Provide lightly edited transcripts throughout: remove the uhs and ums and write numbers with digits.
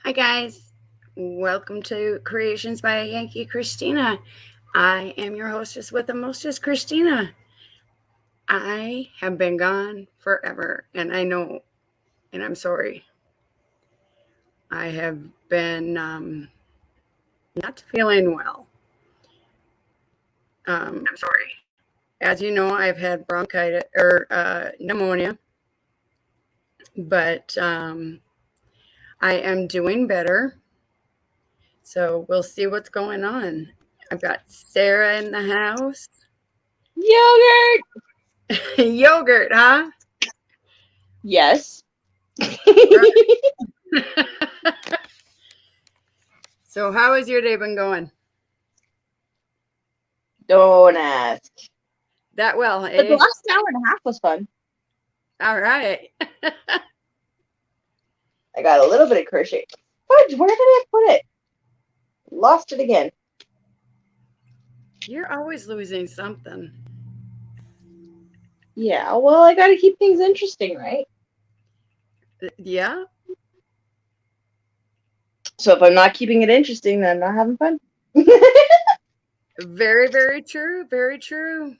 Hi, guys. Welcome to Creations by Yankee Christina. I am your hostess with the mostest, Christina. I have been gone forever, and I know, and I'm sorry. I have been not feeling well. I'm sorry. As you know, I've had bronchitis or pneumonia, but I am doing better. So we'll see what's going on. I've got Sarah in the house. Yogurt. Yogurt, huh? Yes. Right. So, how has your day been going? Don't ask. That well, But the eh? last hour and a half was fun. All right. I got a little bit of crochet. Fudge, where did I put it? Lost it again. You're always losing something. Yeah, well, I gotta keep things interesting, right? Yeah, So if I'm not keeping it interesting, then I'm not having fun. very, very true. Very true.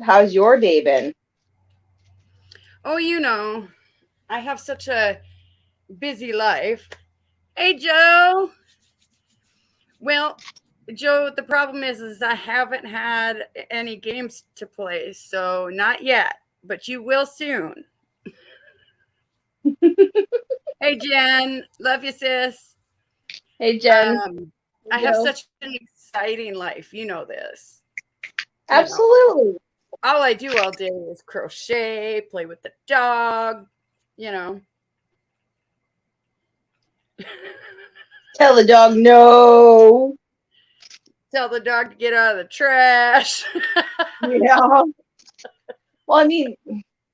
How's your day been? Oh, I have such a busy life. Hey, Joe. Well, Joe, the problem is I haven't had any games to play, so not yet, but you will soon. Hey, Jen. Love you, sis. Hey, Jen. I Hey, have Joe. such an exciting life. You know this. You know, Absolutely. all I do all day is crochet, play with the dog, you know. Tell the dog no. Tell the dog to get out of the trash. Yeah. Well, I mean,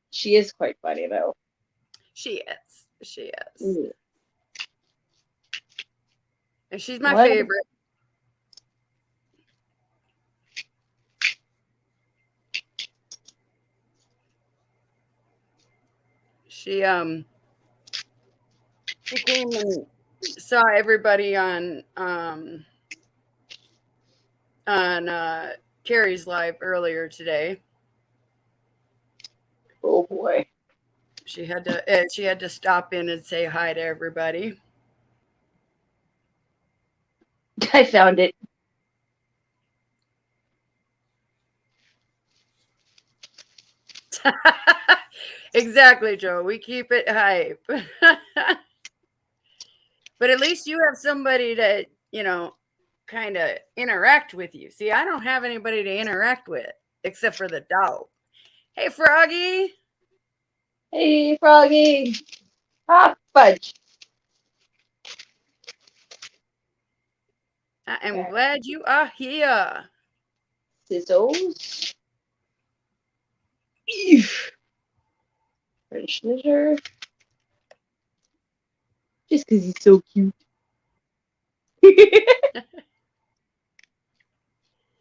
she is quite funny, though. She is. She is. Mm. And she's my What? favorite. She she came and saw everybody on Carrie's live earlier today. Oh, boy. She had to stop in and say hi to everybody. I found it. Exactly, Joe. We keep it hype. But at least you have somebody to, kind of interact with you. See, I don't have anybody to interact with except for the dog. Hey, Froggy. Hey, Froggy. Ah, fudge. I am Okay. glad you are here. Sizzles. Eef. French knitter. Just because he's so cute.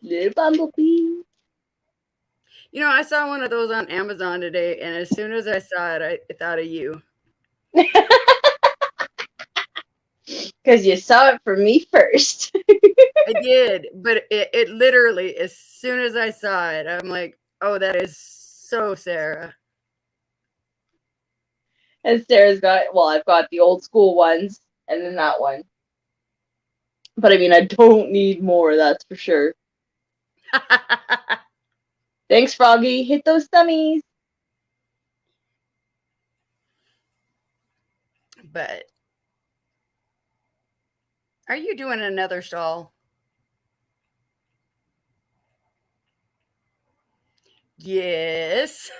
Little bumblebee. I saw one of those on Amazon today, and as soon as I saw it, I thought of you. Because you saw it from me first. I did, but it literally, as soon as I saw it, I'm like, oh, that is so Sarah. And Sarah's got, well, I've got the old school ones and then that one. But I mean, I don't need more, that's for sure. Thanks, Froggy. Hit those tummies. But are you doing another stall? Yes.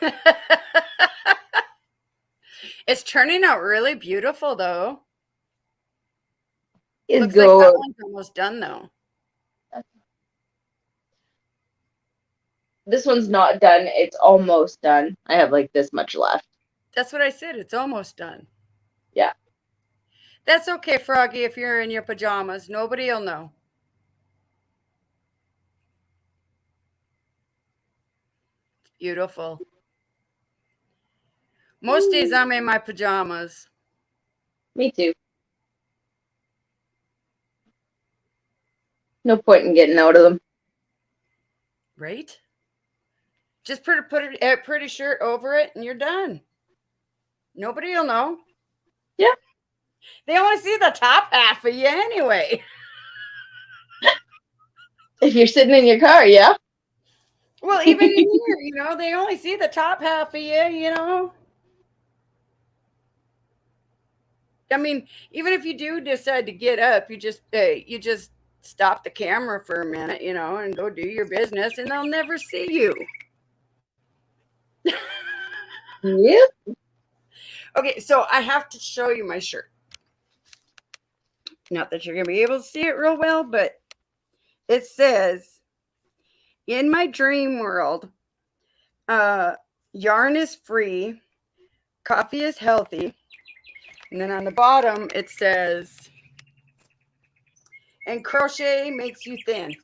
It's turning out really beautiful, though. Is Looks like that good. one's almost done, though. This one's not done. It's almost done. I have like this much left. That's what I said. It's almost done. Yeah. That's okay, Froggy, if you're in your pajamas. Nobody'll know. Beautiful. Most days I'm in my pajamas. Me too. No point in getting out of them. Right? Just put a pretty shirt over it and you're done. Nobody will know. Yeah. They only see the top half of you anyway. If you're sitting in your car, yeah. Well, even in here, they only see the top half of you. I mean, even if you do decide to get up, you just stop the camera for a minute, and go do your business, and they'll never see you. Yeah. Okay, so I have to show you my shirt. Not that you're going to be able to see it real well, but it says, "In my dream world, yarn is free, coffee is healthy." And then on the bottom, it says, "And crochet makes you thin."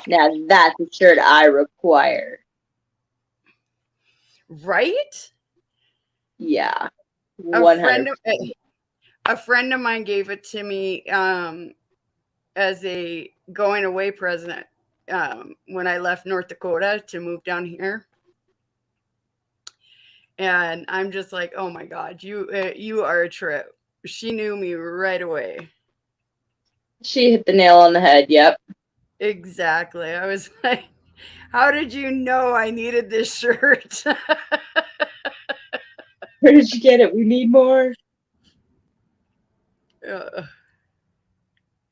Now that's a shirt I require. Right? Yeah. A 100%. friend of mine gave it to me as a going away present when I left North Dakota to move down here. And I'm just like, oh my God, you are a trip. She knew me right away. She hit the nail on the head. Yep. Exactly. I was like, how did you know I needed this shirt? Where did you get it? We need more.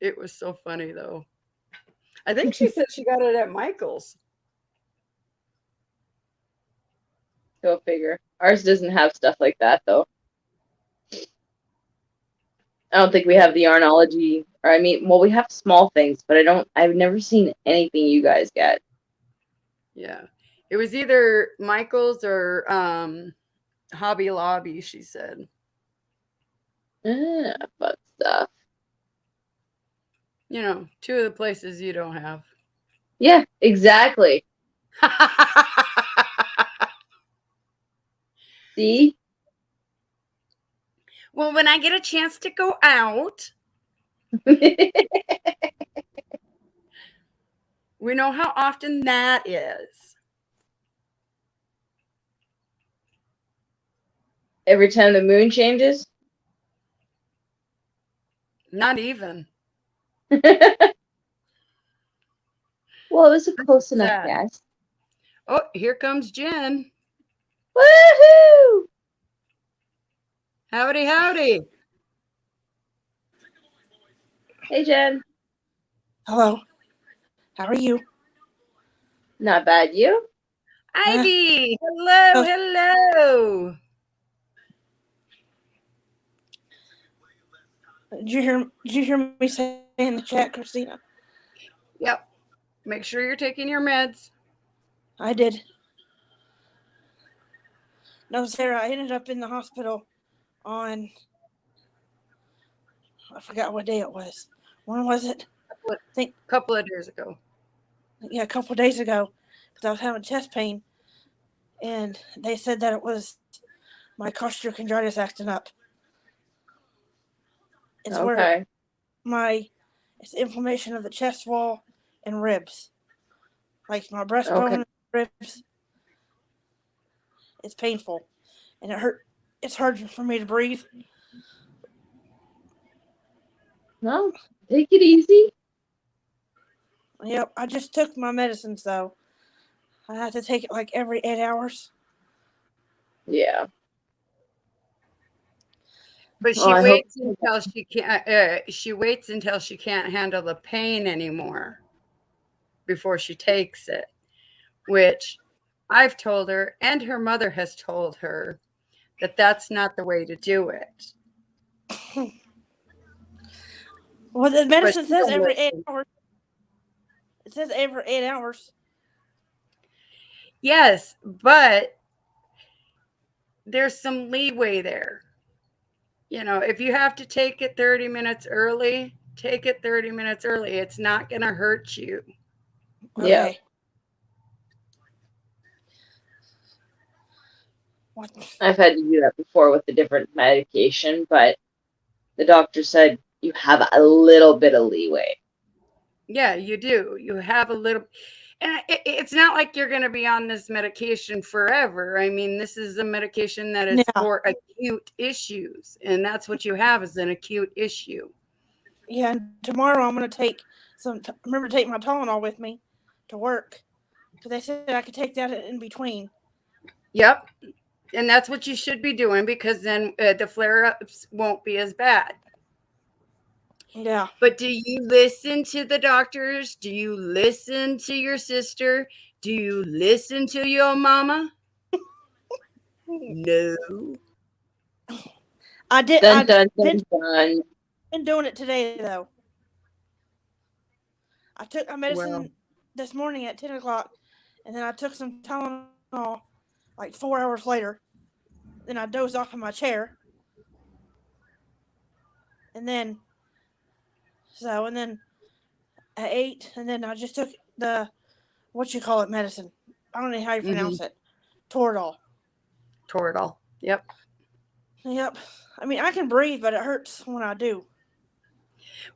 It was so funny though. I think she said she got it at Michael's. Go figure. Ours doesn't have stuff like that though. I don't think we have the Yarnology, or I mean, well, we have small things, but I've never seen anything you guys get. Yeah. It was either Michael's or Hobby Lobby, she said. Fun stuff. Two of the places you don't have. Yeah, exactly. See? Well, when I get a chance to go out, we know how often that is. Every time the moon changes? Not even. Well, it was a close enough guess. Oh, here comes Jen. Woohoo! Howdy, howdy. Hey, Jen. Hello. How are you? Not bad. You? Ivy. Hello, hello. Did you hear me say in the chat, Christina? Yep. Make sure you're taking your meds. I did. No, Sarah, I ended up in the hospital on, I forgot what day it was. When was it? I think a couple of days ago. Yeah, a couple of days ago, because I was having chest pain, and they said that it was my costochondritis acting up. It's okay. It's inflammation of the chest wall and ribs, like my breastbone and ribs. It's painful, and it hurt. It's hard for me to breathe. No, take it easy. Yep, I just took my medicines though. I have to take it like every 8 hours. Yeah. But she waits until she can't. She waits until she can't handle the pain anymore before she takes it, which I've told her, and her mother has told her that that's not the way to do it. Well, the medicine says every 8 hours. It says every 8 hours. Yes, but there's some leeway there. If you have to take it 30 minutes early, take it 30 minutes early. It's not going to hurt you. Okay. Yeah. What? I've had to do that before with a different medication, but the doctor said you have a little bit of leeway. Yeah, you do. You have a little, and it's not like you're going to be on this medication forever. I mean, this is a medication that is Yeah. for acute issues, and that's what you have is an acute issue. Yeah, and tomorrow I'm going to take remember to take my Tylenol with me to work. Because they said I could take that in between. Yep. And that's what you should be doing because then the flare-ups won't be as bad. Yeah. But do you listen to the doctors? Do you listen to your sister? Do you listen to your mama? No. I did. Dun, dun, I've dun, dun. been doing it today, though. I took my medicine this morning at 10 o'clock, and then I took some Tylenol like 4 hours later. Then I dozed off in my chair. And then I ate, and then I just took the, medicine. I don't know how you pronounce it. Toradol. Toradol. Yep. Yep. I mean, I can breathe, but it hurts when I do.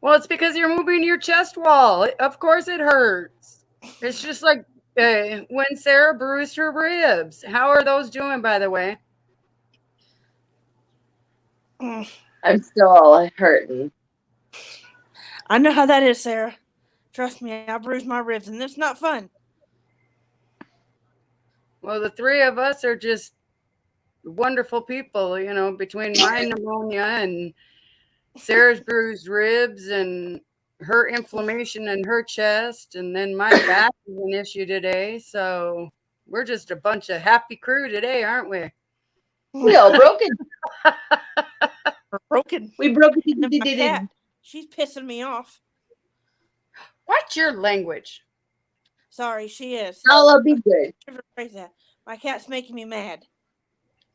Well, it's because you're moving your chest wall. Of course it hurts. It's just like when Sarah bruised her ribs. How are those doing, by the way? I'm still hurting. I know how that is, Sarah. Trust me, I bruised my ribs, and it's not fun. Well, the three of us are just wonderful people, you know, between my pneumonia and Sarah's bruised ribs and her inflammation in her chest, and then my back is an issue today. So we're just a bunch of happy crew today, aren't we? We all broken. We're broken. We broke And then my it. cat, she's pissing me off. What's your language? Sorry, she is. I'll be good. Rephrase that. My cat's making me mad.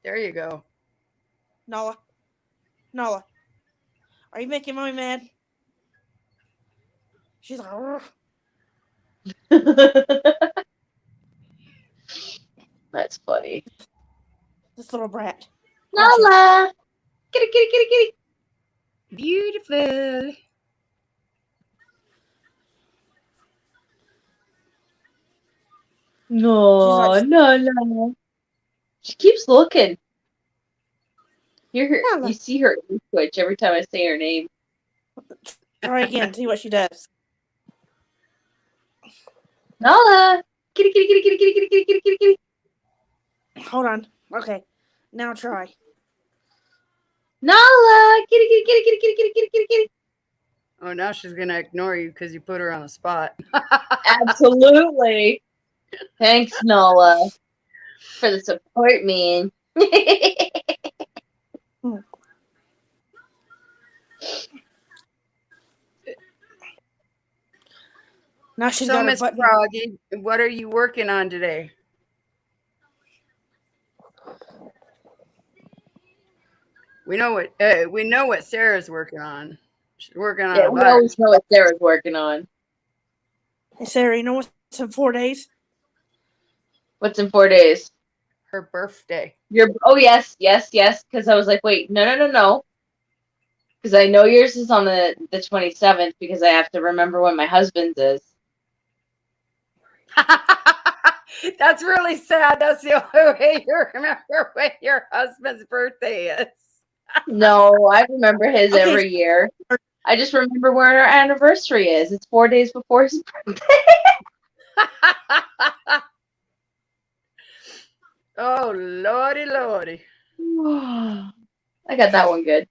There you go. Nala. Are you making mommy mad? She's like, "Rrr." That's funny. This little brat. Nala! Kitty. Beautiful. No, no. She keeps looking. Nala. You see her twitch every time I say her name. Try again. See what she does. Nala! Kitty. Hold on. Okay. Now try. Nala! Kitty. Oh, now she's going to ignore you because you put her on the spot. Absolutely. Thanks, Nala, for the support, man. Now she's So, got a Miss button. Froggy, what are you working on today? We know what Sarah's working on. She's working on Yeah, a we bike. always know what Sarah's working on. Hey, Sarah, you know what's in 4 days? What's in 4 days? Her birthday. Yes. Because I was like, wait, no. Because I know yours is on the 27th because I have to remember when my husband's is. That's really sad. That's the only way you remember when your husband's birthday is. No, I remember his Okay. every year. I just remember where our anniversary is. It's 4 days before his birthday. Oh, lordy. I got that one good.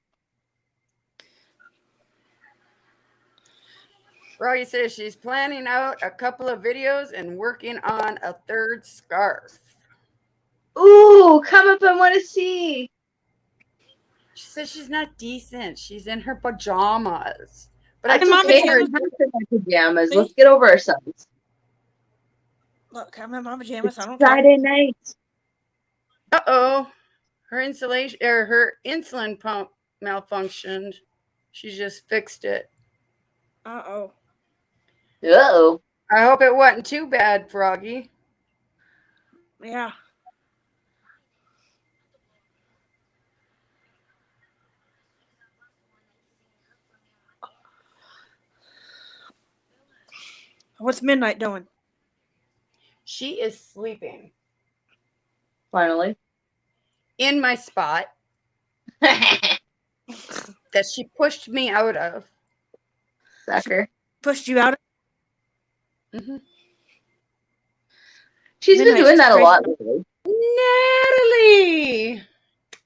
Froggy says she's planning out a couple of videos and working on a third scarf. Ooh, come up, I want to see. She says she's not decent. She's in her pajamas. But That's I'm okay. in I'm in my pajamas. Let's get over ourselves. Look, I'm in my pajamas. I don't Friday night. Uh-oh. Her insulin pump malfunctioned. She just fixed it. Uh-oh. Uh-oh. I hope it wasn't too bad, Froggy. Yeah. What's Midnight doing? She is sleeping Finally. in my spot that she pushed me out of. Sucker. Pushed you out? Mm-hmm. She's been Midnight's doing that a crazy. lot lately. Natalie,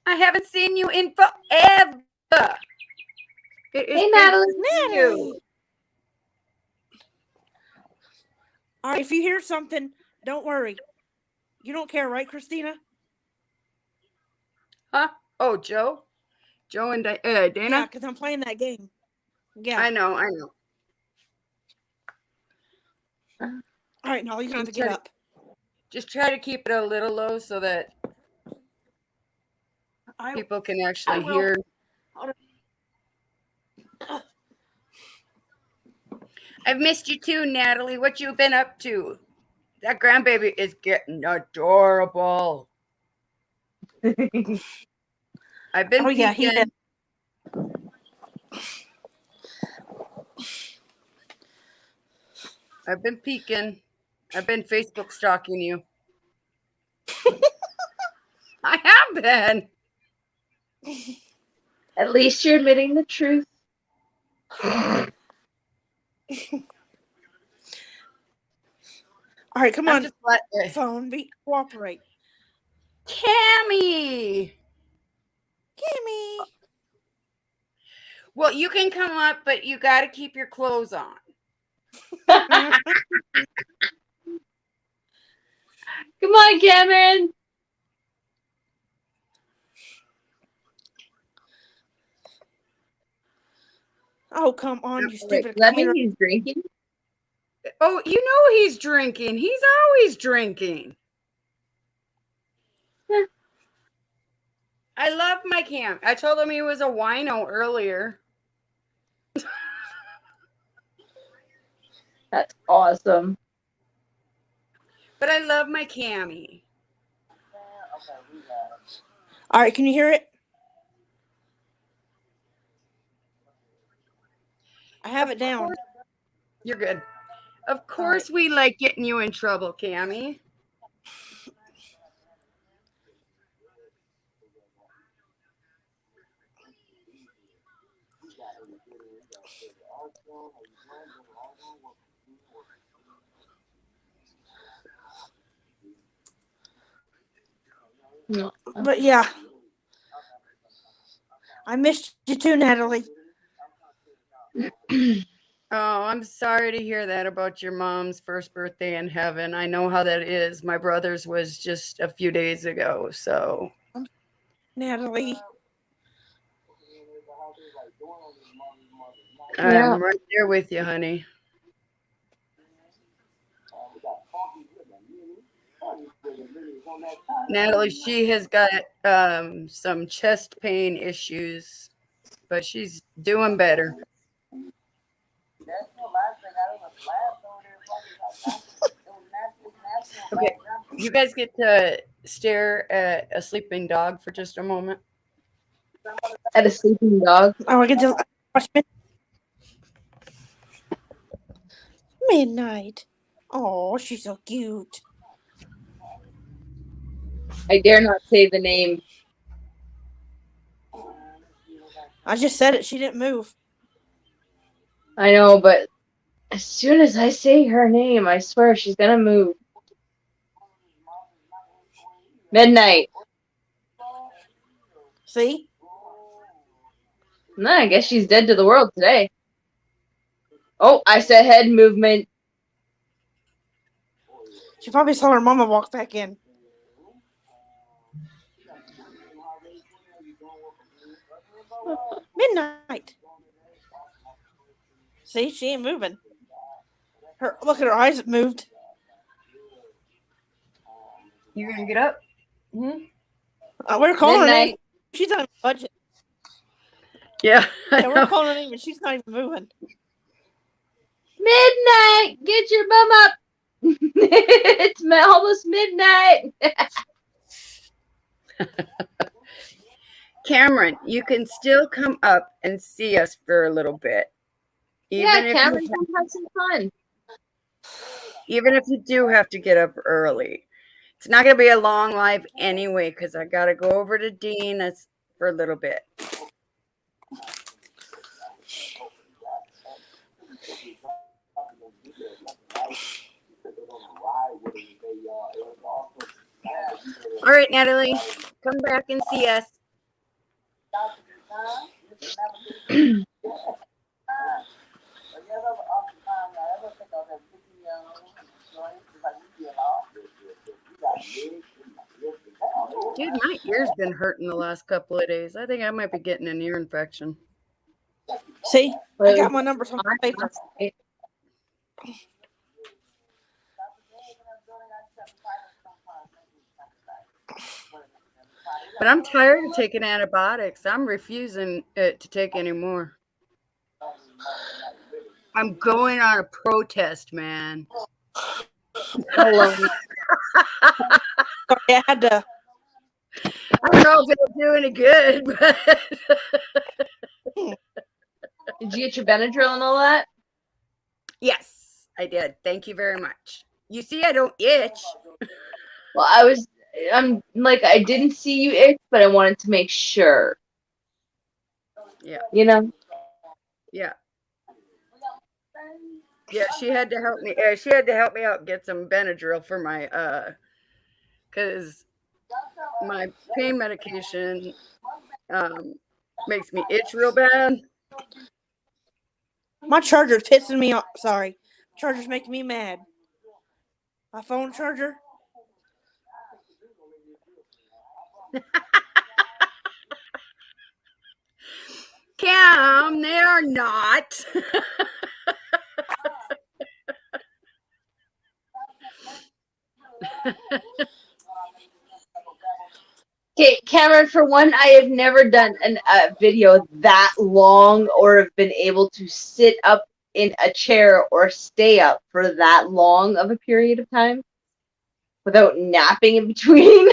I haven't seen you in forever. It is Hey, good Natalie. to see Natalie. you. All right, if you hear something, don't worry. You don't care, right, Christina? Huh? Oh, Joe? Joe and Yeah, Dana? because I'm playing that game. Yeah. I know. All right, now you're going to have to get up. Just try to keep it a little low so that people can actually will. hear. I've missed you too, Natalie. What you been up to? That grandbaby is getting adorable. I've been yeah, he peeking. I've been peeking. I've been Facebook stalking you. I have been. At least you're admitting the truth. All right, come on. Phone, cooperate. Cammy. Kimmy. Well, you can come up, but you got to keep your clothes on. Come on, Cameron. Oh, come on, you stupid. Does that mean he's drinking? Oh, you know he's drinking. He's always drinking. I love my Cam. I told him he was a wino earlier. That's awesome. But I love my Cammy. All right, can you hear it? I have it down. You're good. Of course we like getting you in trouble, Cammy. But yeah. I missed you too, Natalie. Oh, I'm sorry to hear that about your mom's first birthday in heaven. I know how that is. My brother's was just a few days ago, so. Natalie. I'm right there with you, honey. Natalie, she has got some chest pain issues, but she's doing better. Okay, you guys get to stare at a sleeping dog for just a moment. At a sleeping dog? Oh, I get to watch Midnight. Oh, she's so cute. I dare not say the name. I just said it. She didn't move. I know, but as soon as I say her name, I swear she's gonna move. Midnight. See? No, I guess she's dead to the world today. Oh, I said head movement. She probably saw her mama walk back in. Midnight. See, she ain't moving. Look at her eyes moved. You gonna get up? We're calling her name. She's not even budget. Yeah, we're calling her name, and she's not even moving. Midnight, get your bum up. It's almost midnight. Cameron, you can still come up and see us for a little bit. Cameron, come have some fun. Even if you do have to get up early. It's not going to be a long live anyway because I got to go over to Dean for a little bit. All right, Natalie, come back and see us. Dude, my ear's been hurting the last couple of days. I think I might be getting an ear infection. See, I got my numbers on paper. But I'm tired of taking antibiotics. I'm refusing to take any more. I'm going on a protest, man. Sorry, I had to. I don't know if it'll do any good, but Did you get your Benadryl and all that? yes, I did. Thank you very much. You see, I don't itch. Well, I'm like, I didn't see you itch, but I wanted to make sure. Yeah. You know? Yeah. Yeah, she had to help me. She had to help me out get some Benadryl for my because my pain medication makes me itch real bad. My charger's pissing me off. Sorry. Charger's making me mad. My phone charger. Cam, they are not. Okay, Cameron, for one, I have never done a video that long or have been able to sit up in a chair or stay up for that long of a period of time without napping in between.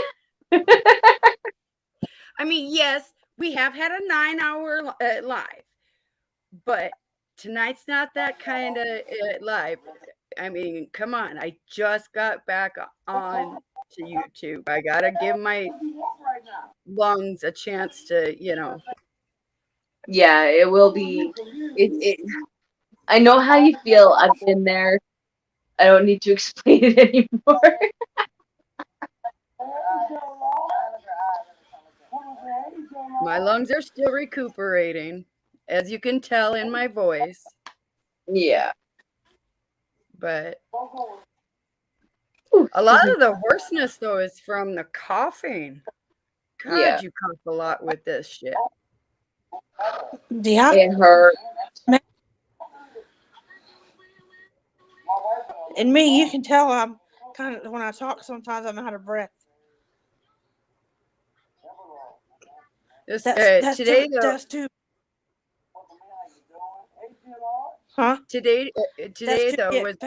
I mean, yes, we have had a 9-hour live, but tonight's not that kind of live. I mean, come on. I just got back on to YouTube. I got to give my lungs a chance to, Yeah, it will be. I know how you feel. I've been there. I don't need to explain it anymore. My lungs are still recuperating, as you can tell in my voice. Yeah. But a lot of the hoarseness, though, is from the coughing. God, Yeah. you cough a lot with this shit. Yeah. It hurt. And me, you can tell I'm kind of, when I talk, sometimes I'm out of breath. That's Today, that's too. Huh? Today though was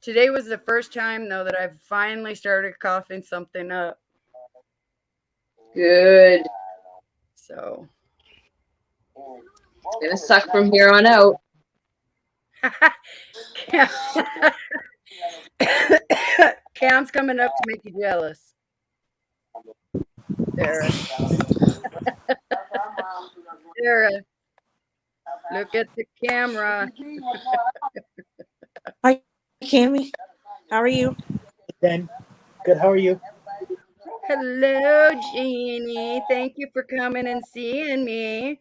today was the first time though that I've finally started coughing something up. Good. So it's gonna suck from here on out. Cam's coming up to make you jealous. Sarah. Sarah. Look at the camera. Hi, Cammy. How are you? Ben, good. How are you? Hello, Jeannie. Thank you for coming and seeing me.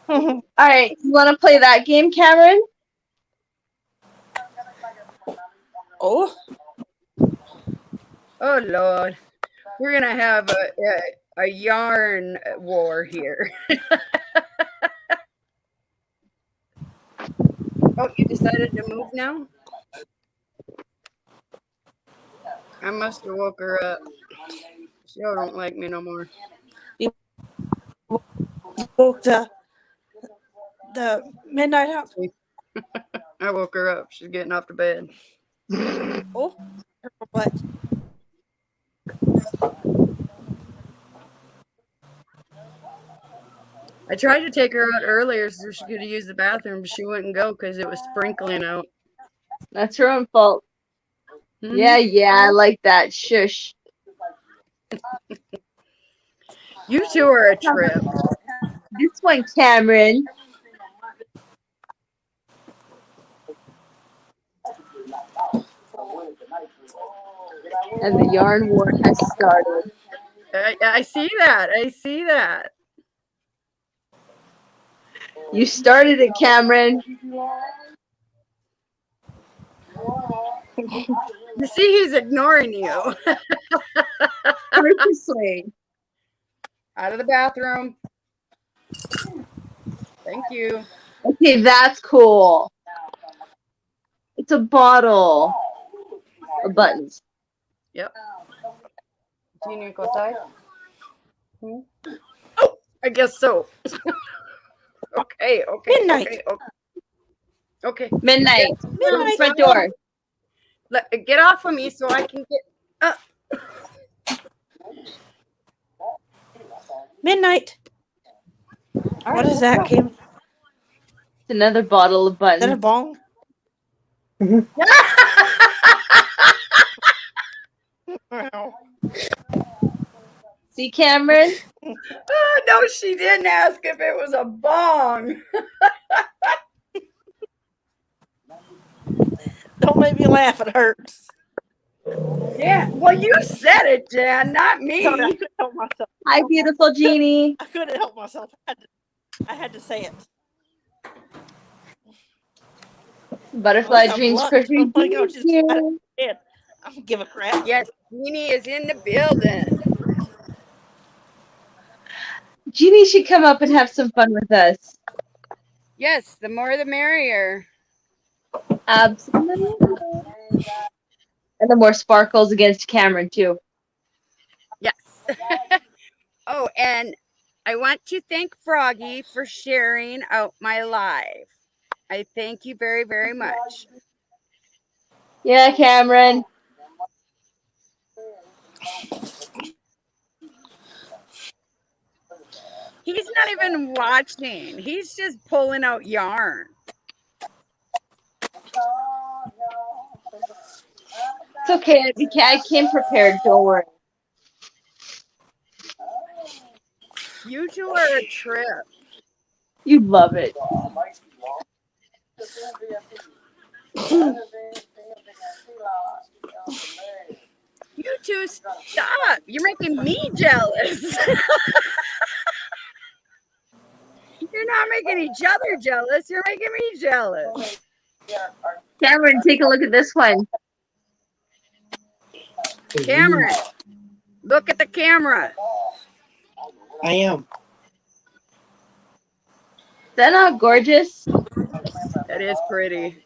All right, you want to play that game, Cameron? Oh. Oh Lord, we're gonna have a yarn war here. Oh, you decided to move now? I must have woke her up. She don't like me no more. You woke the midnight out. I woke her up. She's getting off the bed. Oh, what? I tried to take her out earlier so she could use the bathroom, but she wouldn't go because it was sprinkling out. That's her own fault. Mhm. Yeah, I like that. Shush. You two are a trip. This one, Cameron. And the yarn war has started. I see that. I see that. You started it, Cameron. You see, he's ignoring you. Purposely. Out of the bathroom. Thank you. Okay, that's cool. It's a bottle of buttons. Yep. Do you need to go outside? Oh, I guess so. Okay. Midnight. Okay. Midnight. From the Midnight. front door. Get off of me so I can get up. Midnight. What is that, Kim? Is It's another bottle of that a buttons. bong? See, Cameron? Oh, no, she didn't ask if it was a bong. Don't make me laugh. It hurts. Yeah. Well, you said it, Jan, not me. Sorry, I couldn't help myself. Hi, beautiful Jeannie. I couldn't help myself. I had to say it. Butterfly I'm Dreams blunt. Christmas. Oh my gosh, here. I don't give a crap. Yes, Jeannie is in the building. Jeannie should come up and have some fun with us. Yes, the more the merrier. Absolutely. And the more sparkles against Cameron, too. Yes. Oh, and I want to thank Froggy for sharing out my live. I thank you very, very much. Yeah, Cameron. He's not even watching. He's just pulling out yarn. It's okay. I came prepared. Don't worry. You two are a trip. You love it. You two stop. You're making me jealous. You're not making each other jealous. You're making me jealous. Cameron, take a look at this one. Cameron, look at the camera. I am. Is that not gorgeous? That is pretty.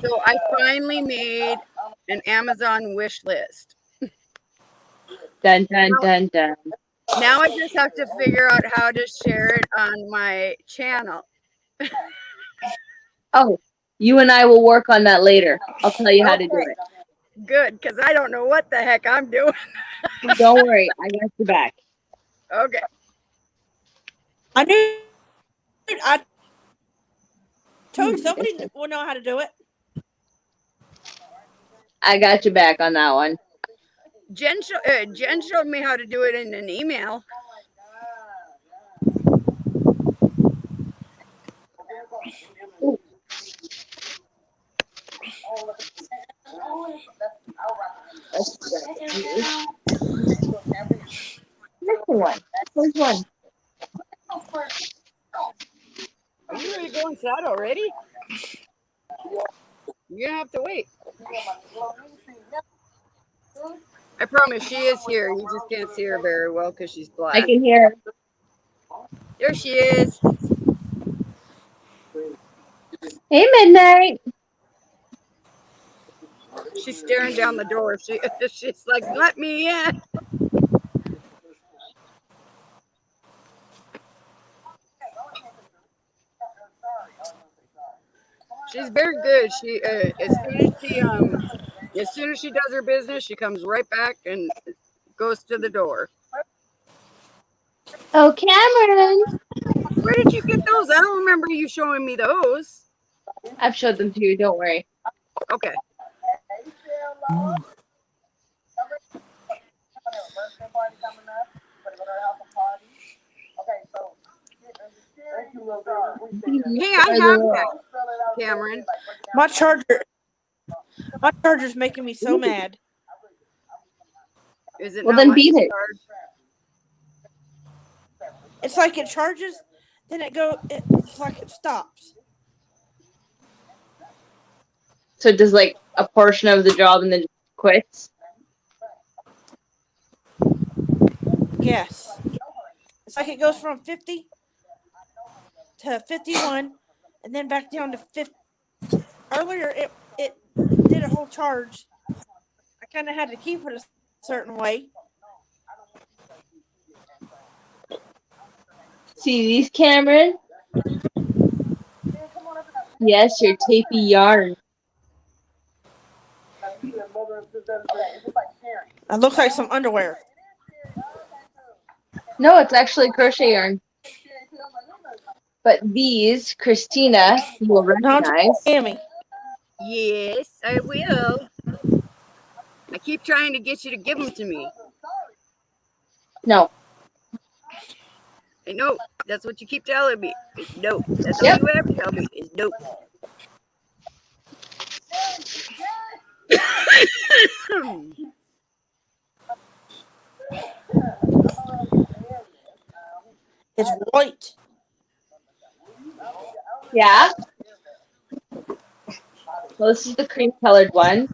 So I finally made an Amazon wish list. Dun, dun, dun, dun. Now I just have to figure out how to share it on my channel. Oh, you and I will work on that later. I'll tell you how to do Okay. it. Good, because I don't know what the heck I'm doing. Don't worry. I got your back. Okay. I told you somebody will know how to do it. I got your back on that one. Jen showed me how to do it in an email. Next one. There's one. Are you ready to go inside already? You're gonna have to wait. I promise she is here. You just can't see her very well because she's I black. can hear. There she is. Hey, Midnight. She's staring down the door. She's like, let me in. She's very good. She as soon as she As soon as she does her business, she comes right back and goes to the door. Oh, Cameron! Where did you get those? I don't remember you showing me those. I've showed them to you, don't worry. Okay. Hey, I have that, Cameron. My charger's making me so mad. Is it Well, not then letting beat you it. charge? It's like it charges, then it's like it stops. So it does like a portion of the job and then just quits. Yes. It's like it goes from 50 to 51 and then back down to 50. Earlier, it did a whole charge. I kind of had to keep it a certain way. See these, Cameron? Yes, your tapey yarn. It looks like some underwear. No, it's actually crochet yarn. But these, Christina, you will Not recognize. Tammy. Yes, I will. I keep trying to get you to give them to me. No. I know. That's what you keep telling me. It's no. That's Yep. all you ever tell me is no. It's white. Yeah. Well, this is the cream colored one.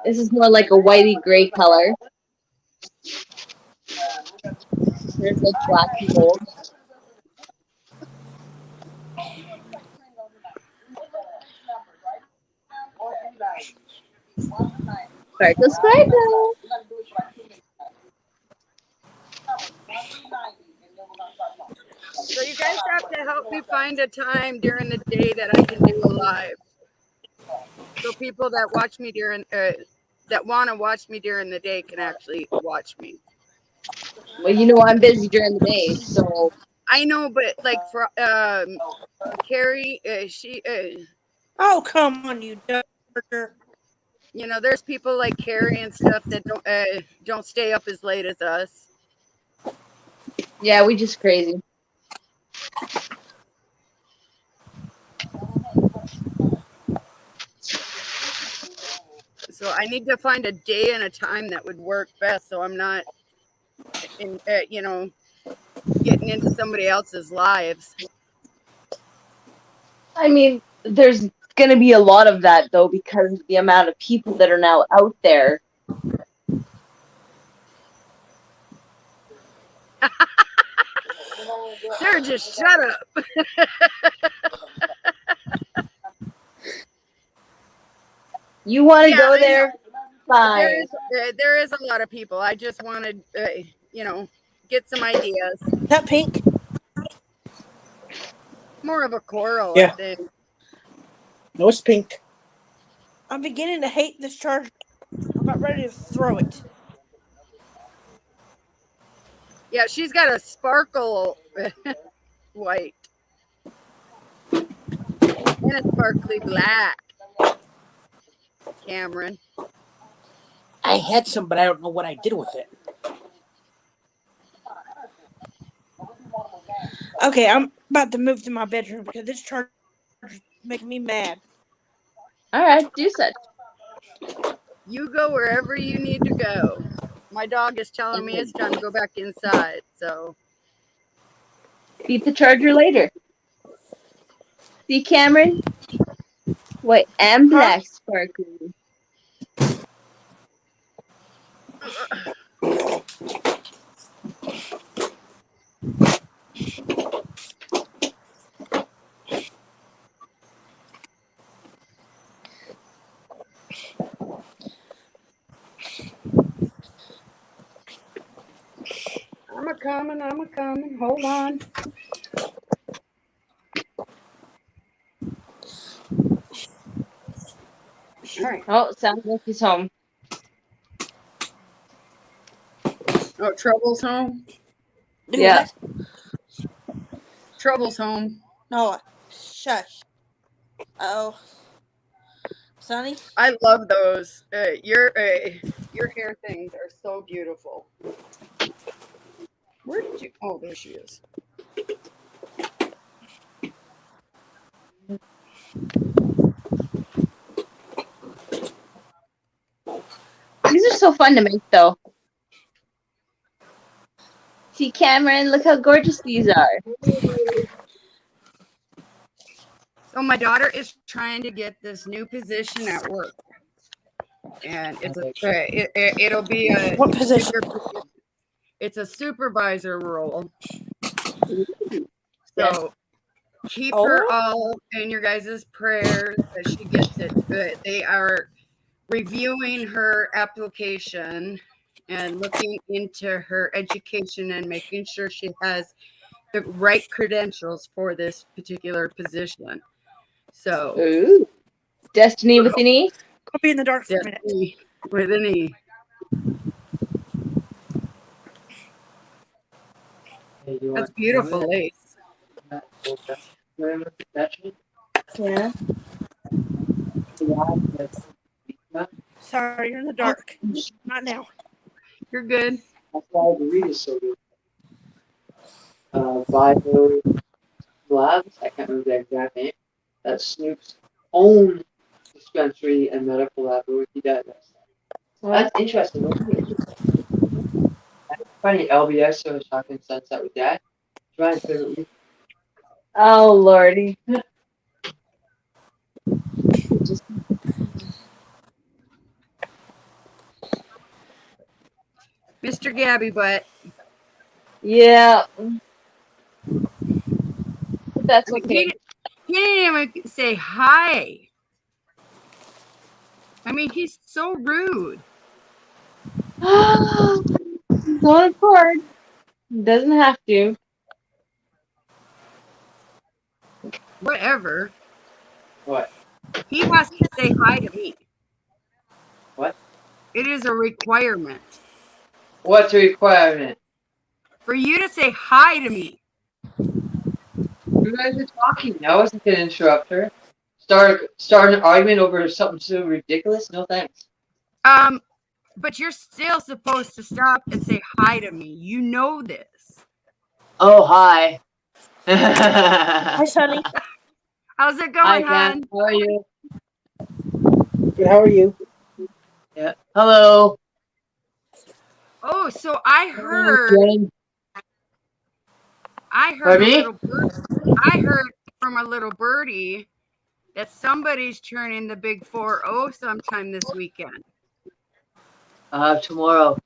This is more like a whitey gray color. There's like black and gold. Sparkle, sparkle. So you guys have to help me find a time during the day that I can do a live. So people that watch me during that want to watch me during the day can actually watch me. Well, you know I'm busy during the day, so I know, but like for Carrie, she, Oh, come on, you dirter. you know, there's people like Carrie and stuff that don't stay up as late as us. yeah, we just crazy. So I need to find a day and a time that would work best, so I'm not, in, you know, getting into somebody else's lives. I mean, there's gonna be a lot of that though because of the amount of people that are now out there. Sir, just shut up. You want to Yeah, go I there? Fine. There is a lot of people. I just wanted, you know, get some ideas. That pink? More of a coral, Yeah. I think. No, it's pink. I'm beginning to hate this charger. I'm about ready to throw it. Yeah, she's got a sparkle white and a sparkly black. Cameron. I had some, but I don't know what I did with it. Okay, I'm about to move to my bedroom because this charger is making me mad. All right, do such. You go wherever you need to go. My dog is telling me it's time to go back inside, so. Beat the charger later. See, Cameron? White and black sparkly. I'm a coming. Hold on. All right. Oh, sounds like he's home. Oh, Trouble's home. Do Yeah. what? Trouble's home. Noah, shush. Oh, Sonny. I love those. Your hair things are so beautiful. Where did you? Oh, there she is. These are so fun to make, though. See, Cameron, look how gorgeous these are. So my daughter is trying to get this new position at work, and it'll be a What position? it's a supervisor role. Yeah. So keep her Oh. all in your guys' prayers that she gets it good. They are reviewing her application and looking into her education and making sure she has the right credentials for this particular position. So Ooh. Destiny with an E? I'll be in the dark for a minute. Destiny with an E. That's beautiful lace. Yeah. Sorry, you're in the dark. Not now. You're good. That's why the read is so good. Bio Labs, I can't remember the exact name. That's Snoop's own dispensary and medical lab where he does. That's interesting. Funny, LBS, so I was talking Sunset with Dad. Ryan's favorite week. Oh, Lordy. Just Mr. Gabby Butt. yeah. But that's okay. He didn't even say hi. I mean, he's so rude. Don't afford. Doesn't have to. Whatever. What? He has to say hi to me. What? It is a requirement What's a requirement? for you to say hi to me. You guys are talking. I wasn't going to interrupt her. Start an argument over something so ridiculous? No thanks. But you're still supposed to stop and say hi to me. You know this. Oh, hi. Hi, Sonny. How's it Hi, going, Ken. hon? How are you? Good, how are you? Yeah. Hello. Oh, so I heard. Jen. I heard Pardon a me? little bird. I heard from a little birdie that somebody's turning the big 4-0 sometime this weekend. Tomorrow.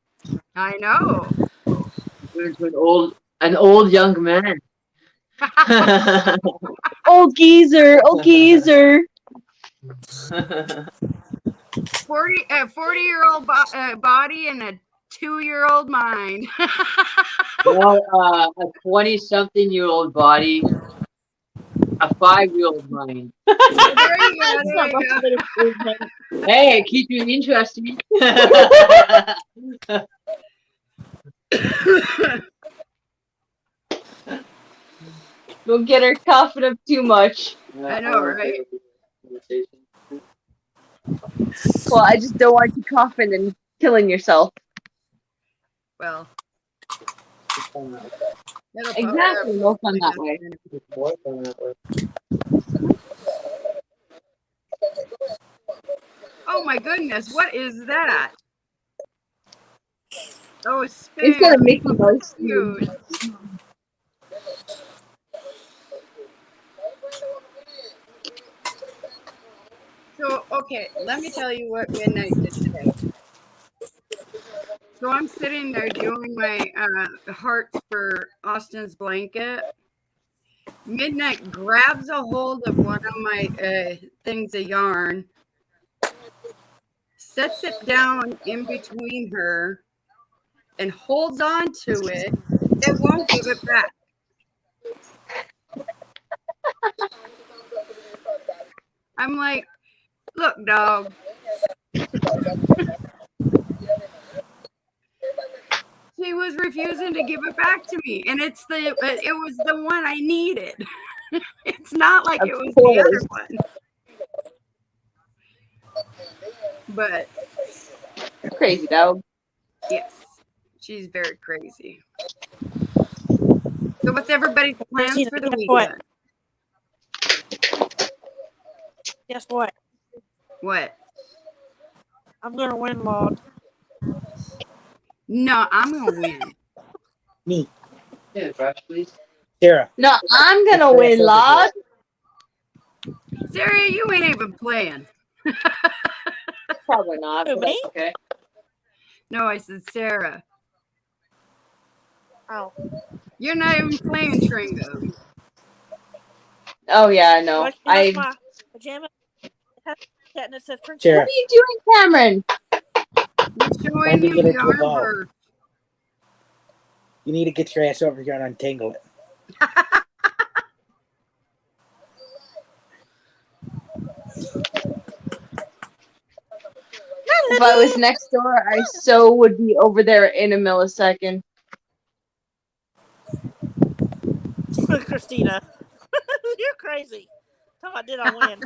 I know. We're into an old young man. Old geezer. Old geezer. 40-year-old body and a 2-year-old mind. Well, a 20-something-year-old body, a 5-year-old mind. There you go. That's There not you much go. of an improvement. Hey, it keeps you interesting. Don't get her coughing up too much. I know, right? Well, I just don't want you coughing and killing yourself. Well, Exactly. No fun that way. Oh my goodness, what is that? Oh, It's got a spoon. Mickey Mouse. Huge. So, okay, let me tell you what Midnight did today. So I'm sitting there doing my hearts for Austin's blanket. Midnight grabs a hold of one of my things of yarn, sets it down in between her, and holds on to it. It won't give it back. I'm like, look, dog, She was refusing to give it back to me, and it was the one I needed. It's not like Of it was the course. other one. But Crazy dog. yes, she's very crazy. So what's everybody's plans Christina, for the guess what? weekend? Guess what? What? I'm gonna win, Lord. No, I'm gonna win. Me, Yeah, brush, please. Sarah. No, I'm gonna It's win, over here. Lord. Sarah, you ain't even playing. Probably not. Who, But me? that's okay. No, I said Sarah. Oh, You're not even playing Tringo. Oh yeah, I know. well, I. that's my pajama. It has that and it says Princess. What Sarah, are you doing, Cameron? You're showing Time to him get the into a ball. arbor. you need to get your ass over here and untangle it. If I was next door, I so would be over there in a millisecond. Christina, you're crazy. Tell I did I win?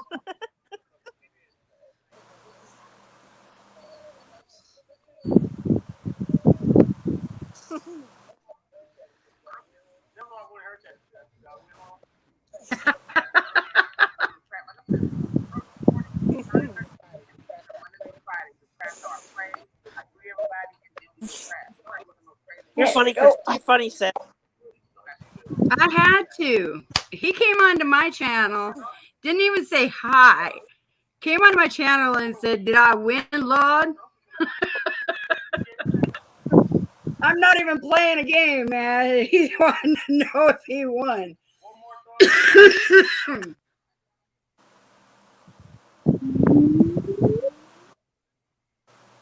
You're funny, Chris. You're funny, Seth. I had to. He came onto my channel, didn't even say hi. Came onto my channel and said, "Did I win, Lord?" I'm not even playing a game, man. He wanted to know if he won.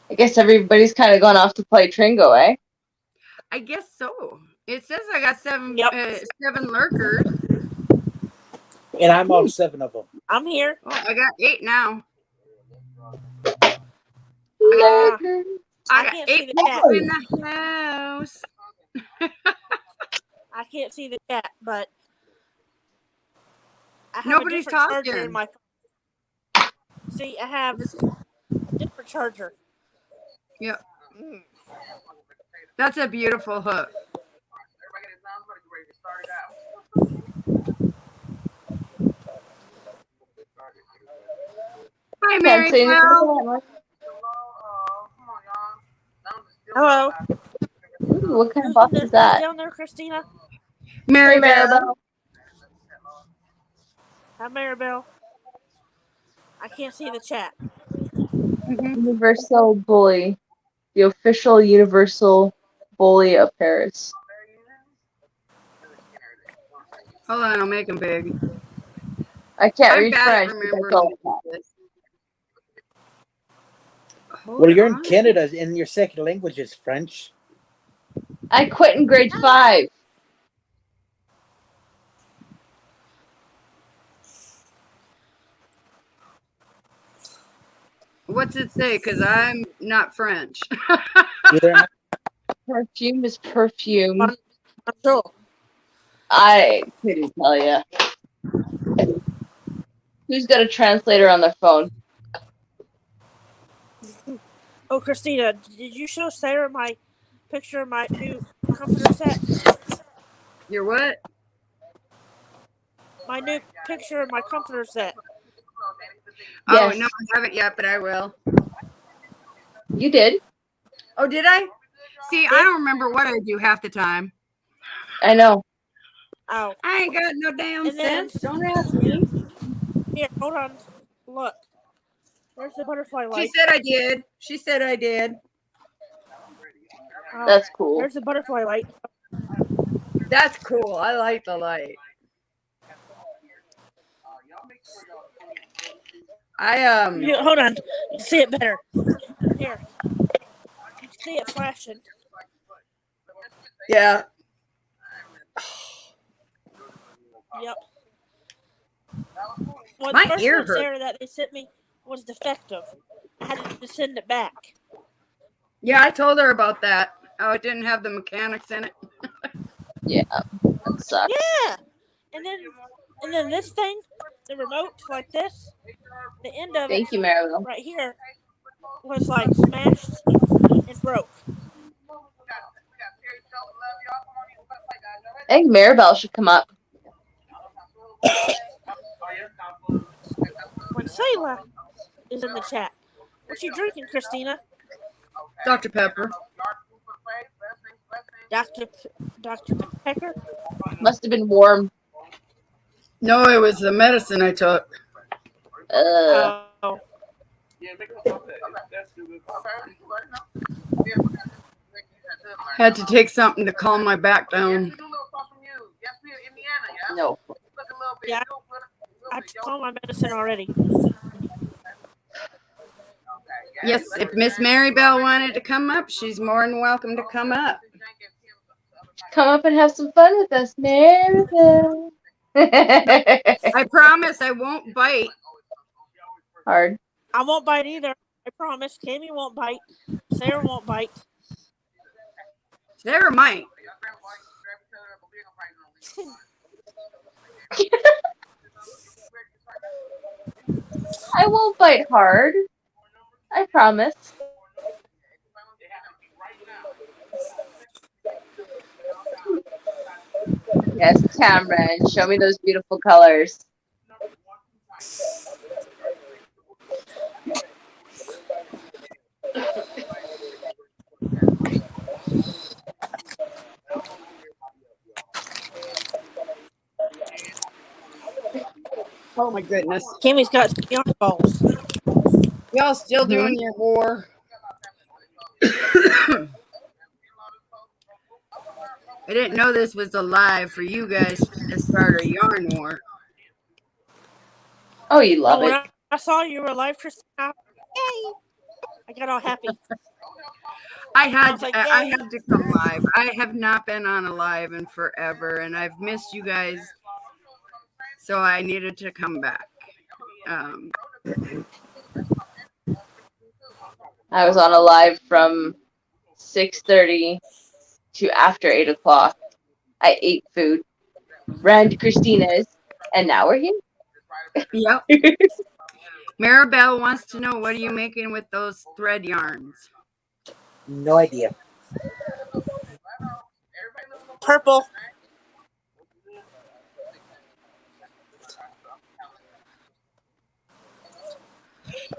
I guess everybody's kind of gone off to play Tringo, eh? I guess so. It says I got seven Yep. seven lurkers. And I'm all 7 of them. I'm here. Oh, I got 8 now. Lurkers. I I got can't see 8 the people chat. in the house. I can't see the chat, but I have Nobody's a different charger talking. in my phone. See, I have a different charger. Yep. That's a beautiful hook. Hi, Mary Can't say anything Bell. about it. Hello. Ooh, what kind of Who's box is that? down there, Christina? Mary Hey, Bell. Maribel. Hi, Maribel. I can't see the chat. Universal Bully. The official Universal Bully of Paris. Hold on, I'll make them big. I can't I'm read bad at French, but remembering that's all. this. Hold Well, you're in on. Canada and your second language is French. I quit in grade 5. What's it say? Because I'm not French. Neither am I. Perfume is perfume. Bonjour. I couldn't tell you. Who's got a translator on their phone? Oh, Christina, did you show Sarah my picture of my new comforter set? You're what? My new picture of my comforter set. Oh, Yes. no, I haven't yet, but I will. You did. Oh, did I? See, I don't remember what I do half the time. I know. Oh, I ain't got no damn and then sense. Don't ask me. here, hold on. Look, there's the butterfly She light. said I did. She said I did. Oh, That's cool. there's the butterfly light. That's cool. I like the light. Yeah, hold on. You can see it better. Here, you can see it flashing. Yeah. Yep. Well, My the first ear one, hurts. Sarah, that they sent me was defective. I had to send it back. Yeah, I told her about that. Oh, it didn't have the mechanics in it. Yeah, that sucks. Yeah, and then this thing, the remote like this, the end of it Thank you, Maribel. right here was like smashed and broke. I think Maribel should come up. When Sayla is in the chat, what you drinking, Christina? Dr. Pepper. Dr. Pecker? Must have been warm. No, it was the medicine I took. Oh, Had to take something to calm my back down. No. yeah. I took all my medicine already. Yes, if Miss Maribel wanted to come up, she's more than welcome to come up. Come up and have some fun with us, Maribel. I promise I won't bite. Hard. I won't bite either. I promise. Cammy won't bite. Sarah won't bite. Sarah might. I won't bite hard. I promise. Yes, Cameron, show me those beautiful colors. Oh my goodness. Cammy's got young balls. Y'all still doing your war? I didn't know this was alive for you guys to start a yarn war. Oh, you love when it. I saw you were live, Christina, yay! I got all happy. I had like, I yay. had to come live. I have not been on a live in forever, and I've missed you guys, so I needed to come back. I was on a live from 6:30 to after 8 o'clock. I ate food, ran to Christina's, and now we're here. Yep. Maribel wants to know, what are you making with those thread yarns? No idea. Purple.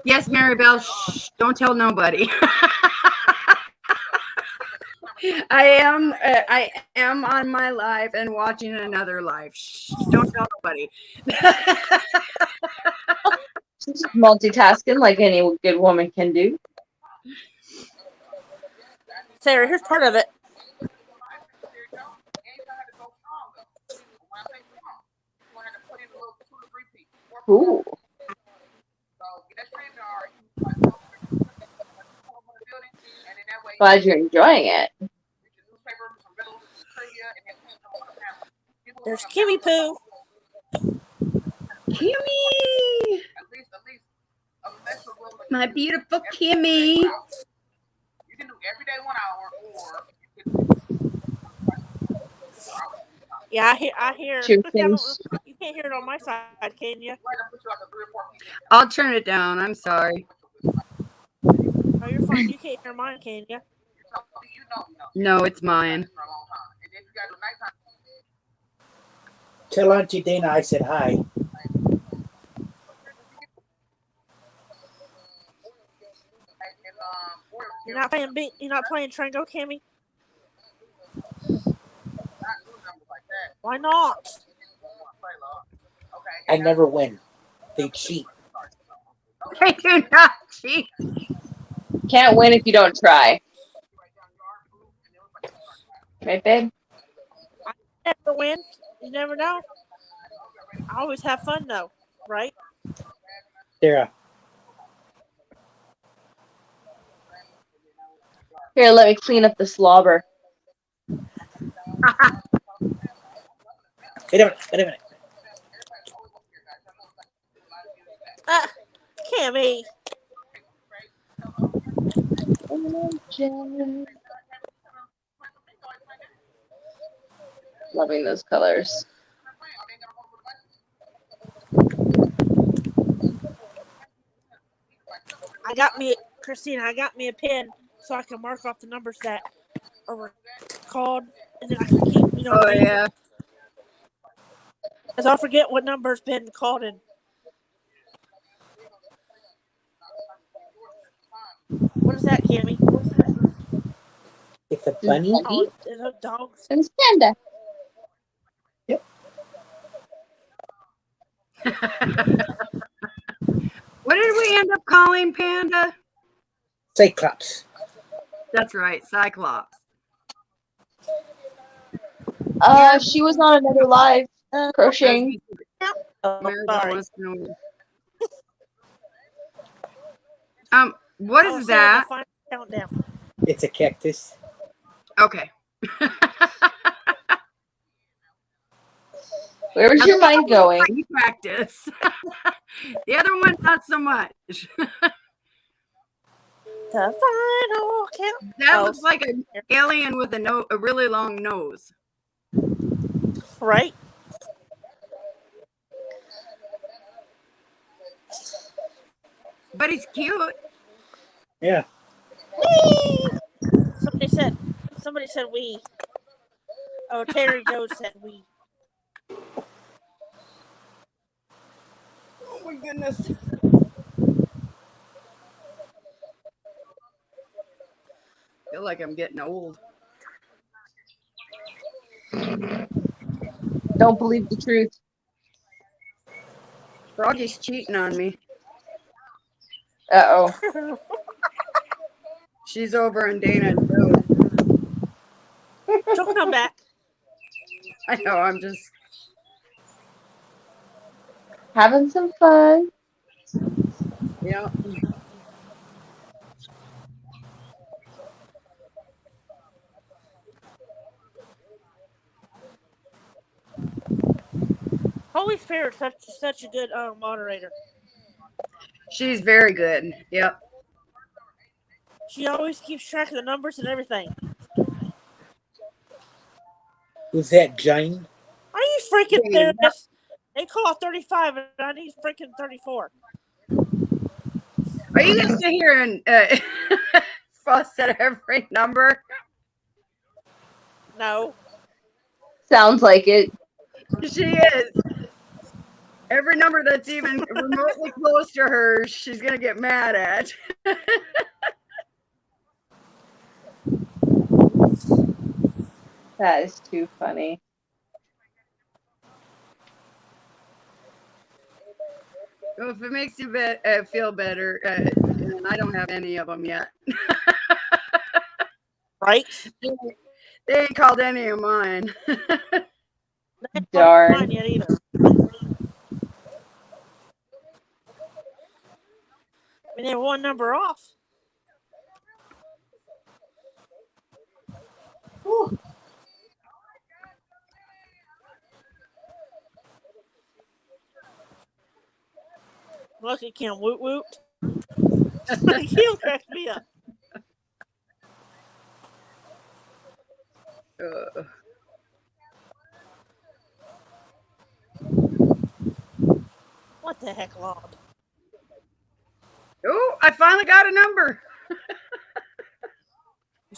Yes, Maribel, shh, don't tell nobody. I am on my live and watching another live. Shh, don't tell nobody. She's just multitasking like any good woman can do. Sarah, here's part of it. Ooh. Glad you're enjoying it. There's Kimmy Poo. Kimmy! My beautiful Kimmy. Yeah, I hear. Chickens. You can't hear it on my side, can you? I'll turn it down. I'm sorry. Oh, you're fine. You can't hear mine, can you? No, it's mine. Tell Auntie Dana I said hi. You're not playing Trango, Cammy? Why not? I never win. They cheat. I do not cheat. Can't win if you don't try. Right, babe? I never win. You never know. I always have fun, though, right? Sarah. Here, let me clean up the slobber. Wait a minute. Cammy. Loving those colors. Christina, I got me a pen so I can mark off the numbers that are called, and then I can keep, Oh yeah. because I'll forget what number's been called in. What is that, Cammy? It's a bunny. Oh, is it dogs? And panda. What did we end up calling Panda? Cyclops. That's right, Cyclops. She was on another live crocheting. Oh, America sorry. wants to know. What I was is saying that? the final countdown. It's a cactus. Okay. Where was your mind going? You practice. The other one, not so much. The final count. That Oh, looks like an alien with a really long nose. right? But he's cute. Yeah. Whee! Somebody said we. Oh, Terry Joe said we. Oh my goodness. Feel like I'm getting old. Don't believe the truth. Froggy's cheating on me. Uh-oh. She's over in Dana and Joe. She'll come back. I know, I'm just Having some fun. yeah. Holy Spirit's such a good moderator. She's very good. Yep. She always keeps track of the numbers and everything. Who's that, Jane? Are you freaking Jane, serious? They call 35 and I need freaking 34. Are you gonna sit here and fuss at every number? No. Sounds like it. She is. Every number that's even remotely close to hers, she's gonna get mad at. That is too funny. Well, if it makes you feel better, I don't have any of them yet. Right? They ain't called any of mine. Darn. Mine yet either. I mean, they're one number off. Whew. Look at Kim. Woot woot. Kim cracked me up. What the heck, Lord? Oh, I finally got a number.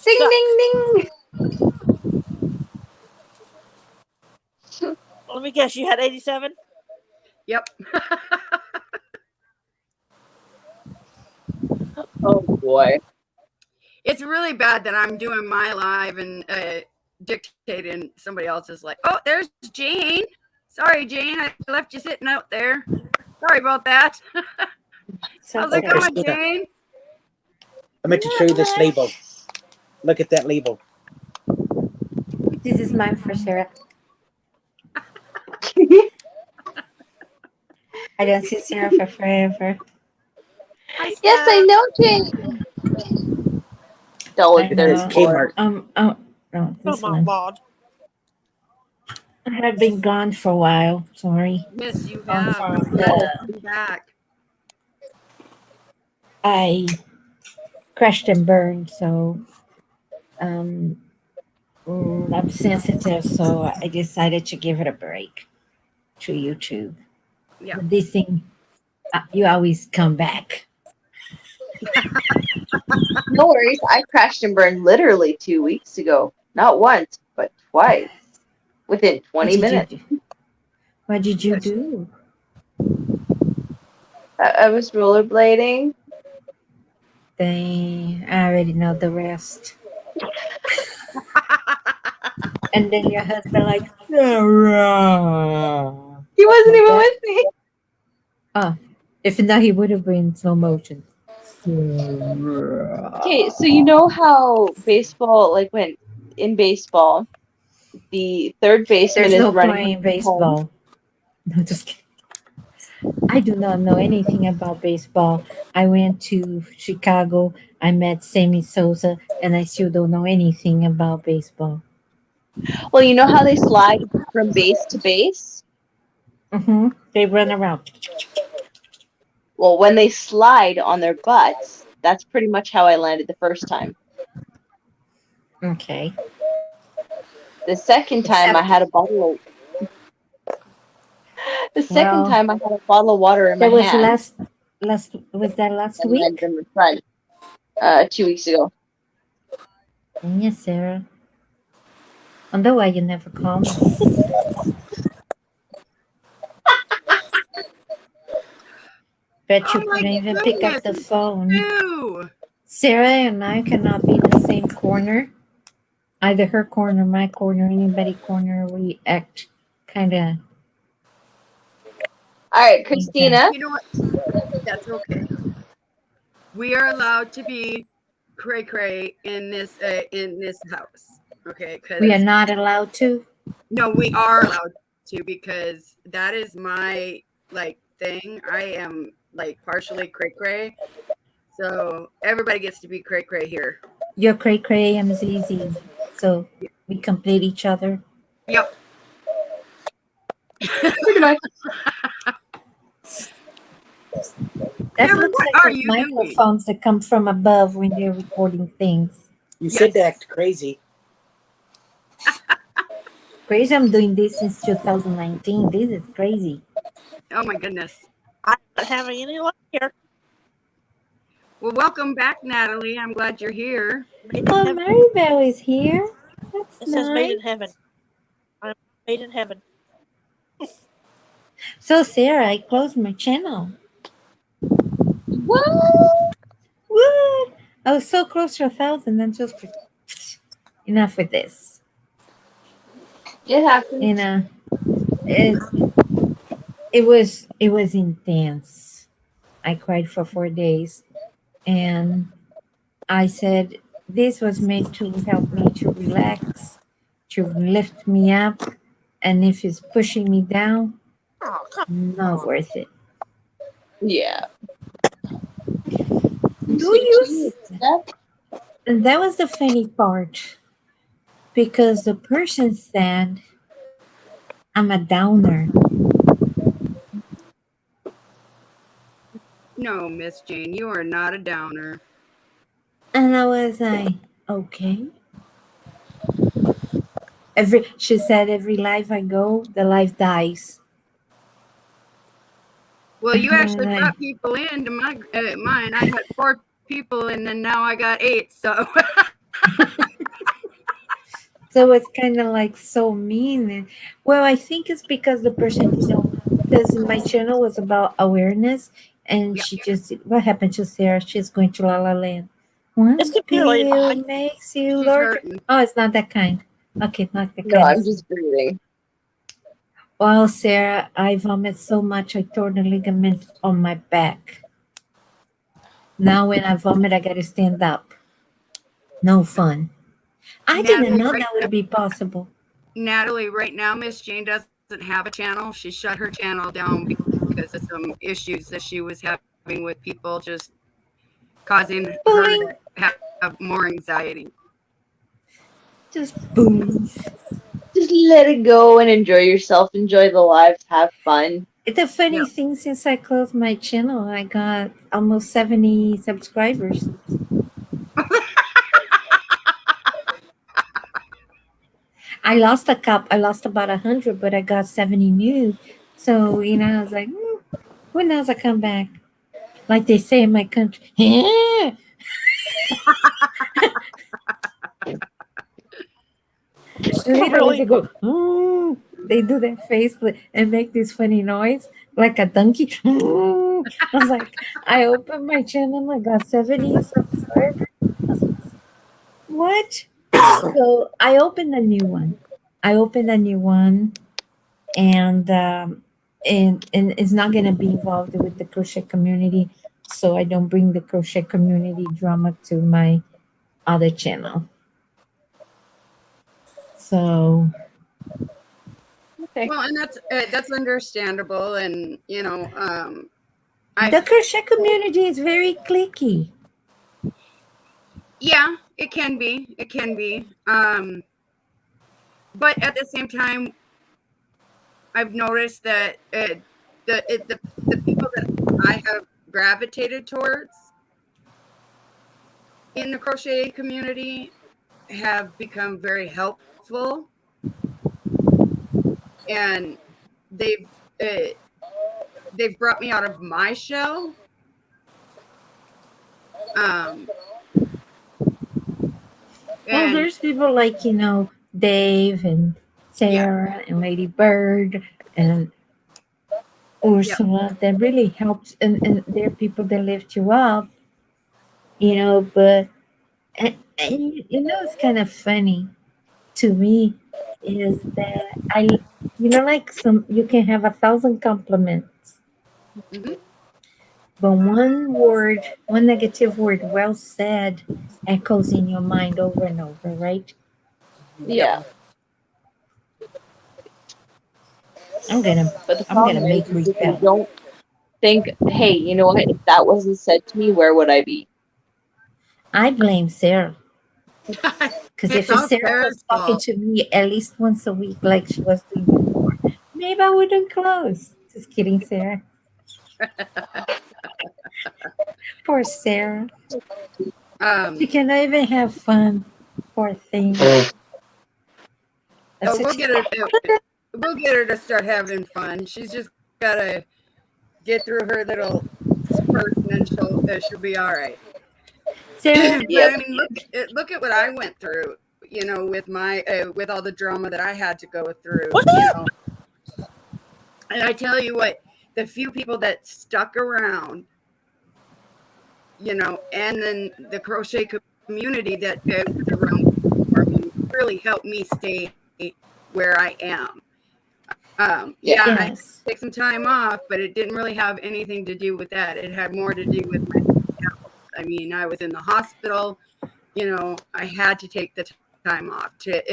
Ding, Suck. ding, ding. Let me guess, you had 87? Yep. Oh, boy. It's really bad that I'm doing my live and dictating somebody else's. Like, oh, there's Jane. Sorry, Jane, I left you sitting out there. Sorry about that. How's it going, Christina. Jane? I meant to show you this label. Look at that label. This is mine for Sarah. I don't see Sarah for forever. Yes, I know, Jane. Don't look I at her. It's Kmart. No, this Come on, one. Lord. I have been gone for a while. Sorry. Yes, you Gone have. from Glad to be back. I crashed and burned, so I'm sensitive, so I decided to give it a break to YouTube. Yeah. But this thing, you always come back. No worries. I crashed and burned literally 2 weeks ago. Not once, but twice. Within 20 minutes. What did you do? I was rollerblading. I already know the rest. And then your husband like, "Sarah." He wasn't Like even that? with me. If not, he would have been in slow motion. Sarah. Okay, so you know how baseball, like when in baseball, the third baseman There's is no running playing home. baseball. No, just kidding. I do not know anything about baseball. I went to Chicago. I met Sammy Sosa, and I still don't know anything about baseball. Well, you know how they slide from base to base? They run around. Well, when they slide on their butts, that's pretty much how I landed the first time. Okay. The second time I Except- had a bottle of Well, time I had a bottle of water in my That was hand last was that last and week? landed in the front 2 weeks ago. Yes, Sarah. Wonder why you never call me. Bet you Oh my couldn't even pick up the goodness. phone. Ew. Sarah and I cannot be in the same corner. Either her corner, my corner, anybody corner. We act kind of. All right, Christina. You know what? That's okay. We are allowed to be cray cray in this house. Okay, We are because not allowed to. no, we are allowed to because that is my thing. I am partially cray cray, so everybody gets to be cray cray here. You're cray cray, I'm Zizi. So we complete each other. Yep. Pretty much. That Sarah, looks what like are those you doing? microphones that come from above when they're recording things. You said to act crazy. Crazy, I'm doing this since 2019. This is crazy. Oh my goodness. I'm not having any luck here. Well, welcome back, Natalie. I'm glad you're here. Made in Oh, heaven. Maribel is here. That's It says made in nice. heaven. I'm made in heaven. So, Sarah, I closed my channel. What? What? I was so close to 1,000. And just enough with this. It happens. You know, it was intense. I cried for 4 days, and I said this was meant to help me to relax, to lift me up, and if it's pushing me down, Oh, come not worth it. Yeah. Do you? And that was the funny part, because the person said I'm a downer. No, Miss Jane, you are not a downer. And I was like, okay. She said every life I go, the life dies. Well, you actually Right. brought people into mine. I had 4 people, and then now I got 8. So So it's kind of like so mean. And, well, I think it's because the person, because my channel was about awareness, and Yep. she just, what happened to Sarah? She's going to La La Land. One It's computer lady pill behind- makes you she's larger. hurting. Oh, it's not that kind. Okay, not that No, kind. I'm just breathing. Well, Sarah, I vomit so much I tore the ligament on my back. Now when I vomit, I gotta stand up. No fun. I didn't Natalie, know right that would be possible. Natalie, right now, Miss Jane doesn't have a channel. She shut her channel down because of some issues that she was having with people, just causing her Bullying. to have more anxiety. Just boom. Just let it go and enjoy yourself. Enjoy the lives. Have fun. The funny Yeah. thing, since I closed my channel, I got almost 70 subscribers. I lost a cup. I lost about 100, but I got 70 new. So, I was like, when else I come back? Like they say in my country. Literally, they go, they do their face and make this funny noise like a donkey. I was like, I opened my channel, I got 70 subscribers. What? So I opened a new one. And it's not gonna be involved with the crochet community, so I don't bring the crochet community drama to my other channel. So Well, and that's understandable, and the crochet community is very cliquey. yeah, it can be. But at the same time, I've noticed that the people that I have gravitated towards in the crochet community have become very helpful, and they've brought me out of my shell. Well, there's people like Dave and Sarah and Lady Bird and Ursula that really helps, and they're people that lift you up, but and it's kind of funny to me is that like you can have 1,000 compliments, but one negative word well said echoes in your mind over and over, right? Yeah. I'm gonna make is if you rebel. don't think, hey, you know what? If that wasn't said to me, where would I be? I blame Sarah. Because if Sarah was talking to me at least once a week, like she was doing before, maybe I wouldn't close. Just kidding, Sarah. Poor Sarah. She cannot even have fun. Poor thing. We'll get her to start having fun. She's just gotta get through her little spurt, and then she'll be all right. Sarah, I mean, look at what I went through. With my with all the drama that I had to go through. And I tell you what, the few people that stuck around, and then the crochet community that was around for me really helped me stay where I am. I took some time off, but it didn't really have anything to do with that. It had more to do with my health. I mean, I was in the hospital. I had to take the time off to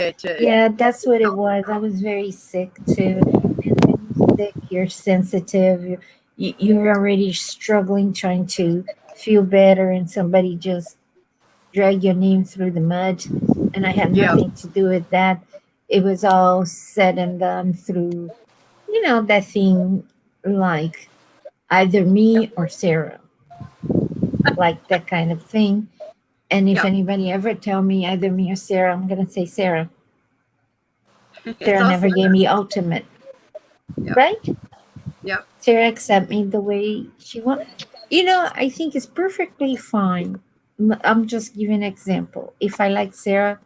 yeah, that's what it was. I was very sick too. And when you're sick, you're sensitive. You're already struggling, trying to feel better, and somebody just drag your name through the mud. And I had nothing to do with that. It was all said and done through, that thing like either me or Sarah, like that kind of thing. And if anybody ever tell me either me or Sarah, I'm gonna say Sarah. Sarah never gave me ultimate, right? Yep. Sarah accept me the way she wants. I think it's perfectly fine. I'm just giving an example. If I like Sarah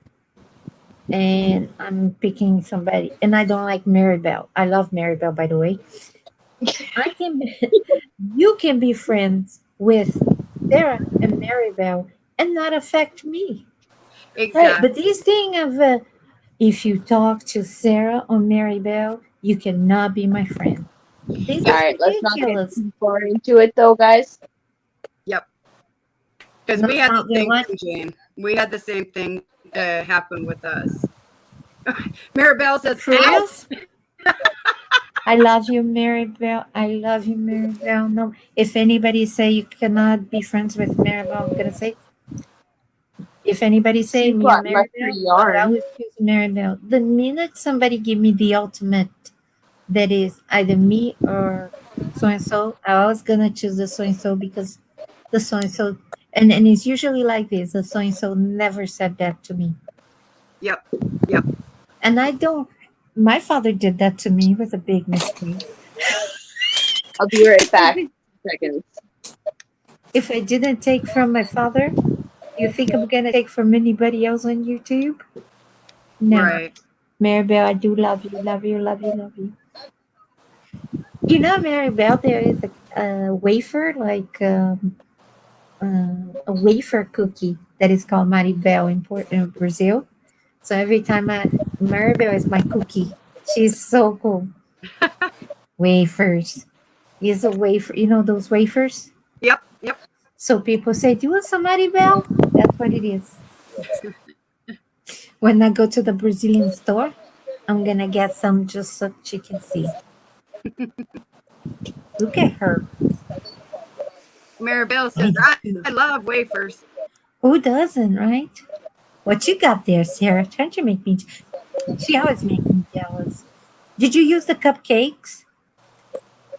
and I'm picking somebody, and I don't like Maribel. I love Maribel, by the way. You can be friends with Sarah and Maribel and not affect me. Exactly. Right? But this thing of if you talk to Sarah or Maribel, you cannot be my friend. This All right, let's not get too far into it, though, guys. Yep. Because we had the same thing, Jane. We had the same thing happen with us. Maribel says, I love you, Maribel. I love you, Maribel. No, if anybody say you cannot be friends with Maribel, I'm gonna say. If anybody say me or Maribel, I would choose Maribel. The minute somebody give me the ultimate, that is either me or so and so, I was gonna choose the so and so because the so and so, and it's usually like this. The so and so never said that to me. Yep. And I don't. My father did that to me. It was a big mistake. I'll be right back. Seconds. If I didn't take from my father, you think I'm gonna take from anybody else on YouTube? No. Right. Maribel, I do love you, love you, love you, love you. You know, Maribel, there is a wafer, like a wafer cookie that is called Maribel in Brazil. So every time Maribel is my cookie. She's so cool. Wafers. Is a wafer. You know those wafers? Yep. Yep. So people say, "Do you want some Maribel?" That's what it is. When I go to the Brazilian store, I'm gonna get some just so she can see. Look at her. Maribel says, I love wafers. Who doesn't, right? What you got there, Sarah? Trying to make me. She always makes me jealous. Did you use the cupcakes?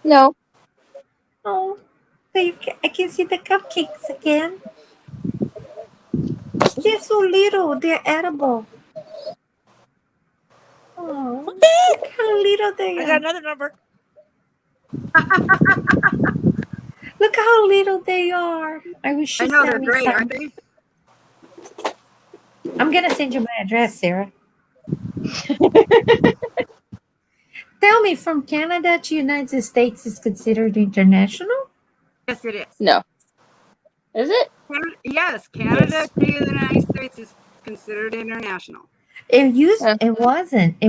No. Oh, so I can see the cupcakes again. They're so little. They're edible. Oh, look how little they I are. got another number. Look how little they are. I wish I you know sent they're me great, some. aren't they? I'm gonna send you my address, Sarah. Tell me, from Canada to United States is considered international? Yes, it is. No. Is it? Yes, Canada to the United States is considered international. It wasn't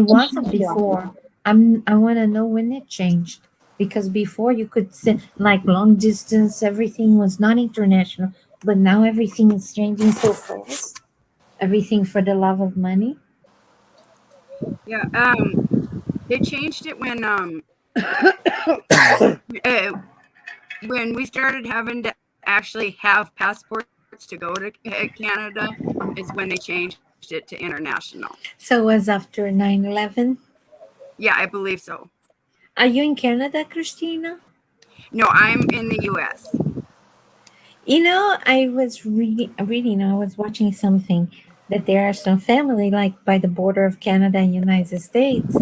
before. I want to know when it changed, because before you could send like long distance, everything was not international, but now everything is changing so fast. Everything for the love of money. Yeah. They changed it when we started having to actually have passports to go to Canada is when they changed it to international. So it was after 9/11. Yeah, I believe so. Are you in Canada, Christina? No, I'm in the U.S. You know, I was I was watching something that there are some family like by the border of Canada and United States,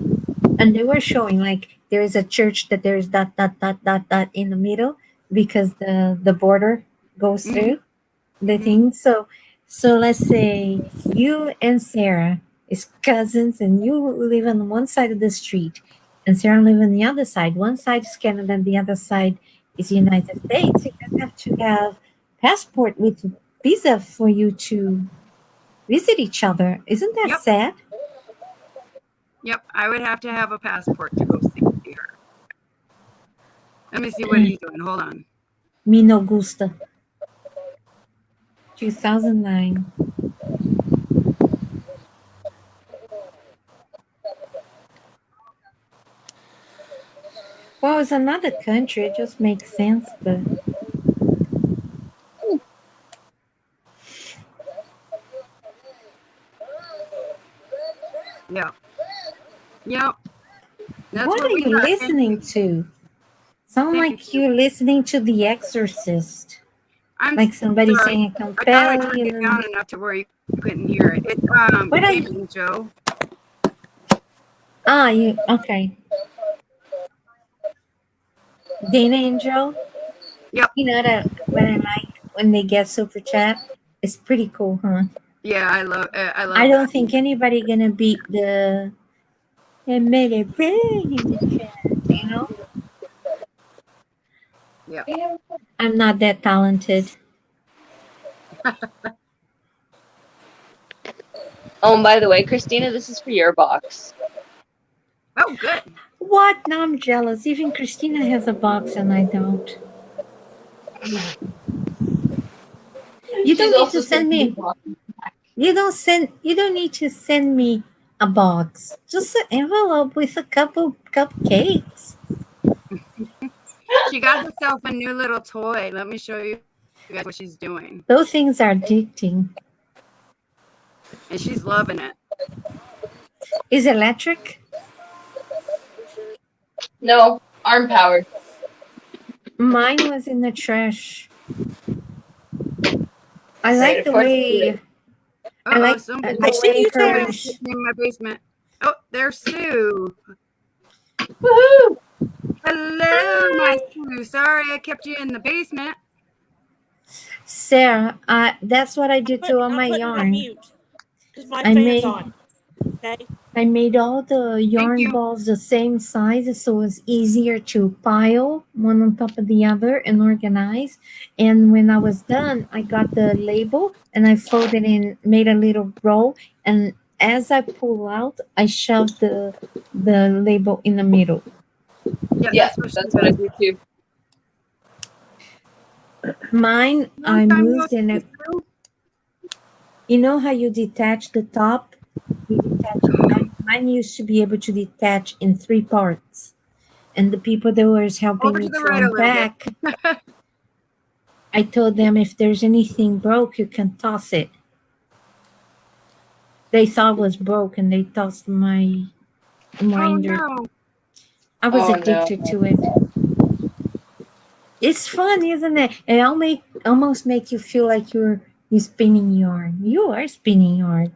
and they were showing like there is a church that there is dot in the middle because the border goes Mhm. through the Mhm. thing. So let's say you and Sarah is cousins, and you live on one side of the street, and Sarah live on the other side. One side is Canada, and the other side is United States. You guys have to have passport with visa for you to visit each other. Isn't that Yep. sad? Yep, I would have to have a passport to go see her. Let me see what he's doing. Hold on. Me no gusta. 2009. Well, it's another country. It just makes sense, but Yeah. Yep. That's what are we you got. listening to? Sound Thank like you're listening to The Exorcist. I'm Like somebody sorry. saying I thought I turned compelling. it down enough to where you couldn't hear it. It's What are Gabe and Joe. you okay. Dana and Joe? Yep. You know that what I like when they get super chat? It's pretty cool, huh? Yeah, I love I don't think anybody gonna beat the and made it rain in the chat, you know? Yeah. I'm not that talented. Oh, and by the way, Christina, this is for your box. Oh, good. What? Now I'm jealous. Even Christina has a box and I don't. You don't need to send me. You don't need to send me a box. Just an envelope with a couple cupcakes. She got herself a new little toy. Let me show you guys what she's doing. Those things are addicting. And she's loving it. Is it electric? No, arm powered. Mine was in the trash. I Right, like the of course way. you I like somebody the I see way you, her. Sarah. in my basement. Oh, there's Sue. Woohoo! Hello, my Sue. Sorry I kept you in the basement. Sarah, that's what I do too on I'm my putting it on yarn. mute because my I fan's made on. Okay. I made all the yarn you. balls the same size so it's easier to pile one on top of the other and organize. And when I was done, I got the label and I folded in, made a little roll, and as I pull out, I shoved the label in the middle. Yeah, Yeah, that's that's what I do too. Mine, I Long time no moved and see, it, Sue. you know how you detach the top? You detach mine used to be able to detach in 3 parts. And the people that was helping Over me to the to right a little bit. unpack, I told them if there's anything broke, you can toss it. They thought it was broken. They tossed my Oh winder. no. I was Oh, no. addicted to it. It's fun, isn't it? It almost make you feel like you're spinning yarn. You are spinning yarn,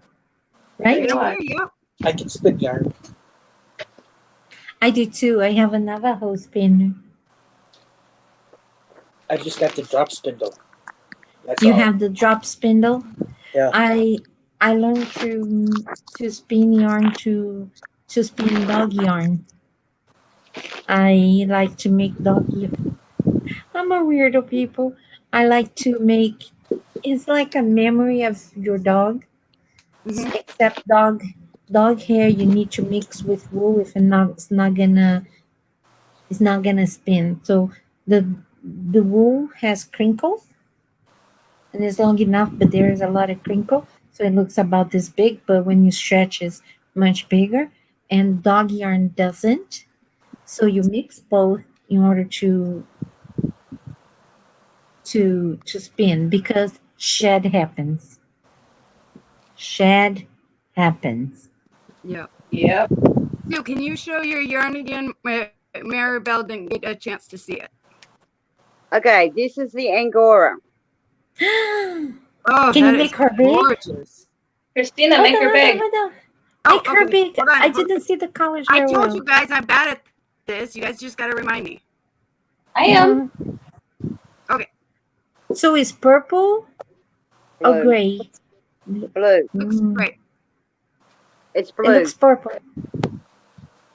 right? You know what? Yep. I can spin yarn. I do too. I have a Navajo spinner. I just got the drop spindle. That's You all. have the drop spindle. Yeah. I learned to spin yarn to spin dog yarn. I like to make dog yarn. I'm a weirdo, people. I like to make. It's like a memory of your dog, Mhm. except dog hair. You need to mix with wool. If not, it's not gonna spin. So the wool has crinkles and it's long enough, but there is a lot of crinkle, so it looks about this big. But when you stretch, it's much bigger. And dog yarn doesn't. So you mix both in order to spin because shed happens. Shed happens. Yep. Yep. Sue, can you show your yarn again? Maribel didn't get a chance to see it. Okay, this is the Angora. Oh, Can you that make is her big? gorgeous. Christina, Hold make on, her hold on, big. hold on. Oh, Make her okay. big. Hold on. I didn't see the colors I very told well. you guys I'm bad at this. You guys just got to remind me. I am. Okay. So it's purple or Blue. gray? Blue. Looks Mm. great. It's It blue. looks purple.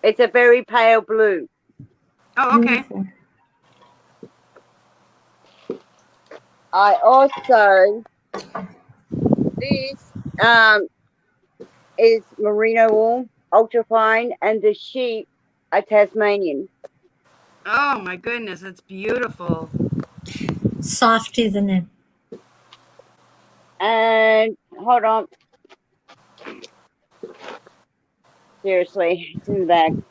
It's a very pale blue. Oh, okay. Beautiful. I also this is merino wool, ultra fine, and the sheep are Tasmanian. Oh my goodness, it's beautiful. Soft, isn't it? And hold on. Seriously, it's in the bag.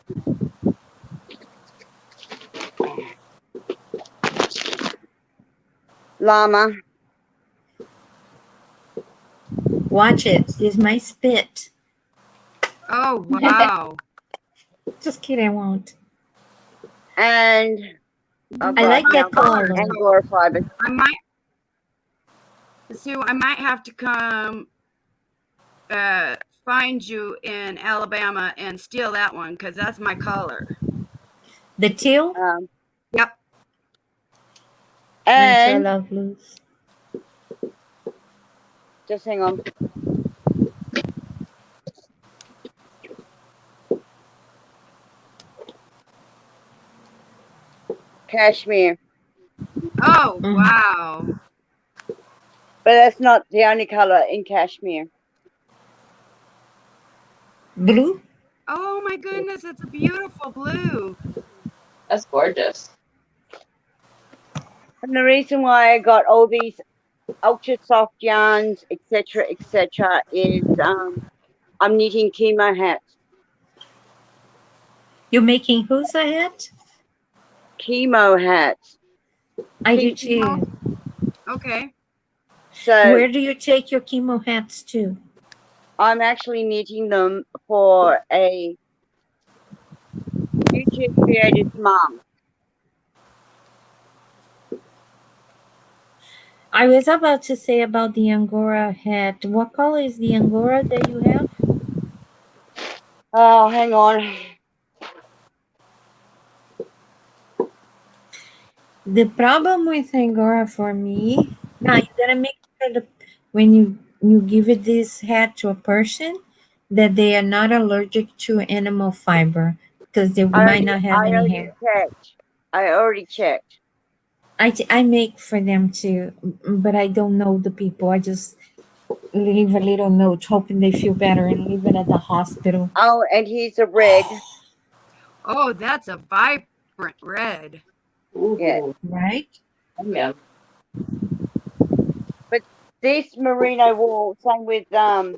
Llama. Watch it. It's my spit. Oh wow. Just kidding, I won't. And I've I got like that color. Angora fibers. I might, Sue, I might have to come find you in Alabama and steal that one because that's my color. The teal? Yep. Nice, I And love blues. just hang on. Cashmere. Oh Mhm. wow. But that's not the only color in cashmere. Blue? Oh my goodness, it's a beautiful blue. That's gorgeous. And the reason why I got all these ultra soft yarns, etc., is I'm knitting chemo hats. You're making who's a hat? Chemo hats. I do too. Okay. So Where do you take your chemo hats to? I'm actually knitting them for a YouTube creator's mom. I was about to say about the Angora hat. What color is the Angora that you have? Oh, hang on. The problem with Angora for me, now you gotta make sure that when you give it this hat to a person, that they are not allergic to animal fiber because they might not have any hair. I already checked. I make for them too, but I don't know the people. I just leave a little note hoping they feel better and leave it at the hospital. Oh, and here's a red. Oh, that's a vibrant red. Ooh, Yeah. Right? yeah. This merino wool, same with hang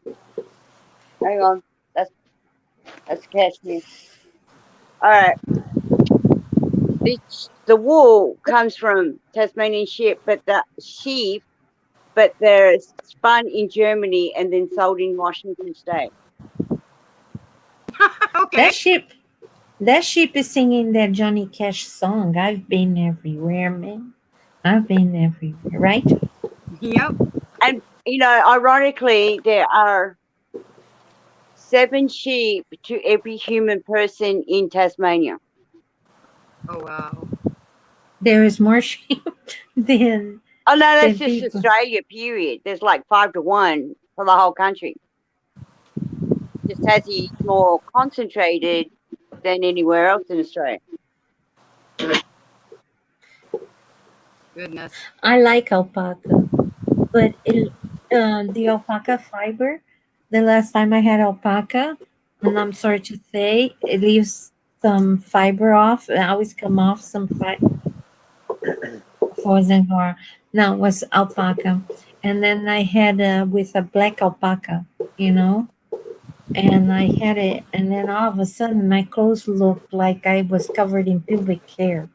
on, that's cashmere. All right. The wool comes from Tasmanian sheep, but they're spun in Germany and then sold in Washington State. Okay. That sheep is singing that Johnny Cash song. I've been everywhere, man. I've been everywhere, right? Yep. And ironically, there are 7 sheep to every human person in Tasmania. Oh wow. There is more sheep than Oh no, that's than just people. Australia. Period. There's like 5 to 1 for the whole country. Just Tassie is more concentrated than anywhere else in Australia. Goodness. I like alpaca, but the alpaca fiber. The last time I had alpaca, and I'm sorry to say, it leaves some fiber off. It always come off some fiber for Zangora. No, it was alpaca, and then I had with a black alpaca, and I had it, and then all of a sudden my clothes looked like I was covered in pubic hair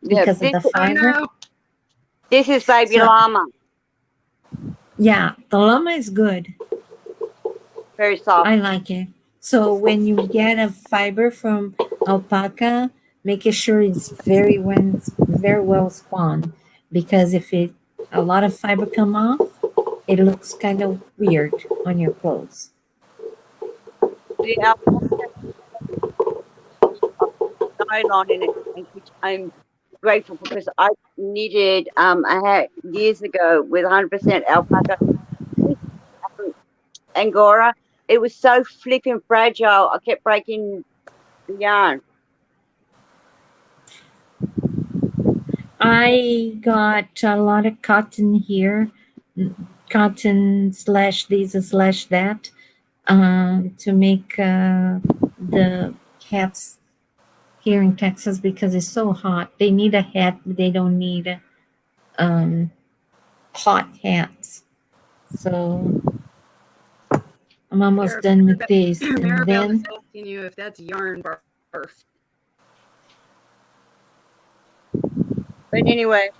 Yeah, because of the Oh fiber. no. this is baby So- llama. Yeah, the llama is good. Very soft. I like it. So when you get a fiber from alpaca, making sure it's very well spun, because if a lot of fiber come off, it looks kind of weird on your clothes. The alpaca nylon in it, which I'm grateful because I knitted I had years ago with 100% alpaca Angora. It was so flipping fragile. I kept breaking the yarn. I got a lot of cotton here, cotton slash this slash that, to make the hats here in Texas because it's so hot. They need a hat, but they don't need hot hats. So I'm almost done with this, and Maribel is then asking you if that's yarn barf. But anyway,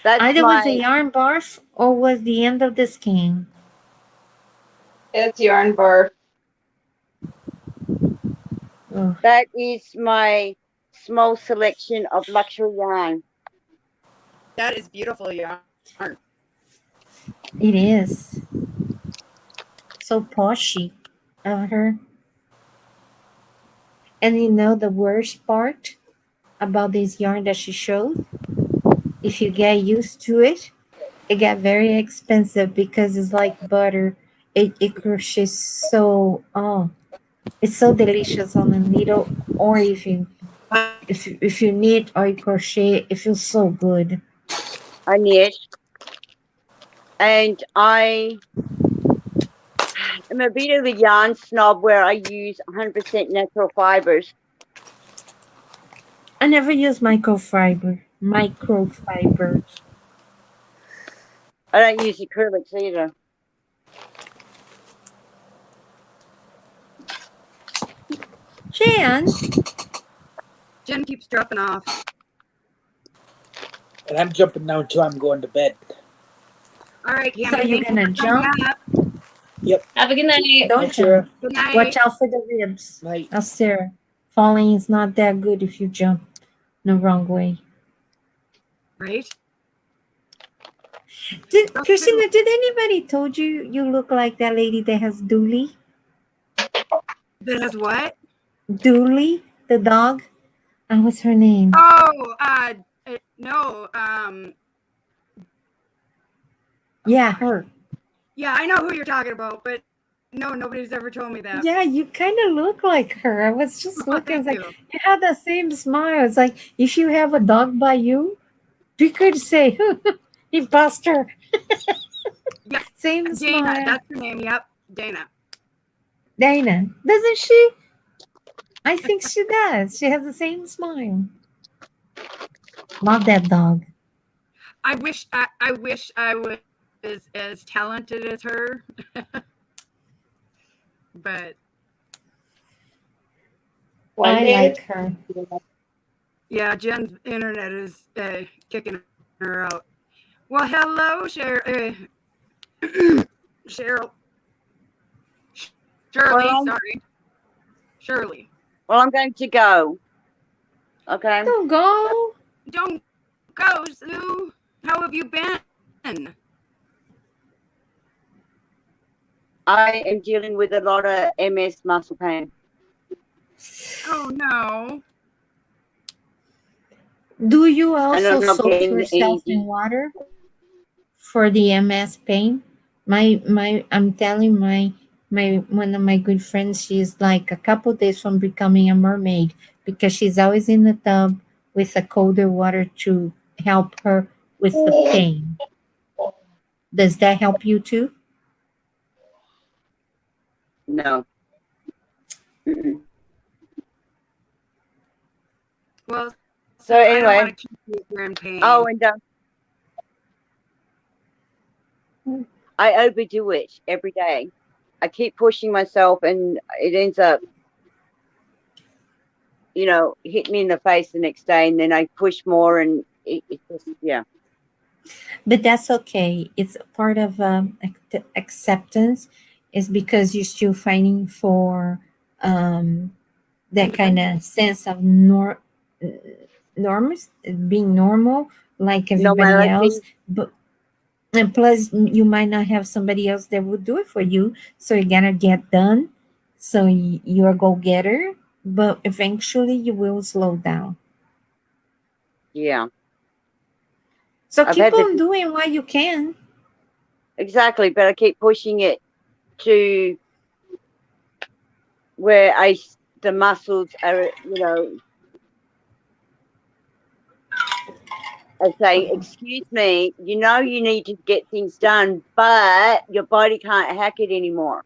that's either was a my yarn barf or was the end of the skein. It's yarn barf. Oh, that is my small selection of luxury yarn. That is beautiful yarn. it is so poshy of her. And the worst part about this yarn that she showed, if you get used to it, it got very expensive because it's like butter. It crochets so it's so delicious on the needle, or if you knit or you crochet, it feels so good. I knit, and I am a bit of a yarn snob where I use 100% natural fibers. I never use microfibers. I don't use acrylics either. Jan, Jen keeps dropping off. And I'm jumping now too. I'm going to bed. All right, so Cameron. you're gonna jump? Have a good night. Don't Night, Sarah. Good night. watch out for the ribs. Night. Sarah, falling is not that good if you jump the wrong way. Right? Christina, did anybody told you you look like that lady that has Dooley? That has what? Dooley, the dog. What's her name? Oh, no. Yeah, her. Yeah, I know who you're talking about, but no, nobody's ever told me that. Yeah, you kind of look like her. I was just looking. It's Thank like you. you have the same smile. It's like if you have a dog by you, you could say, "Imposter." Yeah, Same Dana. smile. That's her name. Yep, Dana. Dana, doesn't she? I think she does. She has the same smile. Love that dog. I wish I was as talented as her, but One I day like her. yeah, Jen's internet is kicking her out. Well, hello, Cheryl. Cheryl. Shirley, Well, sorry. Shirley. well, I'm going to go. Okay. Don't go. Don't go, Sue. How have you been? I am dealing with a lot of MS muscle pain. Oh no. Do you And also I'm not soak getting yourself any. in water for the MS pain? I'm telling my one of my good friends, she's like a couple days from becoming a mermaid because she's always in the tub with the colder water to help her with the pain. Does that help you too? No. Mm-mm. Well, So I don't anyway. want to keep you if you're in pain. Oh, and I overdo it every day. I keep pushing myself, and it ends up, hit me in the face the next day, and then I push more, and it just, yeah. But that's okay. It's part of acceptance. Is because you're still fighting for that kind of sense of norms, being normal like everybody Normality. else. But and plus, you might not have somebody else that would do it for you, so you gotta get done. So you're a go getter, but eventually you will slow down. Yeah. So I've keep had to on doing what you can. exactly, but I keep pushing it to where the muscles are, are saying, excuse me, you need to get things done, but your body can't hack it anymore.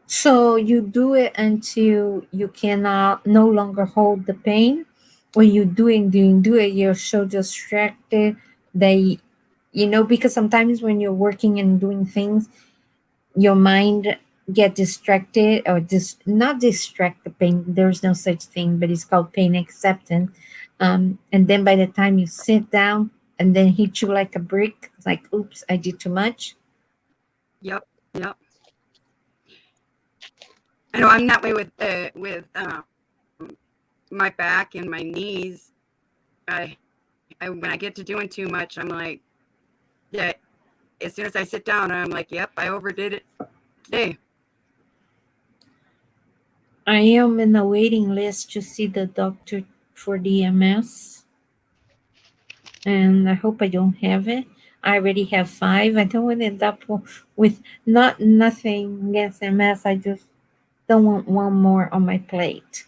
So you do it until you cannot no longer hold the pain. When you do it, you're so distracted that because sometimes when you're working and doing things, your mind get distracted or just not distract the pain. There's no such thing, but it's called pain acceptance. And then by the time you sit down and then hit you like a brick, it's like, oops, I did too much. Yep. I know I'm that way with my back and my knees. I when I get to doing too much, I'm like, yeah. As soon as I sit down, I'm like, yep, I overdid it today. I am in a waiting list to see the doctor for DMS, and I hope I don't have it. I already have 5. I don't want to end up with nothing against MS. I just don't want one more on my plate.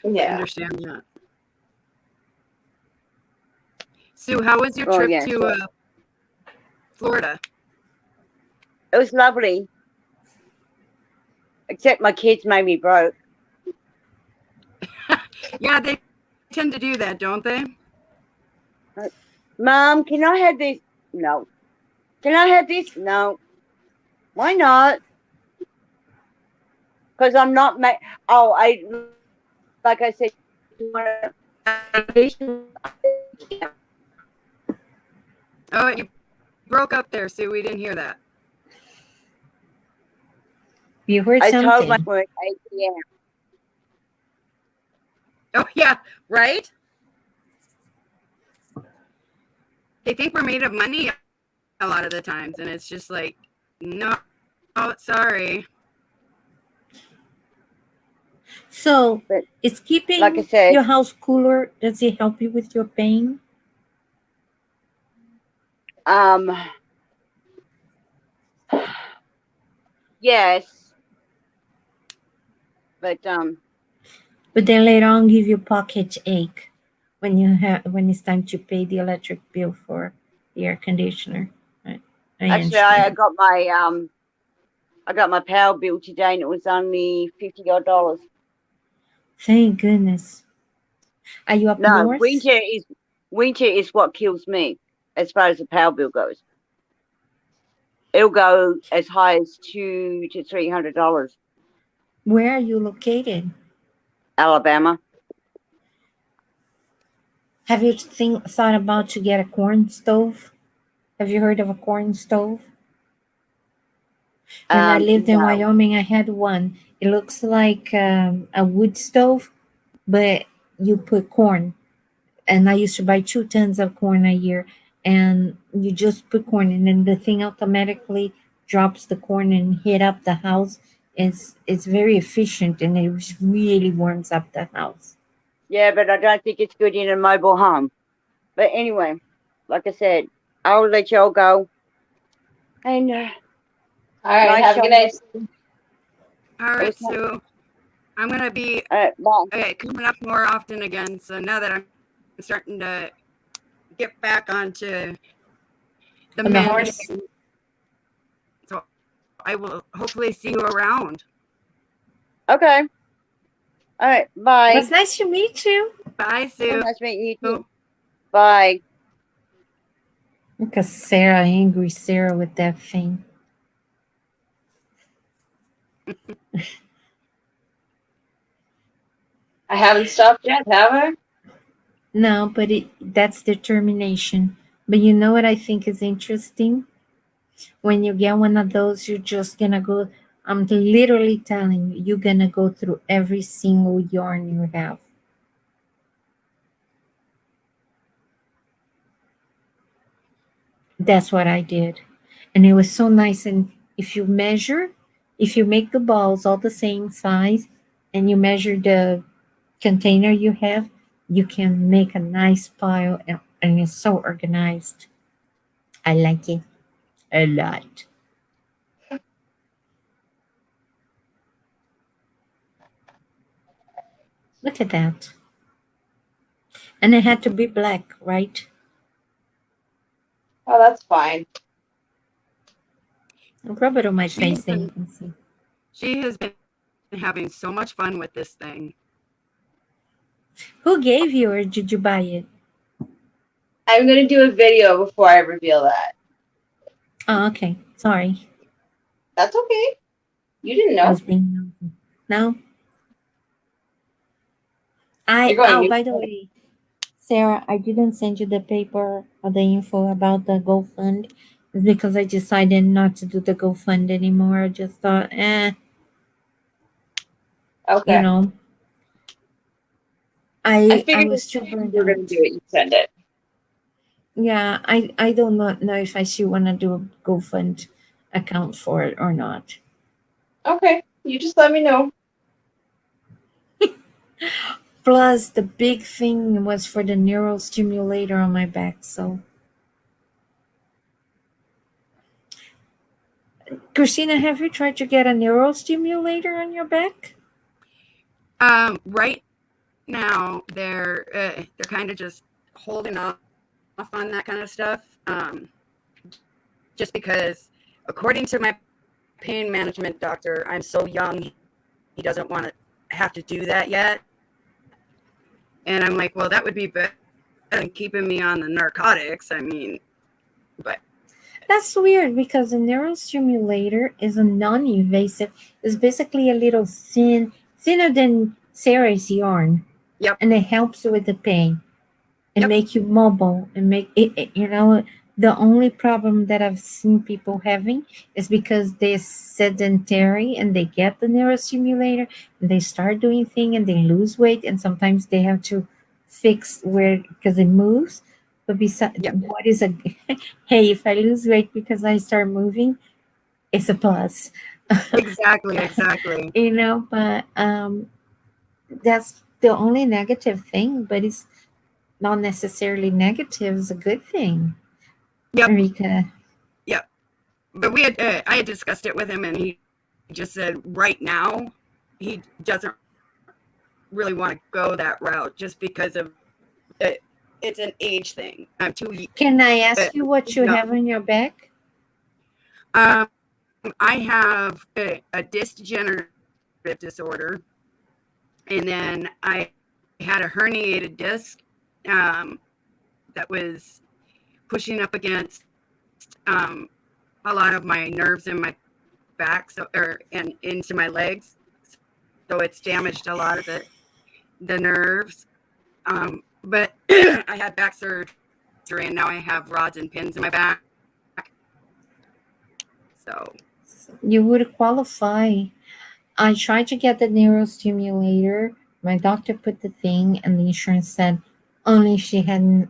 I Yeah. understand that. Sue, how was your Oh, trip yeah, to Florida? It was lovely, except my kids made me broke. Yeah, they tend to do that, don't they? Mom, can I have this? No. Can I have this? No. Why not? Because I'm not like I said, Oh, you broke up there, Sue. We didn't hear that. You heard I told something. my work 8 p.m. Oh, yeah, right? They think we're made of money a lot of the times, and it's just like, no, sorry. So But it's keeping like I said, your house cooler. Does it help you with your pain? um, yes, but But then later on give you pocket ache when it's time to pay the electric bill for the air conditioner. I actually, I understand. got my power bill today, and it was only $50 odd. Thank goodness. Are you up No, north? winter is what kills me as far as the power bill goes. It'll go as high as $200 to $300. Where are you located? Alabama. Have you thought about to get a corn stove? Have you heard of a corn stove? When I lived in No. Wyoming, I had one. It looks like a wood stove, but you put corn. And I used to buy 2 tons of corn a year. And you just put corn, and then the thing automatically drops the corn and heat up the house. It's very efficient, and it really warms up the house. Yeah, but I don't think it's good in a mobile home. But anyway, like I said, I'll let y'all go. And All right. Nice Have a good night. All right, was nice. Sue. I'm gonna be bye. coming up more often again. So now that I'm starting to get back onto the On the mend, horse. so I will hopefully see you around. Okay. All right. Bye. It was nice to meet you. Bye, Sue. Nice meeting you too. Bye. Look at Sarah, angry Sarah with that thing. I haven't stopped yet, have I? No, but that's determination. But you know what I think is interesting? When you get one of those, you're just gonna go. I'm literally telling you, you're gonna go through every single yarn you have. That's what I did. And it was so nice. And if you make the balls all the same size and you measure the container you have, you can make a nice pile, and it's so organized. I like it a lot. Look at that. And it had to be black, right? Oh, that's fine. I'll rub it on my face She's then you been, can see. she has been having so much fun with this thing. Who gave you, or did you buy it? I'm going to do a video before I reveal that. Oh, okay. Sorry. That's okay. You didn't I know. was being nosy. No? By the way, Sarah, I didn't send you the paper or the info about the GoFund. It's because I decided not to do the GoFund anymore. I just thought, Okay. you know. I I figured was too if you burned were going out. to do it, you send it. Yeah, I do not know if I should want to do a GoFund account for it or not. Okay. You just let me know. Plus, the big thing was for the neural stimulator on my back. So, Christina, have you tried to get a neural stimulator on your back? Right now they're kind of just holding off on that kind of stuff. Just because, according to my pain management doctor, I'm so young, he doesn't want to have to do that yet. And I'm like, well, that would be better than keeping me on the narcotics. I mean, but That's weird because a neural stimulator is a non-invasive. It's basically a little thinner than Sarah's yarn. Yep. And it helps with the pain and Yep. make you mobile and make it. The only problem that I've seen people having is because they're sedentary and they get the neurostimulator and they start doing things and they lose weight, and sometimes they have to fix where because it moves. But besides, Yep. what is a hey? If I lose weight because I start moving, it's a plus. exactly. But that's the only negative thing, but it's not necessarily negative. It's a good thing. Yep. Marika. But I had discussed it with him, and he just said right now he doesn't really want to go that route just because of it. It's an age thing. I'm too. Can I ask you what you no. have on your back? I have a disc degenerative disorder, and then I had a herniated disc that was pushing up against a lot of my nerves in my back, and into my legs. So it's damaged a lot of the nerves. But I had back surgery, and now I have rods and pins in my back. So You would qualify. I tried to get the neurostimulator. My doctor put the thing, and the insurance said only if she hadn't.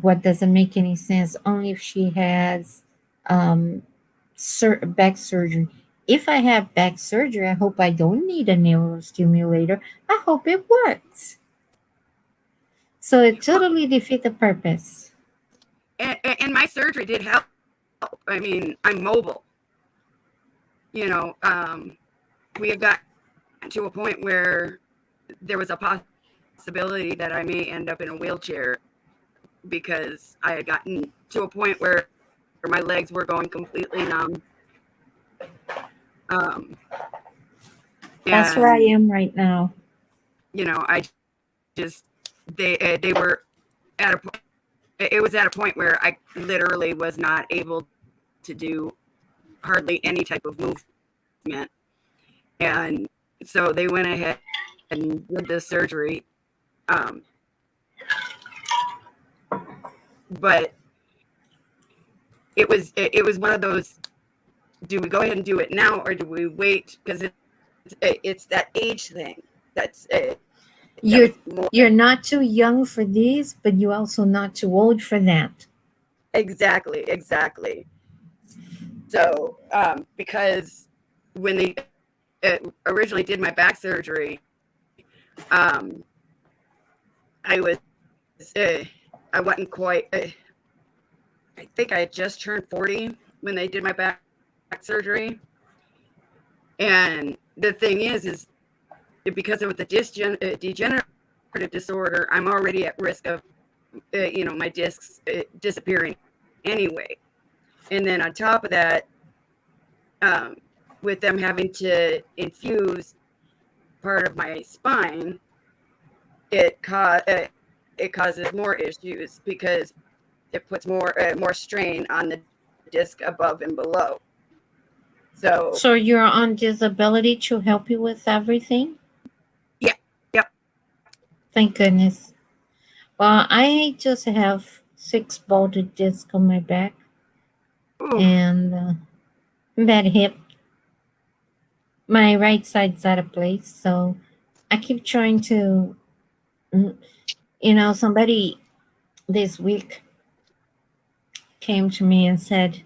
What doesn't make any sense? Only if she has back surgery. If I have back surgery, I hope I don't need a neurostimulator. I hope it works. So it totally defeats the purpose. and my surgery did help. I mean, I'm mobile. We had got to a point where there was a possibility that I may end up in a wheelchair because I had gotten to a point where my legs were going completely numb. That's where I am right now. I just they were at a point. It was at a point where I literally was not able to do hardly any type of movement, and so they went ahead and did the surgery. But it was one of those: do we go ahead and do it now, or do we wait? Because it's that age thing. You're not too young for these, but you're also not too old for that. Exactly. So, because when they originally did my back surgery, I wasn't quite. I think I had just turned 40 when they did my back surgery, and the thing is because of the degenerative disorder, I'm already at risk of, my discs disappearing anyway. And then on top of that, with them having to infuse part of my spine, it causes more issues because it puts more strain on the disc above and below. So you're on disability to help you with everything? Yeah. Yep. Thank goodness. Well, I just have 6 bolted discs on my back. Ooh. And bad hip. My right side's out of place, so I keep trying to, somebody this week came to me and said,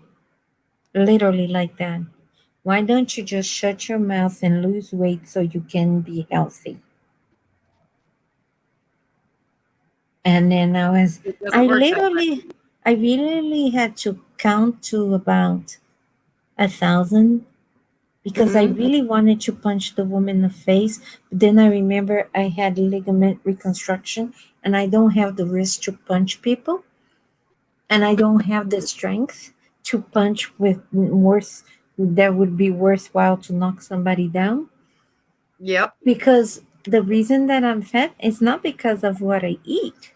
literally like that, why don't you just shut your mouth and lose weight so you can be healthy? And then I literally had to count to about 1,000 because I really wanted to punch the woman in the face. But then I remember I had ligament reconstruction and I don't have the wrist to punch people. And I don't have the strength to punch with that would be worthwhile to knock somebody down. Yep. Because the reason that I'm fat is not because of what I eat.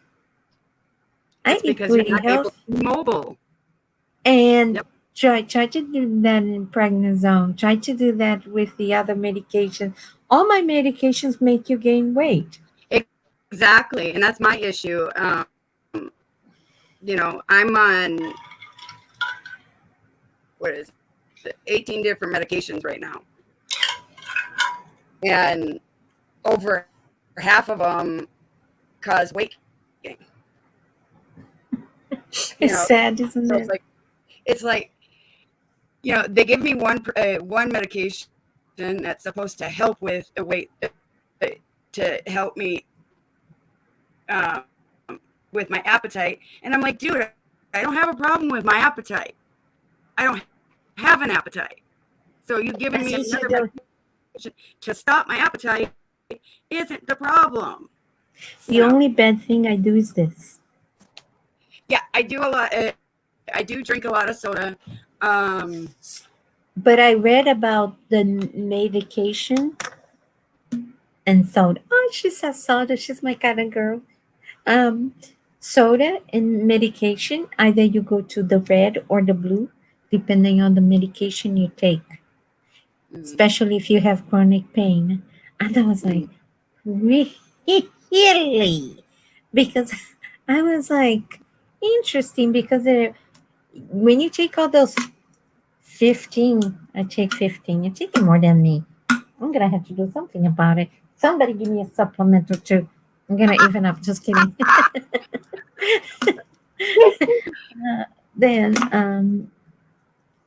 It's because you're not able to be mobile. And try to do that in prednisone. Try to do that with the other medication. All my medications make you gain weight. Exactly. And that's my issue. I'm on 18 different medications right now. And over half of them cause weight gain. It's sad, isn't it? It's like they give me one medication that's supposed to help with the weight, to help me with my appetite. And I'm like, dude, I don't have a problem with my appetite. I don't have an appetite. So you giving me Since you another don't, medication to stop my appetite isn't the problem. the only bad thing I do is this. Yeah, I do a lot. I do drink a lot of soda. But I read about the medication and soda. Oh, she says soda. She's my kind of girl. Soda and medication, either you go to the red or the blue, depending on the medication you take, especially if you have chronic pain. And I was like, really? Because I was like, interesting, because when you take all those 15, I take 15, you're taking more than me. I'm going to have to do something about it. Somebody give me a supplement or two. I'm going to even up. Just kidding. Then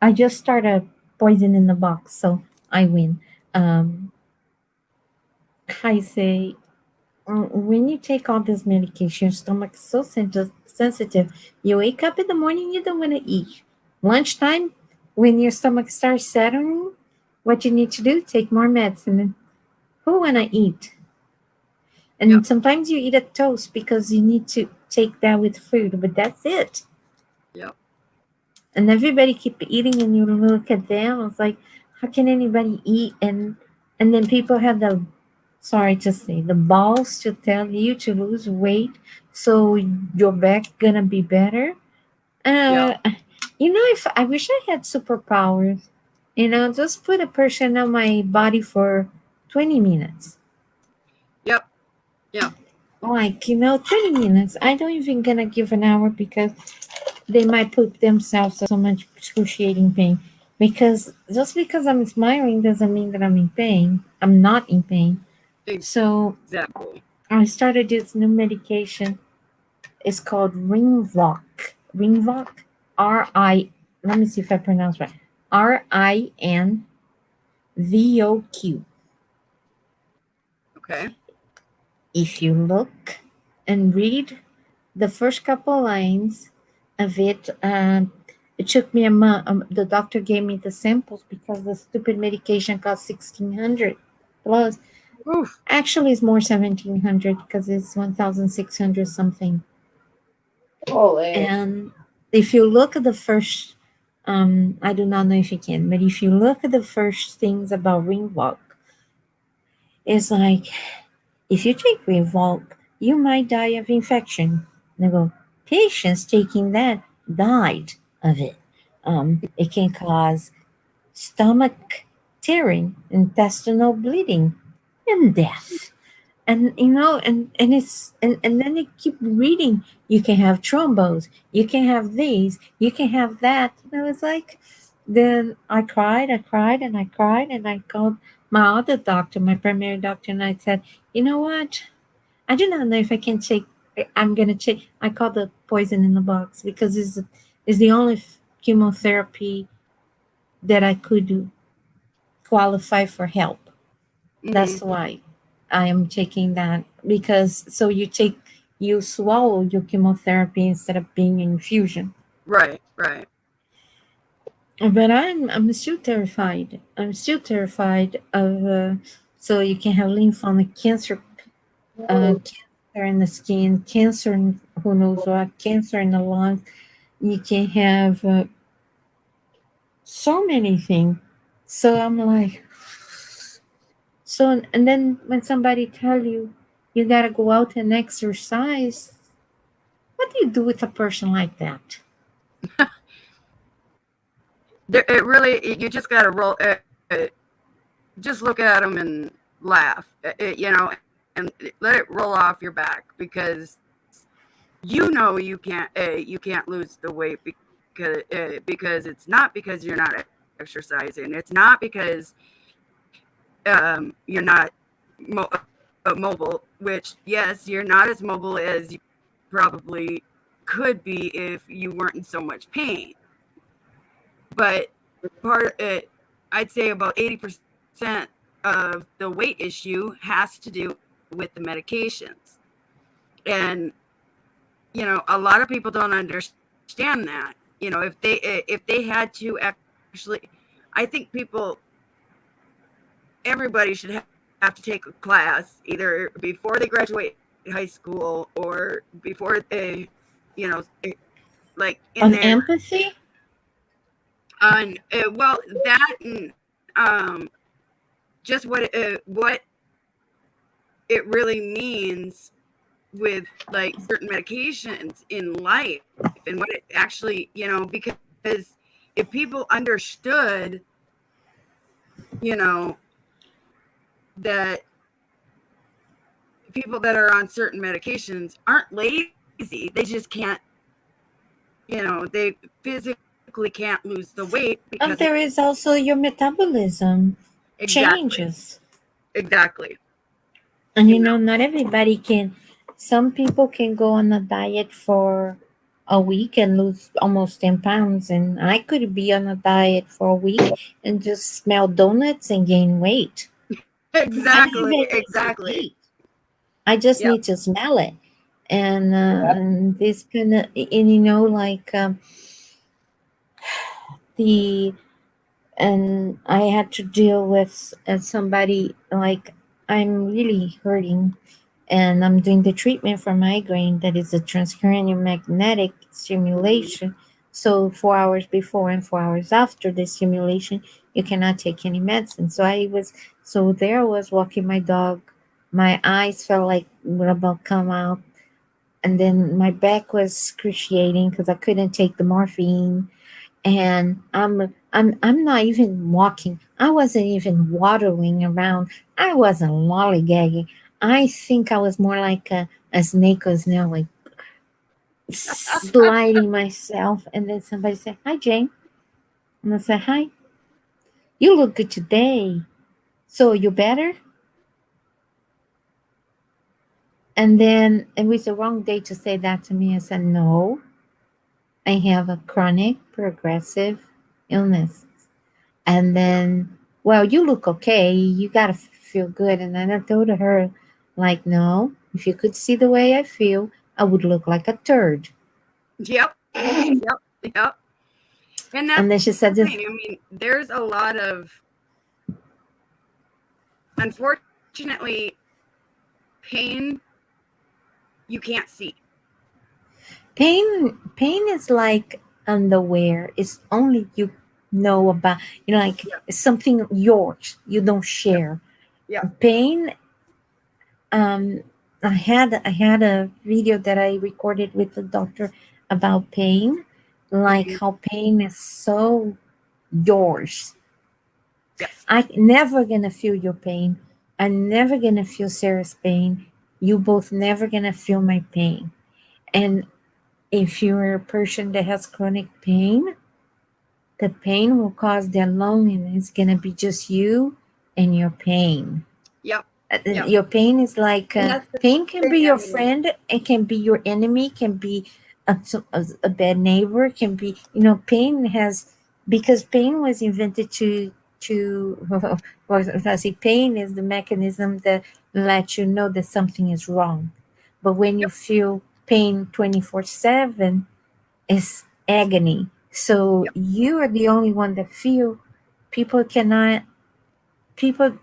I just started poison in the box, so I win. I say, when you take all this medication, your stomach is so sensitive. You wake up in the morning, you don't want to eat. Lunchtime, when your stomach starts settling, what you need to do, take more medicine. Who want to eat? And sometimes you eat a toast because you need to take that with food, but that's it. Yep. And everybody keep eating, and you look at them. It's like, how can anybody eat? And then people have the, sorry to say, the balls to tell you to lose weight so your back gonna be better. If I wish I had superpowers, just put a person on my body for 20 minutes. Yep. Yeah. Like, 20 minutes. I don't even gonna give an hour because they might put themselves so much excruciating pain. Because just because I'm smiling doesn't mean that I'm in pain. I'm not in pain. So Exactly. I started this new medication. It's called Ringvoq. Ringvoq. Let me see if I pronounce right. RINVOQ. Okay. If you look and read the first couple lines of it, it took me a month. The doctor gave me the samples because the stupid medication cost $1,600 plus. Oof. Actually, it's more $1,700 because it's 1,600 something. Holy. And if you look at the first, I do not know if you can, but if you look at the first things about Ringvoq, it's like, if you take Ringvoq, you might die of infection. They go, patients taking that died of it. It can cause stomach tearing, intestinal bleeding, and death. And and then they keep reading. You can have thrombos, you can have these, you can have that. And I was like, then I cried, and I called my other doctor, my primary doctor, and I said, you know what? I do not know if I can take. I'm gonna take. I call the poison in the box because it's the only chemotherapy that I could do, qualify for help. That's why I am taking that, because so you swallow your chemotherapy instead of being infusion. Right. Right. But I'm still terrified. I'm still terrified of. So you can have lymphoma, cancer, cancer in the skin, cancer in who knows what, cancer in the lungs. You can have so many things. So I'm like, so, and then when somebody tell you you gotta go out and exercise, what do you do with a person like that? It really, you just got to roll. Just look at them and laugh. And let it roll off your back, because you can't lose the weight because it's not because you're not exercising. It's not because you're not mobile. Which, yes, you're not as mobile as you probably could be if you weren't in so much pain. But part of it, I'd say about 80% of the weight issue has to do with the medications. And, you know, a lot of people don't understand that. You know, if they had to actually, I think everybody should have to take a class either before they graduate high school or before they, you know, like in On their empathy? on well, that and just what it really means with like certain medications in life and what it actually, you know, because if people understood, you know, that people that are on certain medications aren't lazy, they just can't, you know, they physically can't lose the weight And because there is also your metabolism exactly, changes. exactly. And you know, not everybody can. Some people can go on a diet for a week and lose almost 10 pounds. And I could be on a diet for a week and just smell donuts and gain weight. I don't Exactly, even need to exactly. eat. I just Yep. need to smell it. And this kind of, and you know, like the, and I had to deal with somebody like, I'm really hurting and I'm doing the treatment for migraine that is a transcranial magnetic stimulation. So 4 hours before and 4 hours after the stimulation, you cannot take any medicine. So there I was walking my dog. My eyes felt like were about to come out, and then my back was excruciating because I couldn't take the morphine, and I'm not even walking. I wasn't even waddling around. I wasn't lollygagging. I think I was more like a snake or snail, like sliding myself. And then somebody said, "Hi, Jane," and I said, "Hi. You look good today. So you better?" And then it was the wrong day to say that to me. I said, "No, I have a chronic progressive illness." And then, "Well, you look okay. You got to feel good." And then I told her, like, "No, if you could see the way I feel, I would look like a turd." Yep. Yep. Yep. And that's And then she said the this, thing. I mean, there's a lot of, unfortunately, pain you can't see. pain is like underwear. It's only you know about, you know, like Yep. it's something yours. You don't share. Yep. Pain, um, I had a video that I recorded with the doctor about pain, like how pain is so yours. Yes. I never gonna feel your pain. I'm never gonna feel Sarah's pain. You both never gonna feel my pain. And if you're a person that has chronic pain, the pain will cause that loneliness. It's gonna be just you and your pain. Yep. Yep. Your pain is like And that's the pain can thing. be I your mean, friend, it can be your enemy, can be a bad neighbor, can be, you know, pain has, because pain was invented to well, if I say pain is the mechanism that lets you know that something is wrong. But when you yep. feel pain 24/7, it's agony. So Yep. you are the only one that feel. People cannot, people,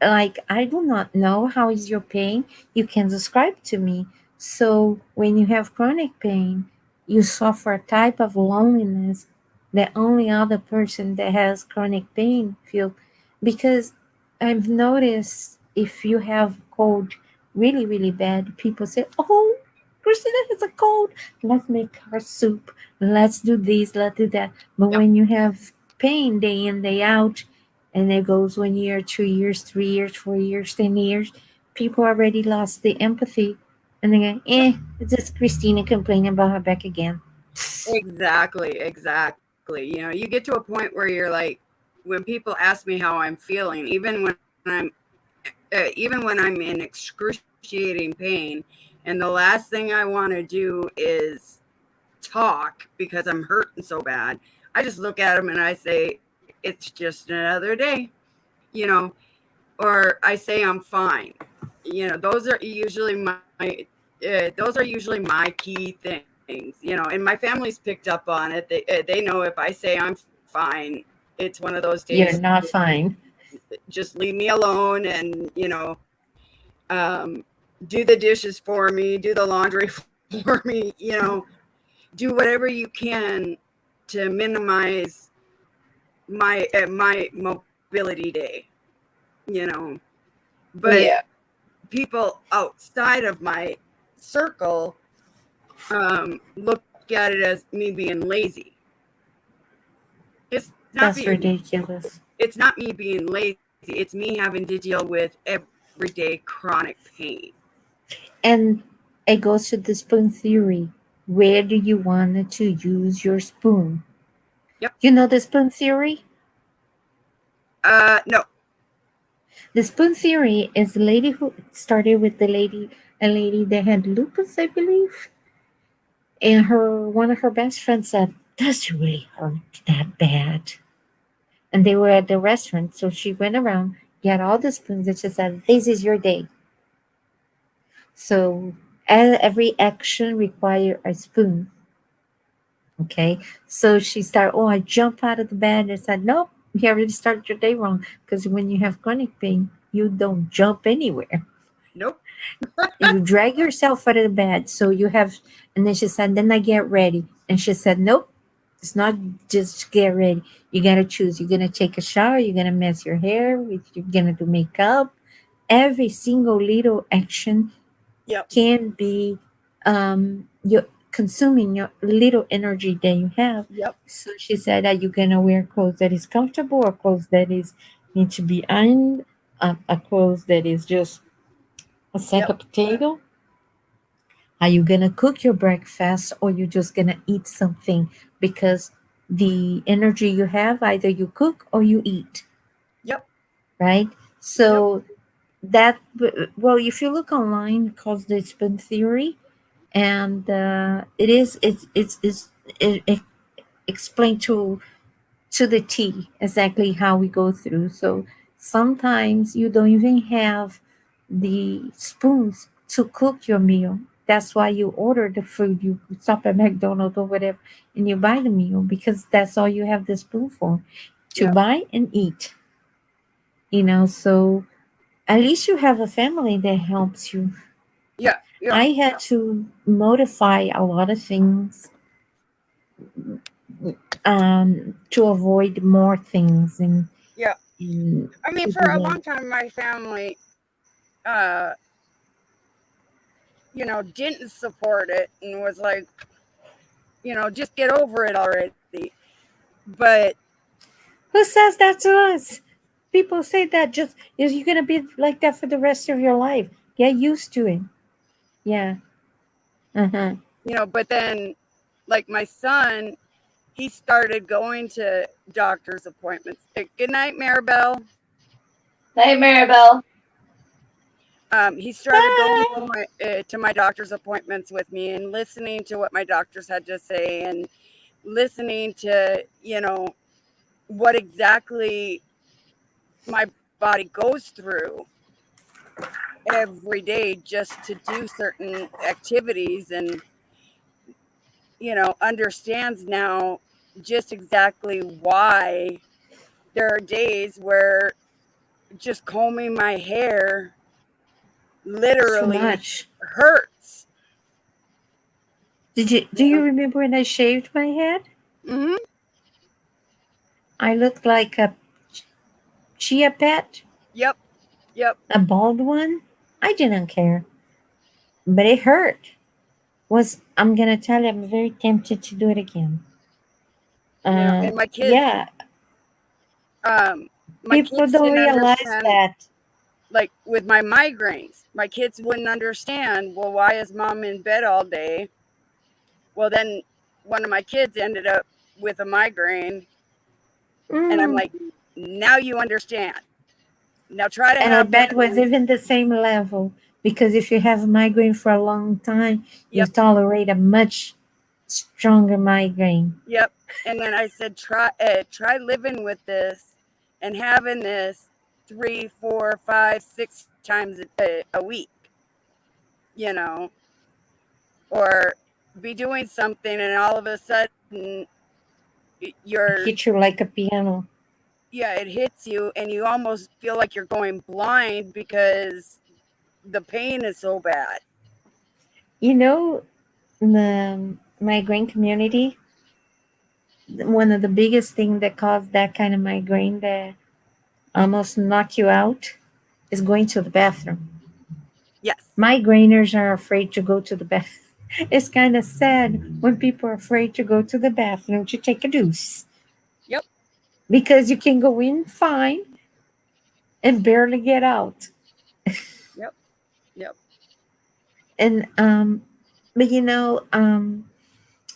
like, I do not know how is your pain. You can describe to me. So when you have chronic pain, you suffer a type of loneliness that only other person that has chronic pain feel. Because I've noticed if you have cold really really bad, people say, "Oh, Christina has a cold. Let's make her soup. Let's do this. Let's do that." But Yep. when you have pain day in day out, and it goes 1 year, 2 years, 3 years, 4 years, 10 years, people already lost the empathy, and they go, it's just Christina complaining about her back again. Exactly. Exactly. You know, you get to a point where you're like, when people ask me how I'm feeling, I'm even when I'm in excruciating pain, and the last thing I want to do is talk because I'm hurting so bad, I just look at them and I say, "It's just another day," you know, or I say I'm fine, those are usually my key things, and my family's picked up on it. They know if I say I'm fine, it's one of those You're days. not fine. Just leave me alone, and do the dishes for me, do the laundry for me, do whatever you can to minimize my mobility day, but Yeah. people outside of my circle look at it as me being lazy. That's ridiculous. It's not me being lazy. It's me having to deal with everyday chronic pain. And it goes to the spoon theory. Where do you want to use your spoon? Yep. You know the spoon theory? No. The spoon theory is the lady who started with a lady that had lupus, I believe. And one of her best friends said, "Does it really hurt that bad?" And they were at the restaurant, so she went around, got all the spoons, and she said, "This is your day." So every action require a spoon. Okay, so she started. Oh, I jump out of the bed and said, "Nope, you already started your day wrong." Because when you have chronic pain, you don't jump anywhere. Nope. You drag yourself out of the bed. So you have. And then she said, "Then I get ready." And she said, "Nope, it's not just get ready. You gotta choose. You're gonna take a shower. You're gonna mess your hair. You're gonna do makeup. Every single little action Yep. can be you're consuming your little energy that you have." Yep. So she said that you're gonna wear clothes that is comfortable, or clothes that is need to be ironed, a clothes that is just a sack of potato. Are you gonna cook your breakfast, or you just gonna eat something? Because the energy you have, either you cook or you eat. Yep. Right. So that, well, if you look online, it calls the spoon theory, and it explained to the T exactly how we go through. So sometimes you don't even have the spoons to cook your meal. That's why you order the food. You stop at McDonald's or whatever, and you buy the meal, because that's all you have the spoon for, to Yeah. buy and eat. So at least you have a family that helps you. Yeah. Yeah. I had to modify a lot of things to avoid more things, and Yeah. and I mean, for a long time, my family, didn't support it and was like, just get over it already. But who says that to us? People say that, just is you're gonna be like that for the rest of your life. Get used to it. Yeah. Uh-huh. but then, like my son, he started going to doctor's appointments. Good night, Maribel. Hey, Maribel. He started going to my doctor's appointments with me and listening to what my doctors had to say, and listening to what exactly my body goes through every day just to do certain activities, and understands now just exactly why there are days where just combing my hair So literally much. hurts. Do you remember when I shaved my head? Mm-hmm. I looked like a chia pet, Yep. a bald one. I didn't care, but it hurt. I'm gonna tell you, I'm very tempted to do it again. And my kids, Yeah, my people kids don't didn't realize understand. that. Like with my migraines, my kids wouldn't understand. Well, why is mom in bed all day? Well, then one of my kids ended up with a migraine, and I'm Mm. like, now you understand. Now try to And I have bet was one. even the same level, because if you have migraine for a long time, you Yep. tolerate a much stronger migraine. Yep. And then I said, try living with this and having this 3, 4, 5, 6 times a week, you know, or be doing something and all of a sudden you're, Hit you like a piano. yeah, it hits you and you almost feel like you're going blind because the pain is so bad. You know, the migraine community, one of the biggest things that cause that kind of migraine that almost knock you out is going to the bathroom. Yes. Migrainers are afraid to go to the bathroom. It's kind of sad when people are afraid to go to the bathroom to take a deuce. Yep. Because you can go in fine and barely get out. Yep. Yep. And but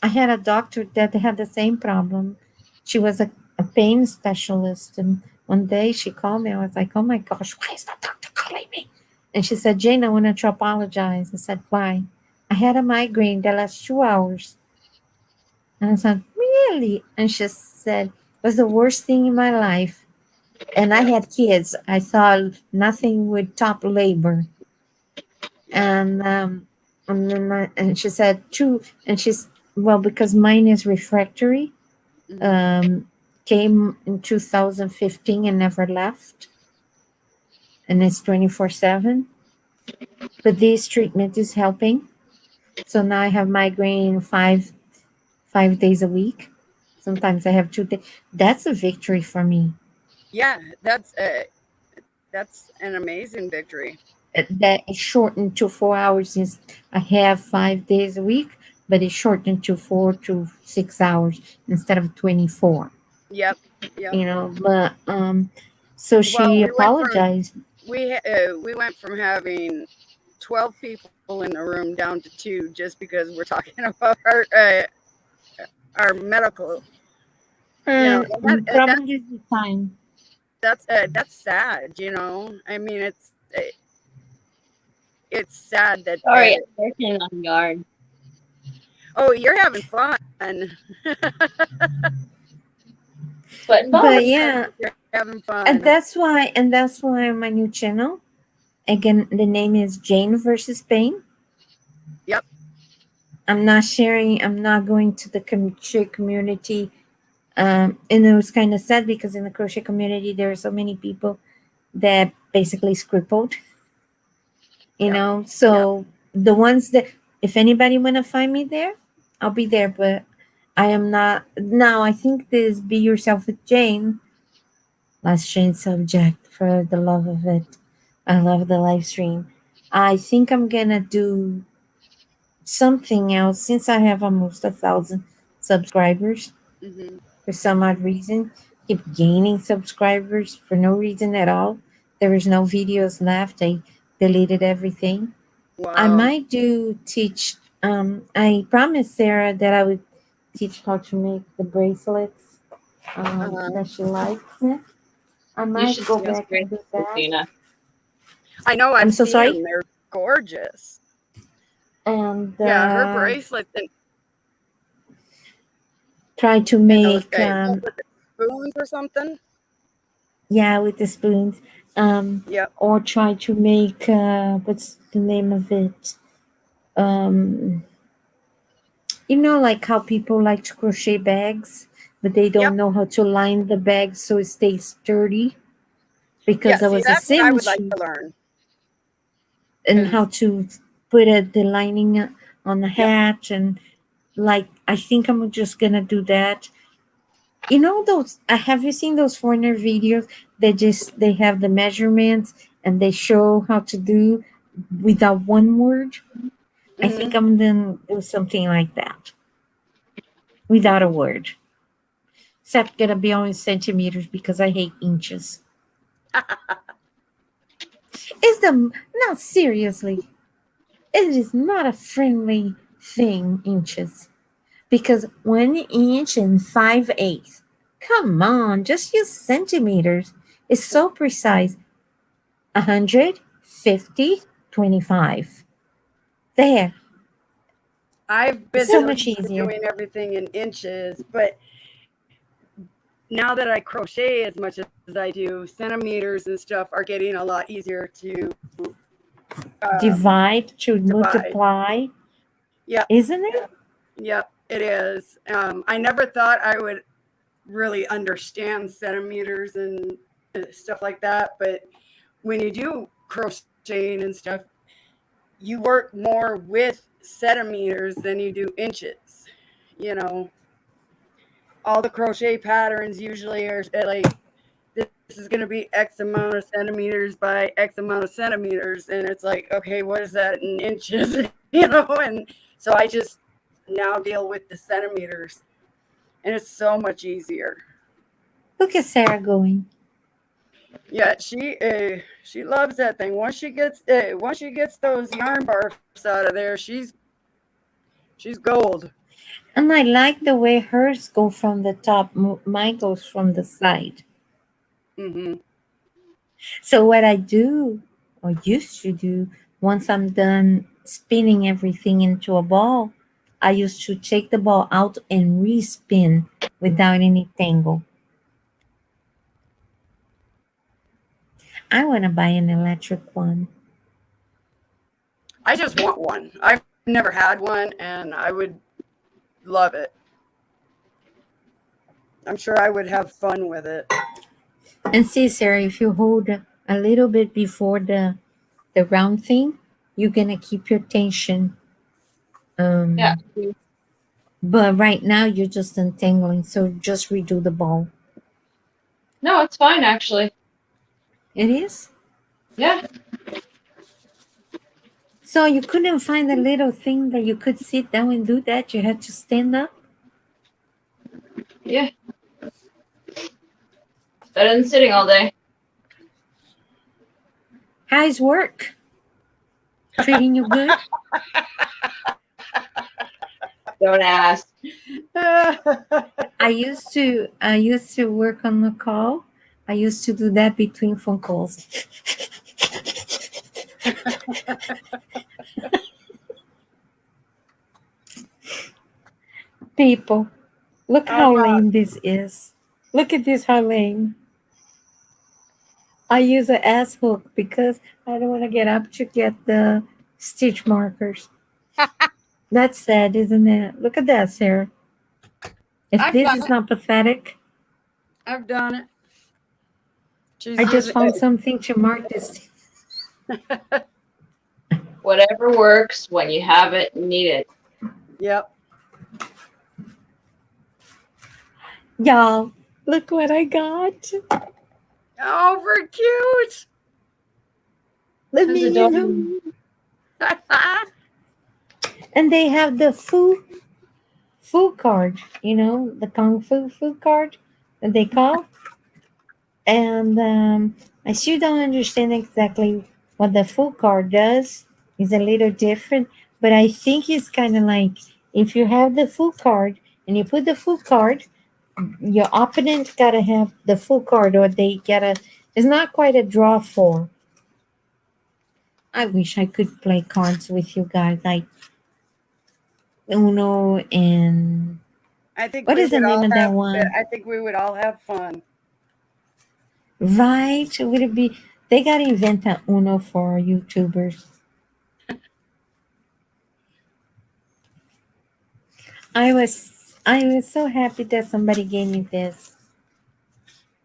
I had a doctor that had the same problem. She was a pain specialist, and one day she called me. I was like, "Oh my gosh, why is that doctor calling me?" And she said, "Jane, I wanted to apologize." I said, "Why?" "I had a migraine that lasts 2 hours." And I said, "Really?" And she said, "It was the worst thing in my life." And I had kids. I thought nothing would top labor. And then and she said two, and she's, well, because mine is refractory, came in 2015 and never left, and it's 24/7. But this treatment is helping, so now I have migraine five days a week. Sometimes I have 2 days. That's a victory for me. Yeah, that's an amazing victory. That is shortened to 4 hours. Is I have 5 days a week, but it's shortened to 4 to 6 hours instead of 24. Yep. Yep. But so she Well, apologized. we went from having 12 people in the room down to 2 just because we're talking about our medical. Probably is the time. That's sad, you know. I mean, it's sad that. Sorry, I'm working on yarn. Oh, you're having fun. But yeah, you're having fun. and that's why my new channel, again, the name is Jane versus Pain. Yep. I'm not going to the crochet community. And it was kind of sad because in the crochet community there are so many people that basically crippled. So the ones that, if anybody want to find me there, I'll be there. But I am not now. I think this Be Yourself with Jane. Let's change subject for the love of it. I love the live stream. I think I'm gonna do something else since I have almost 1,000 subscribers. For some odd reason, keep gaining subscribers for no reason at all. There is no videos left. I deleted everything. Wow. I might teach. I promised Sarah that I would teach how to make the bracelets that she likes. I might go back and do that. Christina. I know. I'm so sorry. Them. They're gorgeous. And yeah, her bracelet. Try to make with the spoons or something. Yeah, with the spoons. Yep. Or try to make what's the name of it? Like how people like to crochet bags, but they don't know how to line the bag so it stays sturdy. Because I was that's what I would like to learn. And how to put the lining on the hat, and I think I'm just gonna do that. Those, have you seen those foreigner videos? They have the measurements and they show how to do without one word. I think I'm gonna do something like that without a word, except gonna be on centimeters because I hate inches. No, seriously, it is not a friendly thing, inches, because 1 inch and 5/8. Come on, just use centimeters. It's so precise. 100, 50, 25. There. I've been so much easier doing everything in inches, but now that I crochet as much as I do, centimeters and stuff are getting a lot easier to Divide to multiply. Yeah. Isn't it? Yep, it is. I never thought I would really understand centimeters and stuff like that, but when you do crocheting and stuff, you work more with centimeters than you do inches. You know, all the crochet patterns usually are like, this is going to be X amount of centimeters by X amount of centimeters. And it's like, okay, what is that in inches? You know, and so I just now deal with the centimeters, and it's so much easier. Look at Sarah going. Yeah, she loves that thing. Once she gets those yarn barfs out of there, she's gold. And I like the way hers go from the top. Mine goes from the side. Mm-hmm. So what I do, or used to do, once I'm done spinning everything into a ball, I used to take the ball out and respin without any tangle. I want to buy an electric one. I just want one. I've never had one, and I would love it. I'm sure I would have fun with it. And see, Sarah, if you hold a little bit before the round thing, you're gonna keep your tension. Yeah. But right now you're just untangling, so just redo the ball. No, it's fine actually. It is? Yeah. So you couldn't find a little thing that you could sit down and do that? You had to stand up? Yeah. Better than sitting all day. How's work? Treating you good? Don't ask. I used to work on the call. I used to do that between phone calls. People, look how lame this is. Look at this, how lame. I use an ass hook because I don't want to get up to get the stitch markers. That's sad, isn't it? Look at that, Sarah. If I've this done is it. not pathetic, I've done it. She's I just using found it. something to mark this. Whatever works when you have it and need it. Yep. Y'all, look what I got. Oh, we're cute. The That's minion. adorable. And they have the food card, you know, the Kung Fu food card that they call. And I still don't understand exactly what the food card does. It's a little different, but I think it's kind of like if you have the food card and you put the food card, your opponent gotta have the full card, or they gotta. It's not quite a draw for. I wish I could play cards with you guys, like Uno and I think what we is the would all name of that have. one? I think we would all have fun. Right? Would it be? They gotta invent an Uno for YouTubers. I was so happy that somebody gave me this.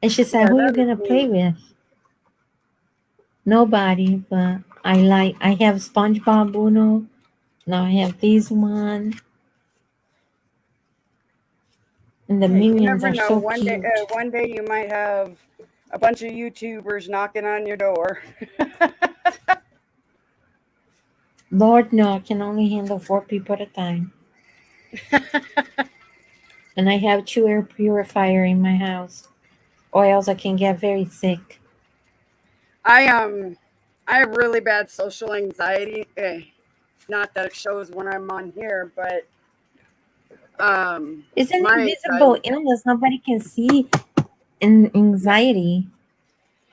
And she said, Yeah, "Who you that is gonna play neat. with?" Nobody, but I have SpongeBob Uno. Now I have this one. And the Hey, you minions never are know. so One cute. day you might have a bunch of YouTubers knocking on your door. Lord, no, I can only handle 4 people at a time. And I have 2 air purifier in my house, or else I can get very sick. I have really bad social anxiety. Not that it shows when I'm on here, but It's an my invisible illness. Nobody can see in anxiety.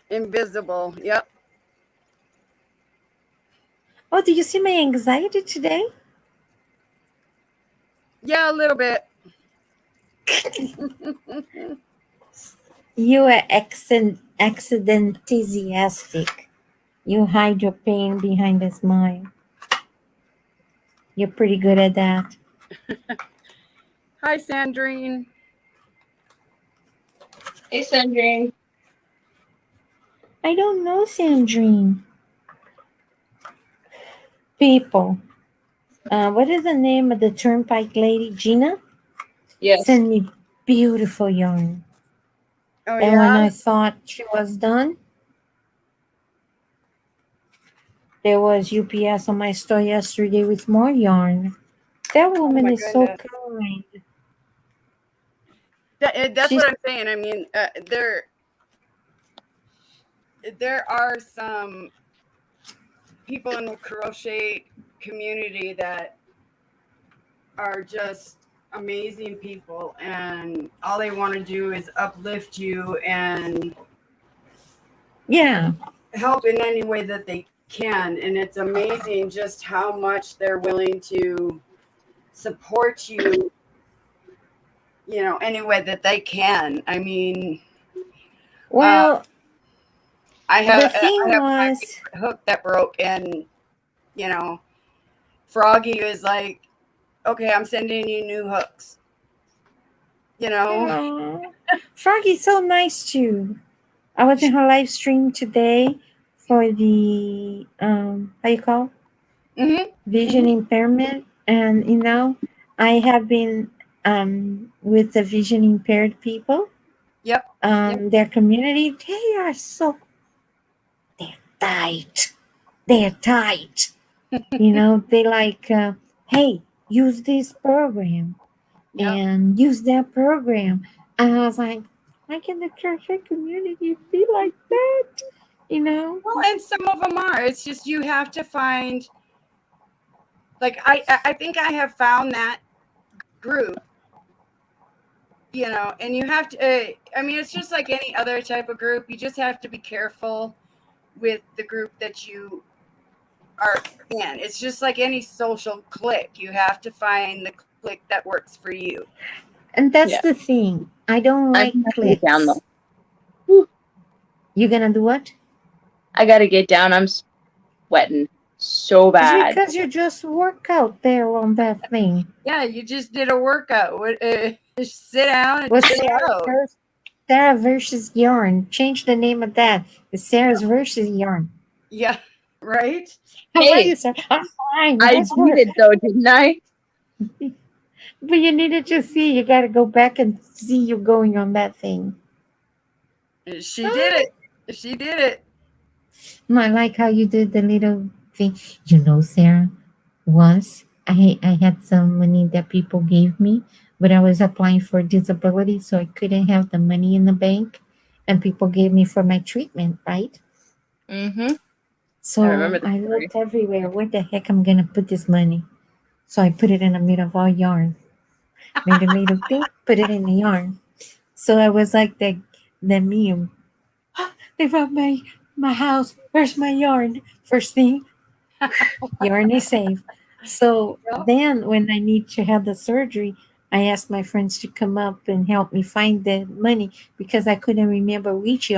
invisible. Yep. Oh, do you see my anxiety today? Yeah, a little bit. You are enthusiastic. You hide your pain behind a smile. You're pretty good at that. Hi, Sandrine. Hey, Sandrine. I don't know, Sandrine. People. What is the name of the turnpike lady? Gina? Yes. Send me beautiful yarn. Oh, And when yeah? I thought she was done, there was UPS on my store yesterday with more yarn. That Oh, woman my is so goodness. kind. That's She's what I'm saying. I mean, there are some people in the crochet community that are just amazing people, and all they want to do is uplift you and yeah. help in any way that they can. And it's amazing just how much they're willing to support you, any way that they can. I mean, Well, I the have thing my was, favorite hook that broke, and Froggy was like, "Okay, I'm sending you new hooks." aw, Froggy's so nice too. I was in her live stream today for the how you call Mm-hmm. vision impairment, and I have been with the vision impaired people. Yep. Their community, they're tight. They're tight. They like, hey, use this program Yep. and use that program. And I was like, why can the crochet community be like that? Well, and some of them are. It's just you have to find. Like I think I have found that group. And you have to. I mean, it's just like any other type of group. You just have to be careful with the group that you are in. It's just like any social clique. You have to find the clique that works for you. And that's Yeah. the thing. I don't I like have to get clicks. down, though. Whew. You gonna do what? I gotta get down. I'm sweating so It's bad. because you just work out there on that thing. Yeah, you just did a workout. Just sit down and Well, chill out. Sarah versus Yarn. Change the name of that. It's Sarah's versus Yarn. Yeah, right. How are Hey, you, Sarah? I'm fine. I Guess what? did it though, didn't I? But you needed to see. You got to go back and see you going on that thing. She did it. She did it. I like how you did the little thing. Sarah, once I had some money that people gave me, but I was applying for disability, so I couldn't have the money in the bank, and people gave me for my treatment, right? Mm-hmm. So I remember the I story. looked everywhere. Where the heck I'm gonna put this money? So I put it in the middle of all yarn. Made a little thing, put it in the yarn. So I was like the meme. They robbed my house. Where's my yarn? First thing, yarn is safe. So Yep. then when I need to have the surgery, I asked my friends to come up and help me find the money because I couldn't remember which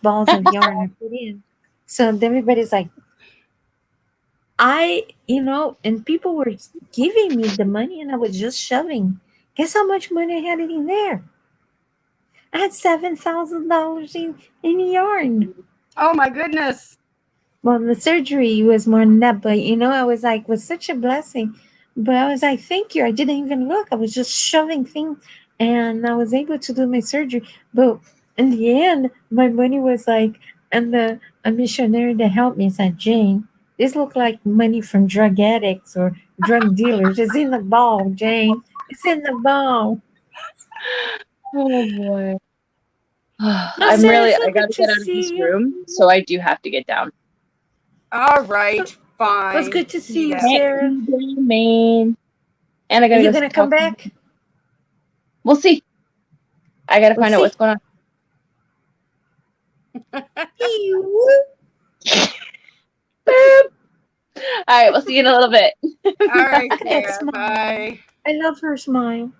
balls of yarn I put in. So everybody's like, and people were giving me the money and I was just shoving. Guess how much money I had in there? I had $7,000 in yarn. Oh my goodness. Well, the surgery was more than that, but I was like, was such a blessing. But I was like, thank you. I didn't even look. I was just shoving things, and I was able to do my surgery. But in the end, my money was like, and a missionary that helped me said, Jane, this looked like money from drug addicts or drug dealers. It's in the ball, Jane. It's in the ball. Oh boy. No, I Sarah, it's so gotta good to get out of this see you. room, so I do have to get down. All right, fine. It was good to see you, Yeah. Sarah. Man. And I Are gotta you go gonna come talk- back? We'll see. I gotta We'll find out see. what's going on. Boop. All right, we'll see you in a little bit. All right, Look at that Sarah. smile. Bye. I love her smile.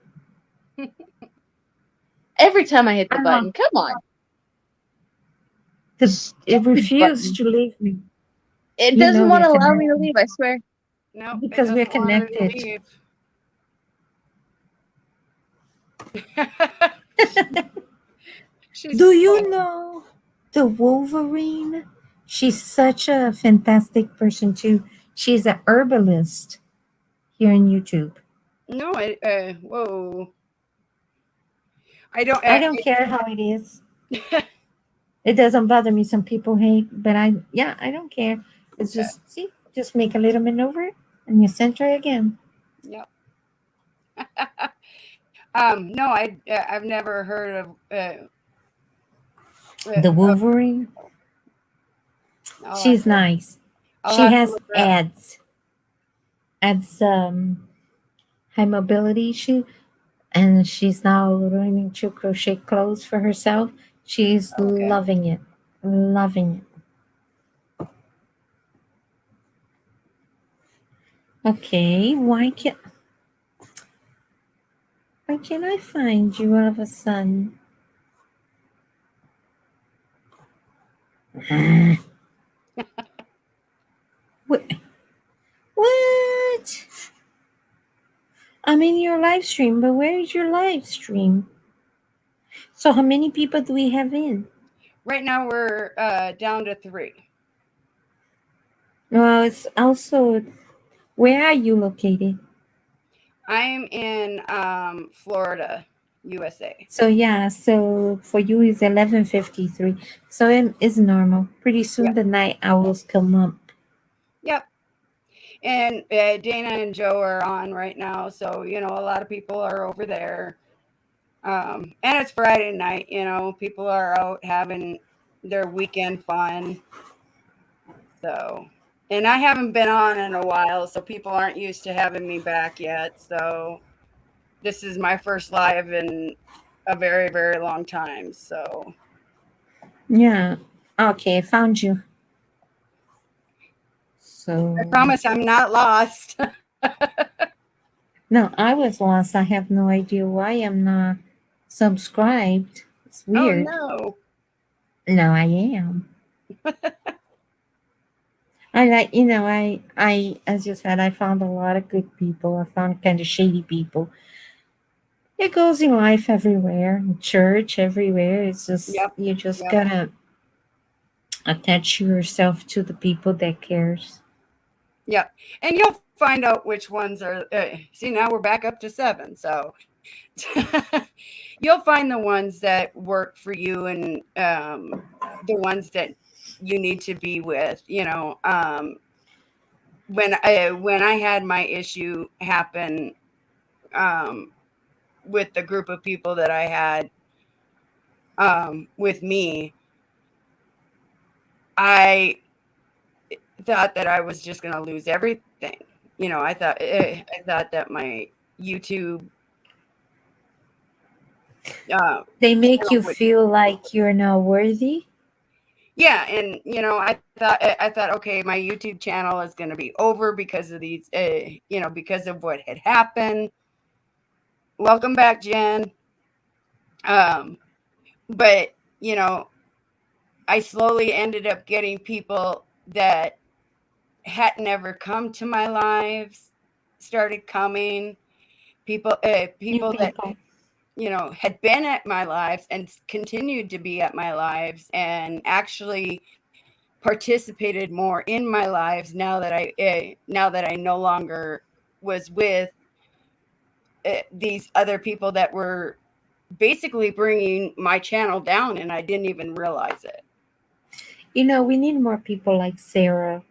Every time I hit the I button, come on. It Stupid refused button. to leave me. It You doesn't know want to we're allow me to connected. leave, I swear. No, it Because we're doesn't want her to connected. leave. She's Do you know the Wolverine? She's such a fantastic person too. She's a herbalist here on YouTube. no, whoa. I don't care how it is. It doesn't bother me. Some people hate, but I don't care. It's Okay. just make a little maneuver and you center again. Yep. No, I've never heard of The Wolverine. I'll have She's to- nice. I'll She have to has look her up. ads high mobility shoe, and she's now learning to crochet clothes for herself. She's Okay. loving it. Okay, why can't I find you all of a sudden? What? What? I'm in your live stream, but where is your live stream? So how many people do we have in? Right now we're down to 3. Well, it's also, where are you located? I'm in Florida, USA. So yeah, so for you it's 11:53. So it's normal. Pretty soon Yep. the night owls come up. Yep. And Dana and Joe are on right now, so a lot of people are over there. And it's Friday night, people are out having their weekend fun. So, and I haven't been on in a while, so people aren't used to having me back yet. So, this is my first live in a very, very long time. So, Yeah. Okay, I found you. So I promise I'm not lost. no, I was lost. I have no idea why I'm not subscribed. It's Oh, weird. no. No, I am. I like, I as you said, I found a lot of good people. I found kind of shady people. It goes in life everywhere, in church, everywhere. It's just Yep. you just Yep. gotta attach yourself to the people that cares. Yep. And you'll find out which ones are. See, now we're back up to 7. So, you'll find the ones that work for you and the ones that you need to be with. When I had my issue happen with the group of people that I had with me, I thought that I was just going to lose everything. I thought that my YouTube They make you would- feel like you're not worthy. yeah, and I thought, okay, my YouTube channel is going to be over because of these, because of what had happened. Welcome back, Jen. But I slowly ended up getting people that had never come to my lives started coming. People that had been at my lives and continued to be at my lives and actually participated more in my lives now that I no longer was with these other people that were basically bringing my channel down, and I didn't even realize it. We need more people like Sarah.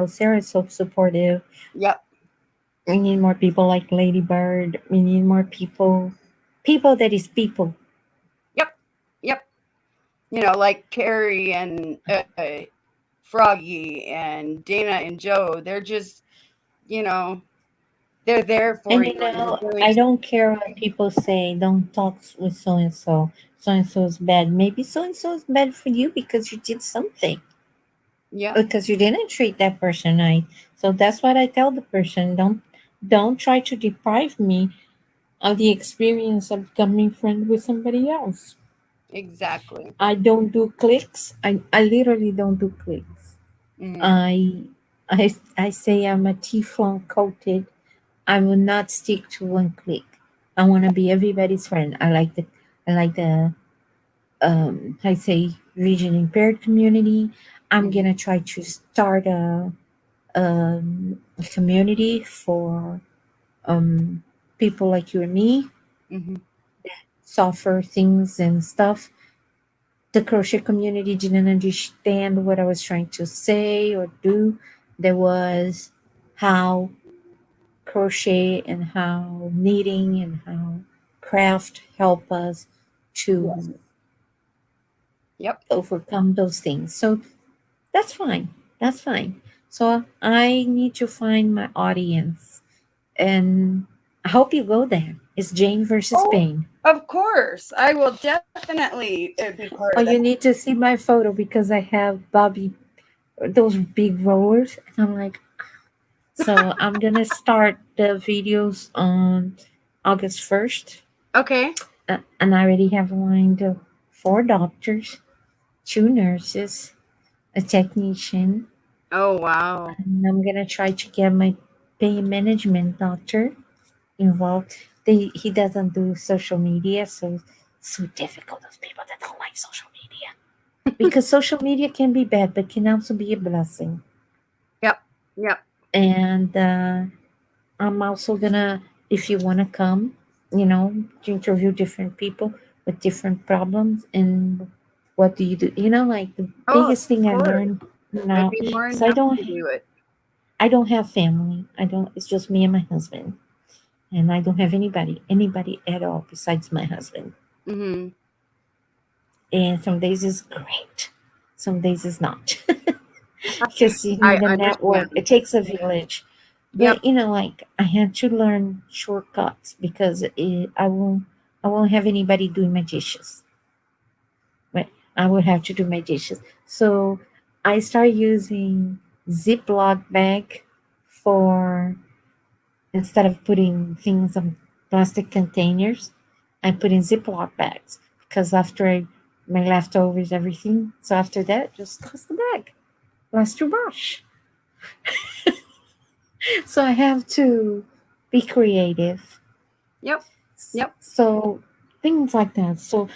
Sarah's so supportive. Yep. We need more people like Lady Bird. We need more people that is people. Yep. Like Carrie and Froggy and Dana and Joe. They're just, they're there for And you. I don't care what people say. Don't talk with so and so. So and so is bad. Maybe so and so is bad for you because you did something. Yeah. Because you didn't treat that person right. So that's what I tell the person. Don't try to deprive me of the experience of becoming friends with somebody else. Exactly. I don't do clicks. I literally don't do clicks. Mhm. I say I'm a Teflon coated. I will not stick to one click. I want to be everybody's friend. I like the I say vision impaired community. I'm Mhm. gonna try to start a community for people like you and me, Mhm. suffer things and stuff. The crochet community didn't understand what I was trying to say or do. There was how crochet and how knitting and how craft help us Yes. to Yep. overcome those things. So that's fine. That's fine. So I need to find my audience, and I hope you go there. It's Jane versus Oh, Spain. of course. I will definitely be part Oh, of that. you need to see my photo because I have Bobby, those big rollers. And I'm like, so I'm going to start the videos on August 1st. Okay. And I already have lined up 4 doctors, 2 nurses, a technician. Oh, wow. And I'm going to try to get my pain management doctor involved. He doesn't do social media, so it's so difficult. Those people that don't like social media. Because social media can be bad, but can also be a blessing. Yep. Yep. And I'm also gonna, if you want to come, to interview different people with different problems and what do you do? Like the Oh, biggest thing of I course. learned I'd now, be more than because I happy don't, to do it. I don't have family. I don't. It's just me and my husband, and I don't have anybody at all besides my husband. Mm-hmm. And some days is great, some days is not. Because you I need a network. understand. It takes a village. Yep. But like I had to learn shortcuts because I won't have anybody doing my dishes. Right? I will have to do my dishes. So I started using Ziploc bag for instead of putting things in plastic containers. I put in Ziploc bags because my leftovers, everything. So after that, just toss the bag. Last to wash. So I have to be creative. Yep. Yep. So things like that. So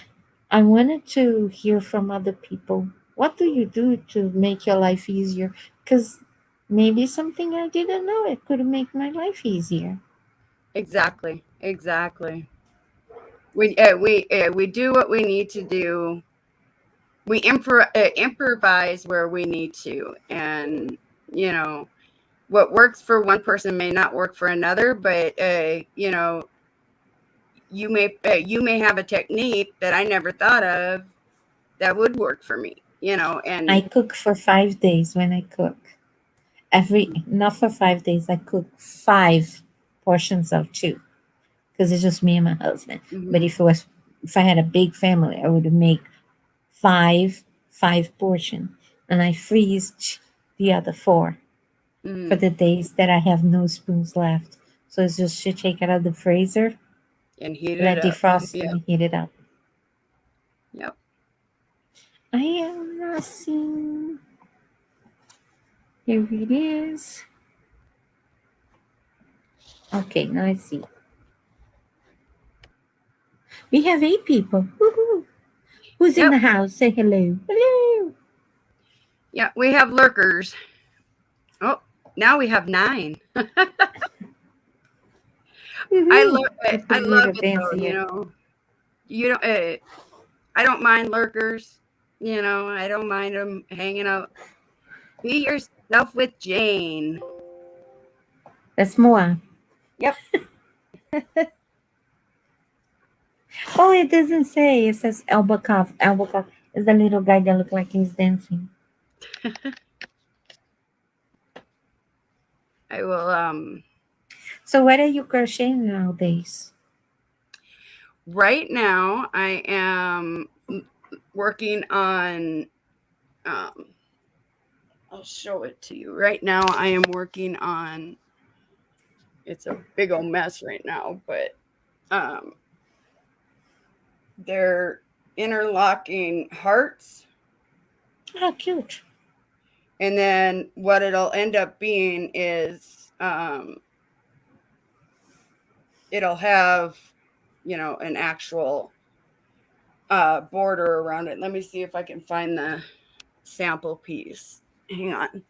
I wanted to hear from other people. What do you do to make your life easier? Because maybe something I didn't know it could make my life easier. Exactly. Exactly. We do what we need to do. We improvise where we need to, and you know what works for one person may not work for another. But you may have a technique that I never thought of that would work for me. I And cook for 5 days when I cook. Not for 5 days. I cook 5 portions of 2 because it's just me and my husband. But mhm, if I had a big family, I would make five portion, and I freeze the other 4 for mm, the days that I have no spoons left. So it's just to take it out of the freezer, and heat it let up. defrost, Yep. and heat it up. Yep. I am not seeing. Here it is. Okay, now I see. We have 8 people. Woohoo! Who's in Yep. the house? Say hello. Hello. Yeah. We have lurkers. Oh, now we have 9. I love Woohoo! I it. put I a love little it though. dancing here. You don't. I don't mind lurkers. I don't mind them hanging out. Be yourself with Jane. That's Moa. Yep. Oh, it doesn't say. It says Albacov. Albacov is the little guy that looks like he's dancing. I will. So what are you crocheting nowadays? Right now, I am working on. Um, I'll show it to you. Right now, I am working on. It's a big old mess right now, but um, they're interlocking hearts. Oh, cute. And then what it'll end up being is it'll have, an actual border around it. Let me see if I can find the sample piece. Hang on.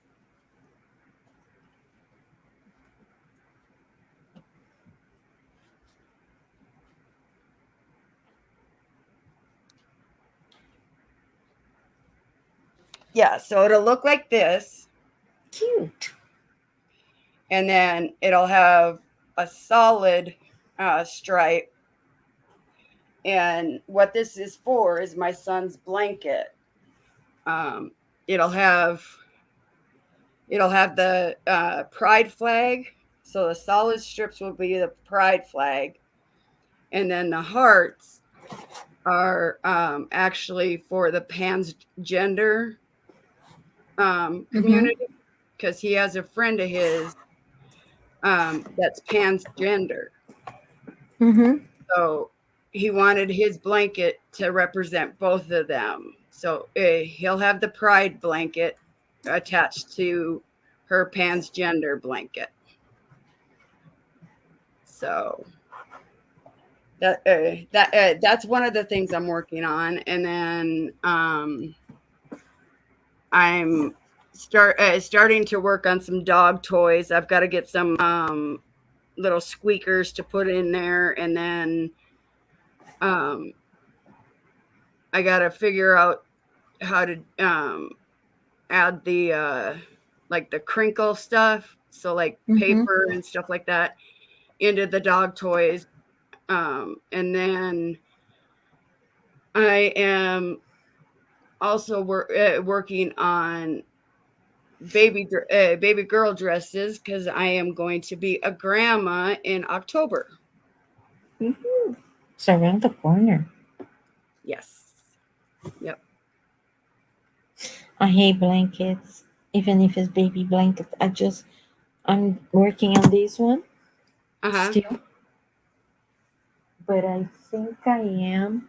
Yeah, so it'll look like this, Cute. and then it'll have a solid stripe. And what this is for is my son's blanket. Um, it'll have the pride flag. So the solid strips will be the pride flag, and then the hearts are actually for the pansgender community, because he has a friend of his that's pansgender. Mm-hmm. So he wanted his blanket to represent both of them. So he'll have the pride blanket attached to her pansgender blanket. So that's one of the things I'm working on. And then I'm starting to work on some dog toys. I've got to get some little squeakers to put in there, and then I got to figure out how to add the like the crinkle stuff, so like paper and stuff like that, into the dog toys. And then I am also working on baby girl dresses, because I am going to be a grandma in October. It's around the corner. Yes. Yep. I hate blankets, even if it's baby blankets. I'm working on this one still, but I think I am.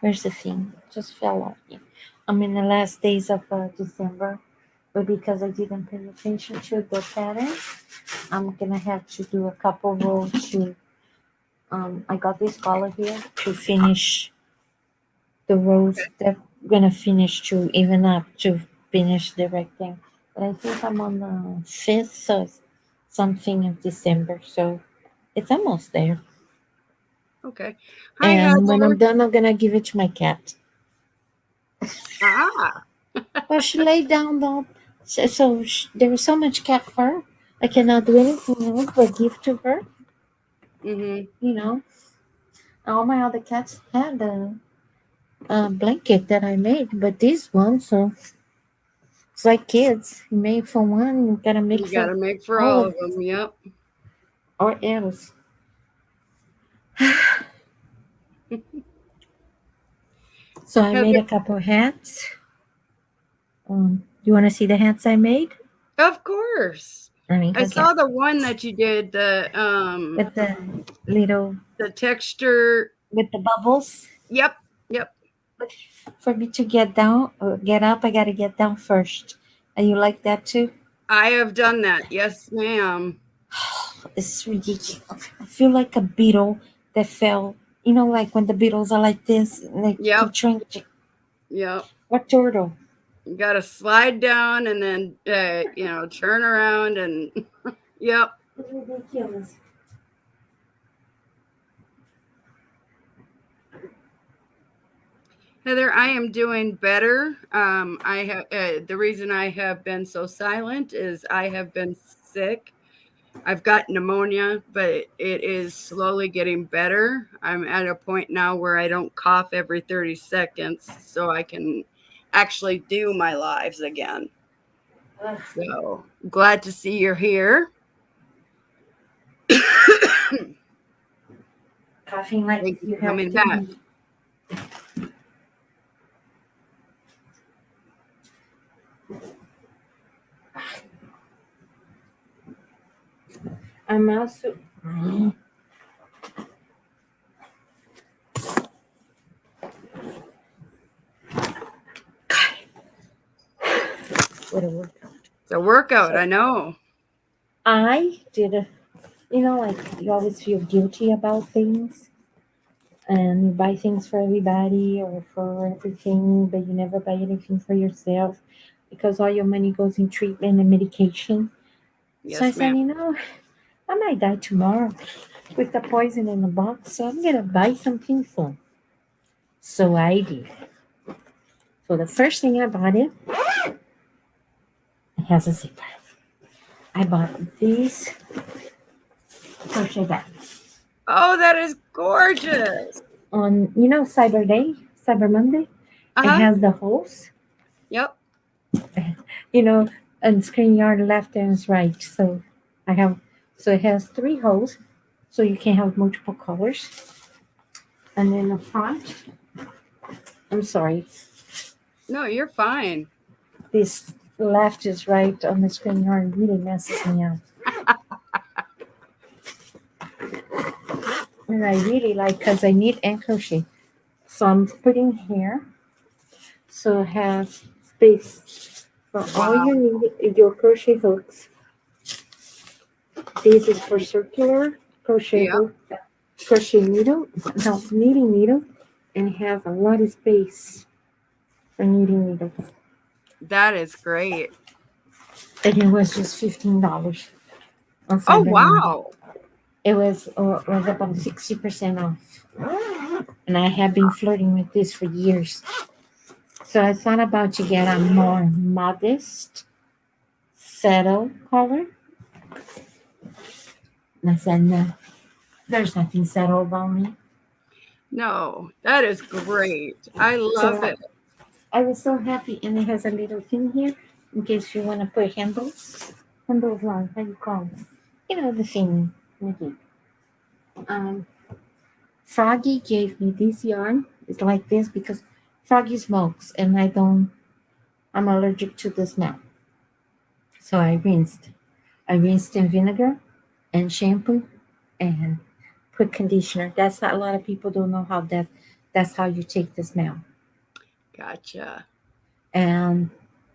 Where's the thing? Just fell off me. I'm in the last days of December, but because I didn't pay attention to the pattern, I'm gonna have to do a couple rows to. I got this color here to finish the rows that I'm gonna finish to even up to finish the rectangle. But I think I'm on the 5th or something of December, so it's almost there. Okay. Hi, And when Heather. I'm done, I'm gonna give it to my cat. Ah. Well, she laid down though, there was so much cat fur. I cannot do anything else but give to her. Mm-hmm. You know, all my other cats had a blanket that I made, but this one, so it's like kids. You made for one, you gotta make You got for to make for all all of of them. Yep. or else. So I made Heather, a couple hats. You want to see the hats I made? of course. I mean, I okay. saw the one that you did, With the little, the texture. with the bubbles. Yep. Yep. For me to get down, get up, I gotta get down first. And you like that too? I have done that. Yes, ma'am. It's ridiculous. I feel like a beetle that fell. You know, like when the beetles are like this, and they Yep. keep trying to. Yep. What turtle? You got to slide down and then, turn around and, yep. It's ridiculous. Heather, I am doing better. I have the reason I have been so silent is I have been sick. I've got pneumonia, but it is slowly getting better. I'm at a point now where I don't cough every 30 seconds, so I can actually do my lives again. So glad to see you're here. Coughing like Thank you you for have coming to back. be. I'm also. What a workout. It's a workout, I know. I did a, like you always feel guilty about things and you buy things for everybody or for everything, but you never buy anything for yourself because all your money goes in treatment and medication. So I Yes, said, ma'am. I might die tomorrow with the poison in the box, so I'm gonna buy something fun. So I did. So the first thing I bought it has a zipper. I bought this crochet bag Oh, that is gorgeous. on Cyber Day, Cyber Monday. It Uh-huh. has the holes, Yep. and screen yard left and right. So it has 3 holes, so you can have multiple colors. And then the front, I'm sorry, No, you're fine. this left is right on the screen yard really messes me up. And I really like because I need and crochet. So I'm putting here. So it has space for all Wow. your crochet hooks. This is for circular crochet Yep. hook, crochet needle, no, knitting needle, and it has a lot of space for knitting needles. That is great. And it was just $15 on Oh, Cyber Monday. wow. It was about 60% off. And I have been flirting with this for years. So I thought about to get a more modest saddle color. And I said, no, there's nothing saddle about me. No, that is great. I love it. I was so happy. And it has a little thing here in case you want to put handles. Handles on, how you call them? The thing. Froggy gave me this yarn. It's like this because Froggy smokes and I'm allergic to the smell. So I rinsed in vinegar and shampoo and put conditioner. That's not, a lot of people don't know how that's how you take the smell. Gotcha. And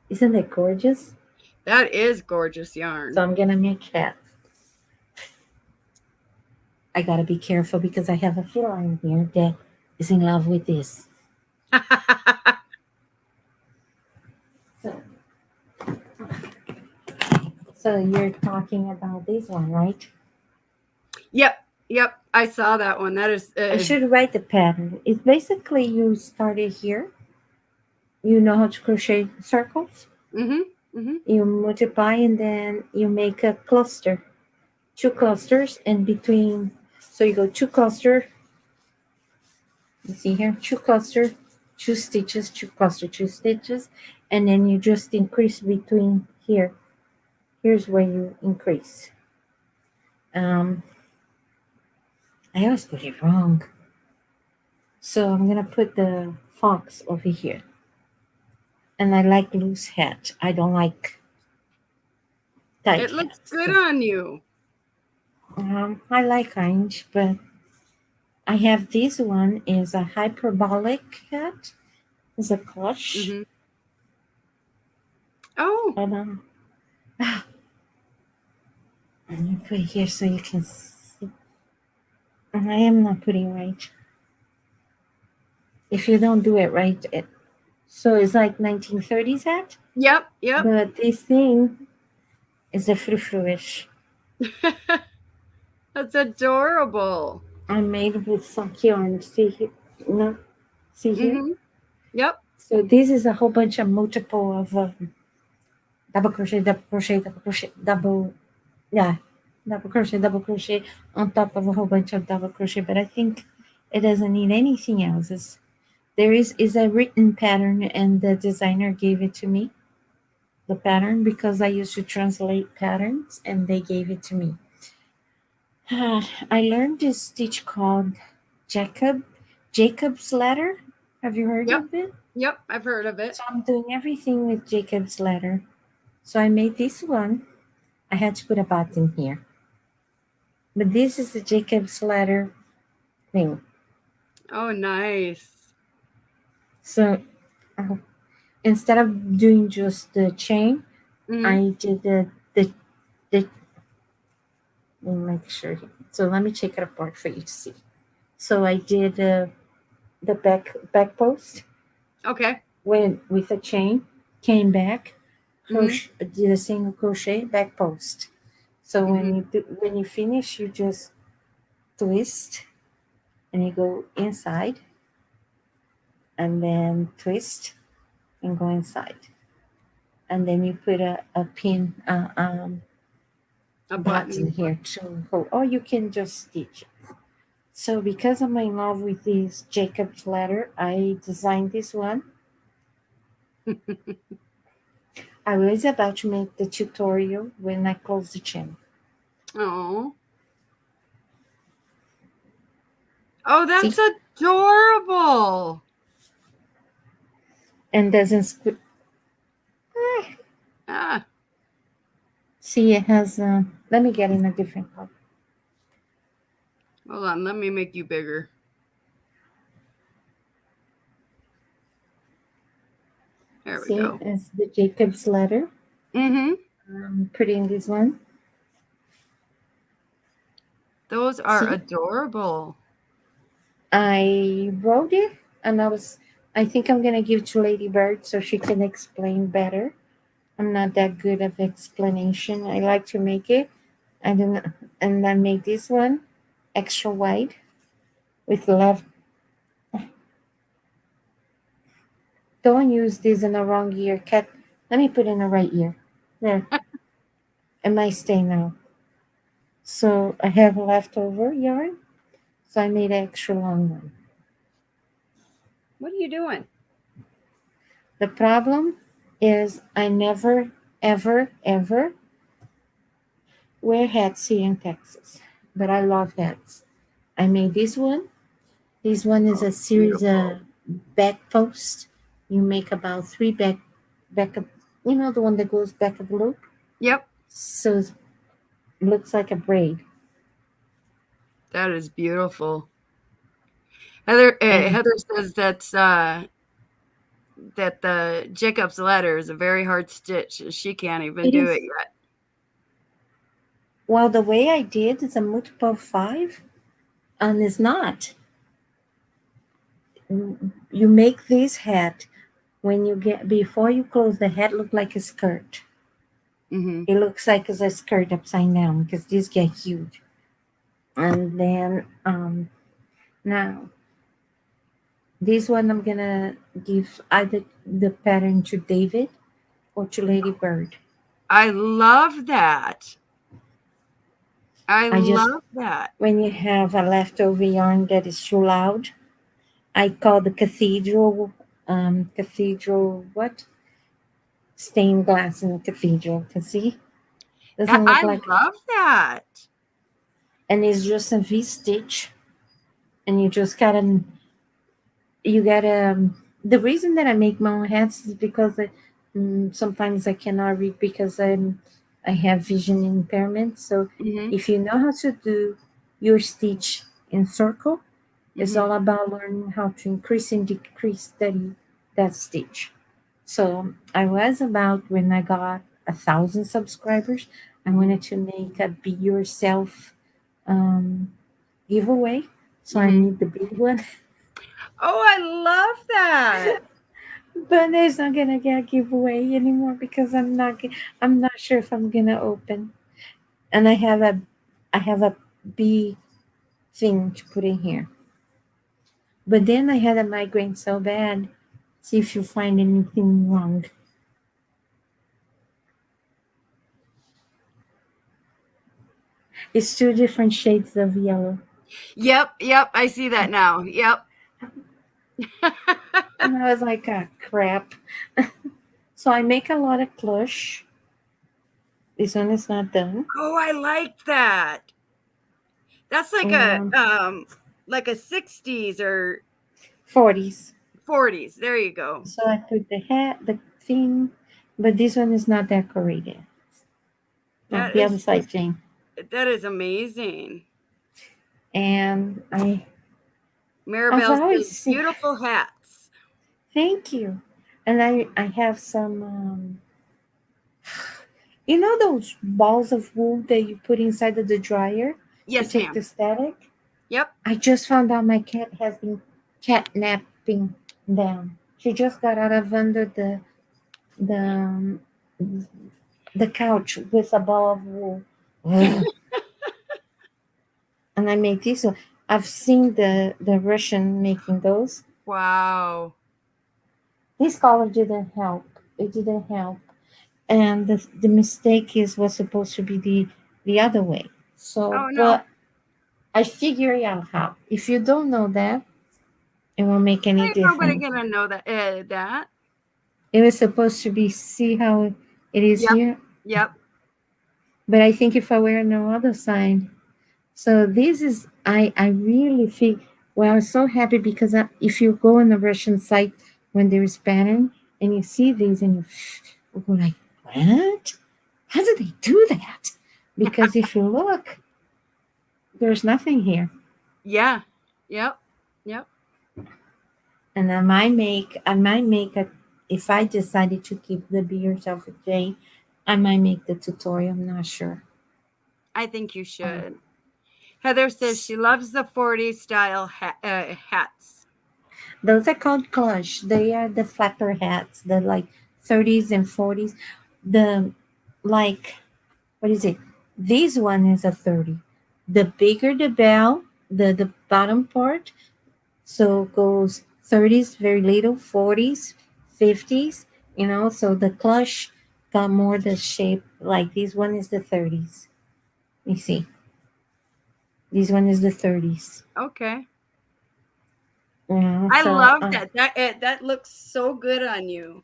isn't that gorgeous? That is gorgeous yarn. So I'm gonna make that. I gotta be careful because I have a feline here that is in love with this. So you're talking about this one, right? Yep. I saw that one. That is. I should write the pattern. It's basically you started here. You know how to crochet circles. You multiply and then you make a cluster, 2 clusters, and between. So you go 2 cluster. You see here, 2 cluster, 2 stitches, 2 cluster, 2 stitches, and then you just increase between here. Here's where you increase. I always put it wrong. So I'm gonna put the fox over here. And I like loose hat. I don't like tight It looks hats. good on you. I like orange, but I have this one is a hyperbolic hat. It's a clutch. Oh, And let me put it here so you can see. I am not putting right. If you don't do it right, so it's like 1930s hat. yep. But this thing is a frou-frou-ish. That's adorable. I made it with sock yarn. See here? No, see here. Yep. So this is a whole bunch of multiple of double crochet, double crochet, double crochet, double crochet on top of a whole bunch of double crochet. But I think it doesn't need anything else. There is a written pattern, and the designer gave it to me. The pattern, because I used to translate patterns, and they gave it to me. I learned this stitch called Jacob's Ladder. Have you heard of it? Yep, I've heard of it. So I'm doing everything with Jacob's Ladder. So I made this one. I had to put a button here. But this is the Jacob's Ladder thing. Oh, nice. So instead of doing just the chain, Mhm. I did the let me make sure. So let me take it apart for you to see. So I did the back post Okay. went with a chain, came back, Mhm. did a single crochet, back post. So Mhm. when you finish, you just twist and you go inside, and then twist and go inside, and then you put a pin A button button. here to hold, or you can just stitch it. So because I'm in love with this Jacob's ladder, I designed this one. I was about to make the tutorial when I closed the channel. Oh. Oh, See? that's adorable. And doesn't Ah, see, it has let me get in a different color. hold on. Let me make you bigger. There we See, go. it's the Jacob's ladder. Mhm. Putting this one. Those are See, adorable. I wrote it, and I think I'm gonna give to Lady Bird so she can explain better. I'm not that good at explanation. I like to make it. I don't, and I make this one extra wide with left. Don't use this in the wrong ear, cat. Let me put in the right ear. There, it might stay now. So I have leftover yarn, so I made an extra long one. What are you doing? The problem is I never, ever, ever wear hats here in Texas, but I love hats. I made this one. This one is Oh, a series beautiful. of back posts. You make about three back of, you know, the one that goes back of the loop. Yep, So it looks like a braid. that is beautiful. Heather And says that the Jacob's ladder is a very hard stitch. She can't even it do it is, yet. well, the way I did is a multiple 5, and it's not. You make this hat when you get, before you close the hat, look like a skirt. Mhm. It looks like it's a skirt upside down because these get huge. And then now this one I'm gonna give either the pattern to David or to Lady Bird. I love that. I I just, love that. when you have a leftover yarn that is too loud, I call the cathedral what? Stained glass in the cathedral. Can see? Doesn't look I like, love that. and it's just a V stitch, and you gotta the reason that I make my own hats is because sometimes I cannot read because I have vision impairment. So Mhm. if you know how to do your stitch in circle, it's Mhm. all about learning how to increase and decrease that stitch. So I was about, when I got 1,000 subscribers, I Mhm. wanted to make a be yourself um, giveaway. So I Mhm. made the big one. Oh, I love that. But it's not gonna get giveaway anymore because I'm not sure if I'm gonna open. And I have a B thing to put in here. But then I had a migraine so bad. See if you find anything wrong. It's two different shades of yellow. Yep, yep, I see that now. Yep. And I was like, ah, crap. So I make a lot of plush. This one is not done. Oh, I like that. That's And like a 60s or 40s. 40s. There you go. So I put the hat, the thing, but this one is not decorated. No, That the other is side, Jane. that is amazing. And I've Maribel always says seen, beautiful hats. thank you. And I have some you know those balls of wool that you put inside of the dryer to Yes, take ma'am. the static? Yep. I just found out my cat has been catnapping them. She just got out of under the um, the couch with a ball of wool. Ugh. And I make these. So I've seen the Russian making those. Wow. This color didn't help. It didn't help. And the mistake is was supposed to be the other way. So, Oh no. but I figure out how. If you don't know that, it won't make any Ain't nobody difference. gonna know that. That. It was supposed to be see how it is Yep. here, Yep. but I think if I were on the other side, so this is I really feel well. I'm so happy because if you go on the Russian site when there is pattern and you see these and you go like, what? How do they do that? Because if you look, there's nothing here. Yeah. Yep. Yep. And I might make a if I decided to keep the Be Yourself with Jane, I might make the tutorial. I'm not sure. I think you should. Heather says she loves the 40s style hats. Those are called clutch. They are the flapper hats, the like 30s and 40s. The like what is it? This one is a 30. The bigger the bell, the bottom part, so goes 30s, very little, 40s, 50s, so the clutch got more the shape like this one is the 30s. You see, this one is the 30s. Okay. You I so love that. That looks so good on you.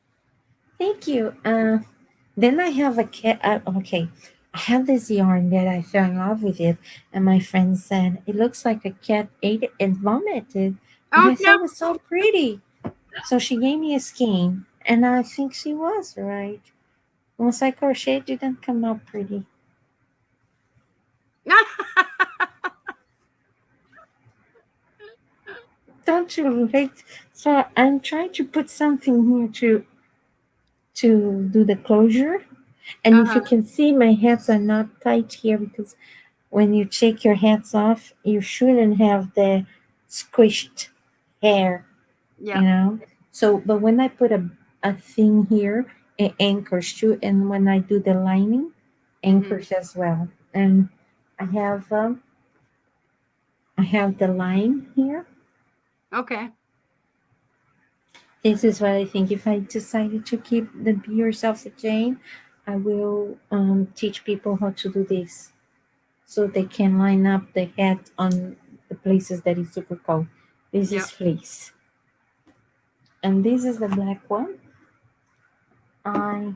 thank you. Then I have a cat. Okay, I have this yarn that I fell in love with it, and my friend said it looks like a cat ate it and vomited, but Oh I no. thought it was so pretty. So she gave me a skein, and I think she was right. Once I crochet, it didn't come out pretty. Don't you like? So I'm trying to put something here to do the closure. And if you Uh-huh. can see, my hats are not tight here because when you take your hats off, you shouldn't have the squished hair, Yep. So, but when I put a thing here, it anchors too, and when I do the lining, anchors as well. And I have um, I have the line here. Okay. This is what I think. If I decided to keep the Be Yourself with Jane, I will teach people how to do this so they can line up the hat on the places that is super cold. This Yep. is fleece, and this is the black one. I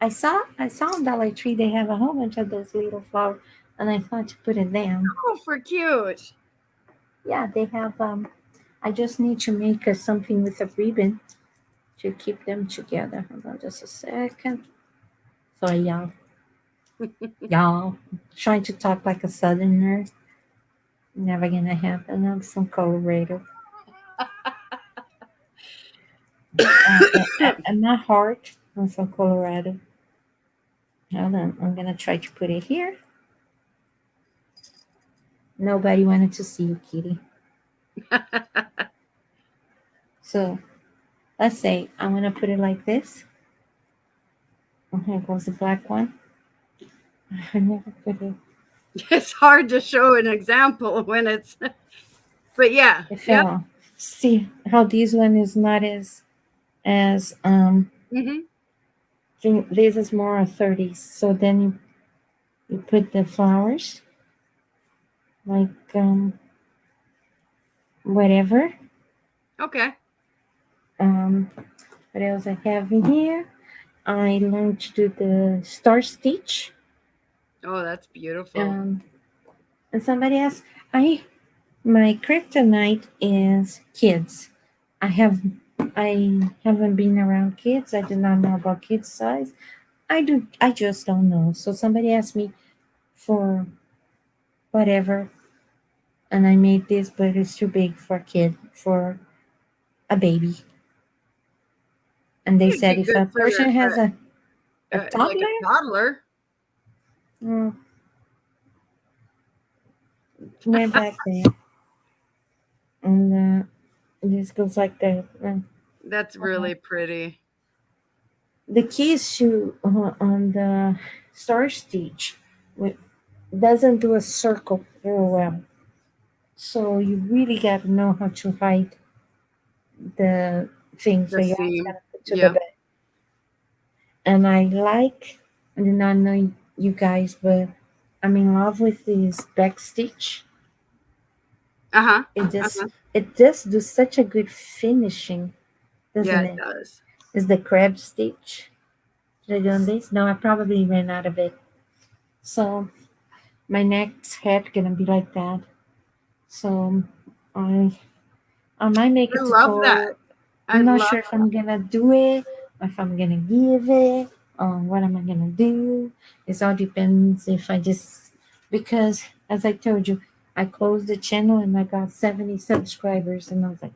I saw on Dollar Tree they have a whole bunch of those little flowers, and I thought to put it down. Oh, for cute. Yeah, they have. I just need to make something with a ribbon to keep them together. Hold on just a second. Sorry, y'all. Y'all trying to talk like a southerner. Never gonna happen. I'm from Colorado. I'm not hard. I'm from Colorado. Hold on. I'm gonna try to put it here. Nobody wanted to see you, Kitty. So let's say I'm gonna put it like this. And here goes the black one. I never put it. It's hard to show an example when it's, but yeah. It Yep. fell off. See how this one is not as Hmm. this is more a 30s. So then you put the flowers like whatever. Okay. What else I have in here? I learned to do the star stitch. Oh, that's beautiful. And somebody asked, my kryptonite is kids. I haven't been around kids. I do not know about kids size. I just don't know. So somebody asked me for whatever, and I made this, but it's too big for a kid, for a baby. And they It'd said be if a good for person has a like toddler, a toddler. mm, went back there. And this goes like that. That's really pretty. The keys to on the Star Stitch doesn't do a circle very well. So you really got to know how to hide the things The that you always seam. got to put to the Yep. back. And I did not know you guys, but I'm in love with this back stitch. Uh-huh. It just do such a good finishing, doesn't Yeah, it? it does. Is the crab stitch? Should I do on this? No, I probably ran out of it. So my next head gonna be like that. So I might make a I love that. tutorial. I I'm not love sure if I'm gonna do it, or if I'm gonna give it, or what am I gonna do. It all depends if I just, because as I told you, I closed the channel and I got 70 subscribers, and I was like,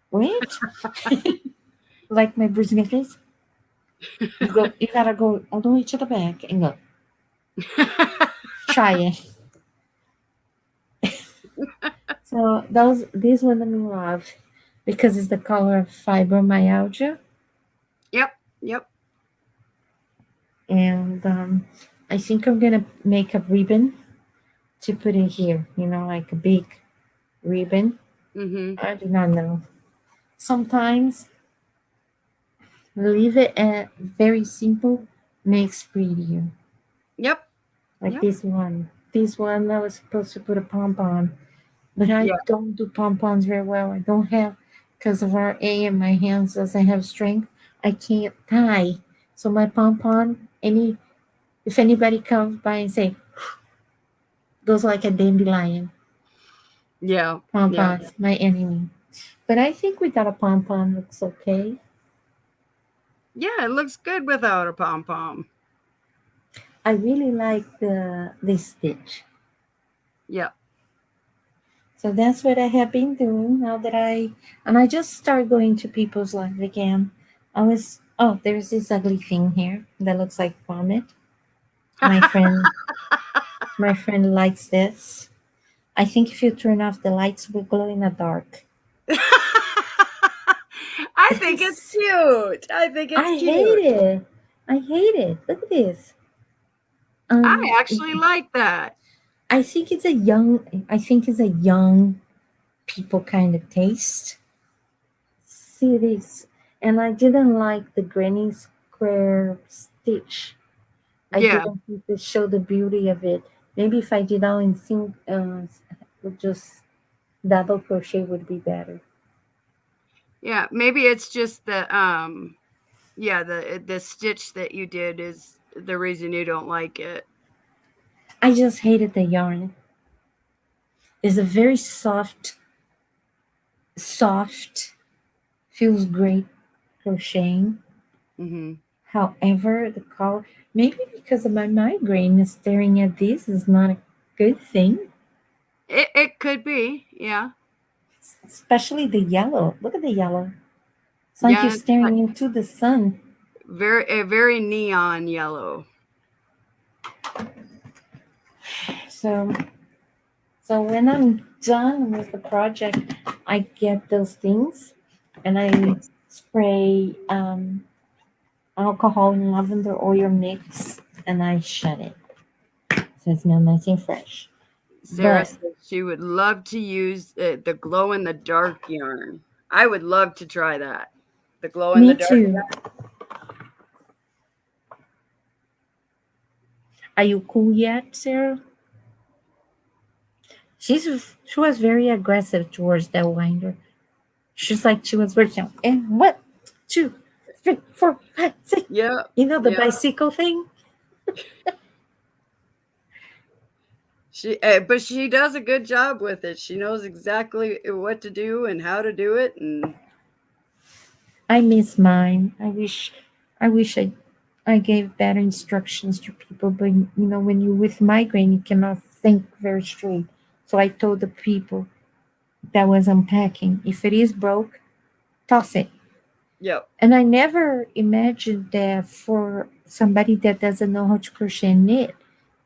what? Like my Brazilian face? You gotta go all the way to the back and go. Try it. So this one I'm in love because it's the color of fibromyalgia. Yep. And I think I'm gonna make a ribbon to put in here, like a big ribbon. Mm-hmm. I do not know. Sometimes leave it at very simple makes prettier. Yep. Like Yep. this one. This one I was supposed to put a pom-pom, but I Yeah. don't do pom-poms very well. I don't have, because of RA and my hands doesn't have strength, I can't tie. So my pom-pom, if anybody comes by and say, goes like a dandelion. Yeah. Pom-poms, my enemy. But I think we got a pom-pom looks okay. Yeah, it looks good without a pom-pom. I really like this stitch. Yep. So that's what I have been doing now that I just started going to people's live again. There's this ugly thing here that looks like vomit. My friend likes this. I think if you turn off the lights, will glow in the dark. I think it's cute. I think it's cute. I hate it. Look at this. I actually like that. I think it's a young people kind of taste. See this, and I didn't like the granny square stitch. I Yeah. didn't think it showed the beauty of it. Maybe if I did all in sync, with just double crochet would be better. Yeah, maybe it's just the the stitch that you did is the reason you don't like it. I just hated the yarn. It's a very soft, feels great crocheting. Mm-hmm. However, the color, maybe because of my migraine, staring at this is not a good thing. It could be, yeah. Especially the yellow. Look at the yellow. It's like you're staring into the sun. Very neon yellow. So when I'm done with the project, I get those things and I spray alcohol and lavender oil mix and I shut it. So it smells nice and fresh. Sarah But- said she would love to use the glow in the dark yarn. I would love to try that. The glow in Me the dark. too. Are you cool yet, Sarah? She was very aggressive towards that winder. She's like she was working. And 1, 2, 3, 4, 5, 6. Yeah. You know the Yeah. bicycle thing? But she does a good job with it. She knows exactly what to do and how to do it, and I miss mine. I wish I gave better instructions to people, but when you're with migraine, you cannot think very straight. So I told the people that was unpacking, if it is broke, toss it. Yep. And I never imagined that for somebody that doesn't know how to crochet and knit,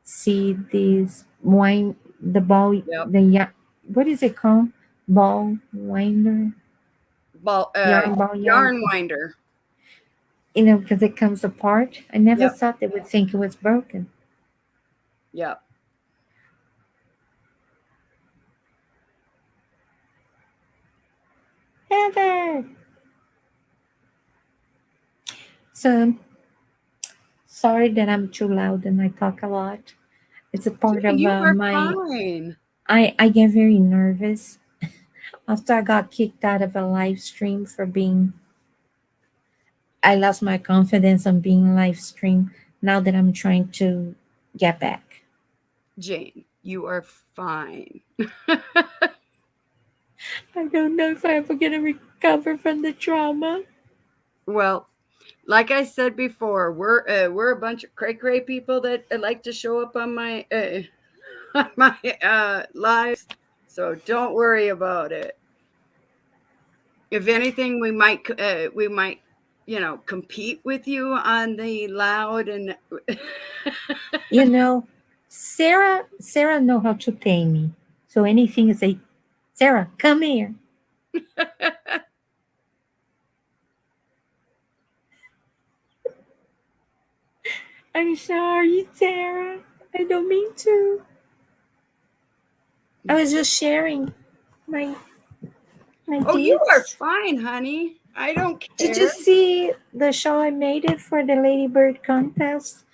see these wine, the ball, Yep. what is it called? Ball winder, Ball, yarn ball yarn winder. because it comes apart. I never Yep. thought they would think it was broken. Yep. Heather. So sorry that I'm too loud and I talk a lot. It's a part of You are my. fine. I get very nervous after I got kicked out of a live stream for being. I lost my confidence on being live stream. Now that I'm trying to get back. Jane, you are fine. I don't know if I'm ever gonna recover from the trauma. Well, like I said before, we're a bunch of cray people that like to show up on my on my lives. So don't worry about it. If anything, we might compete with you on the loud and Sarah know how to pay me. So anything is a Sarah, come here. I'm sorry, Sarah. I don't mean to. I was just sharing my Oh, you are deeds. fine, honey. I don't care. Did you see the shawl I made it for the Ladybird contest?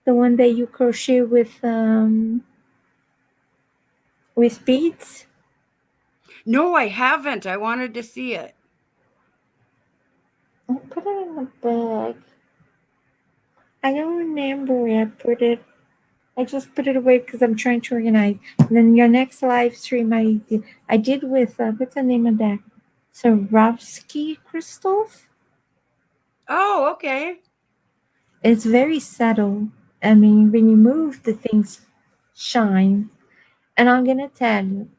The one that you crochet with beads? No, I haven't. I wanted to see it. I put it in the bag. I don't remember where I just put it away because I'm trying to organize. And then your next live stream I did with what's the name of that? Swarovski crystals. Oh, okay. It's very subtle. I mean, when you move, the things shine. And I'm gonna tell you,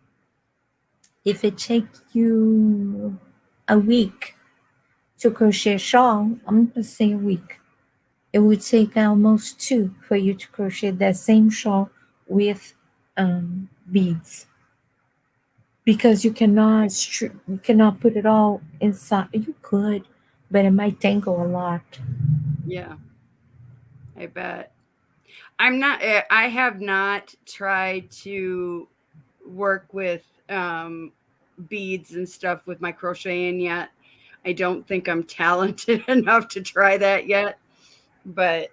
if it takes you a week to crochet a shawl, I'm gonna say a week. It would take almost 2 for you to crochet that same shawl with beads, because you cannot put it all inside. You could, but it might tangle a lot. Yeah, I bet. I have not tried to work with beads and stuff with my crocheting yet. I don't think I'm talented enough to try that yet, but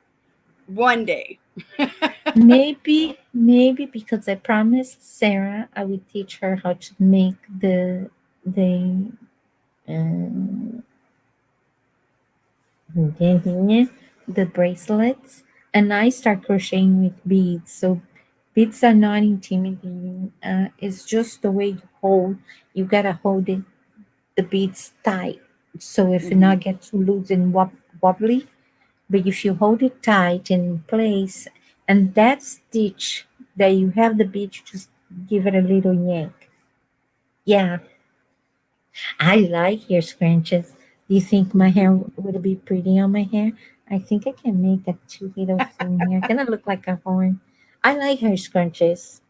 one day. maybe because I promised Sarah I would teach her how to make the bracelets, and I start crocheting with beads. So beads are not intimidating. It's just the way you hold. You gotta hold it, the beads tight. So if it not get too loose and wobbly, but if you hold it tight in place, and that stitch that you have the bead, you just give it a little yank. Yeah, I like your scrunches. Do you think my hair would be pretty on my hair? I think I can make a cute little thing here. Gonna look like a horn. I like her scrunches.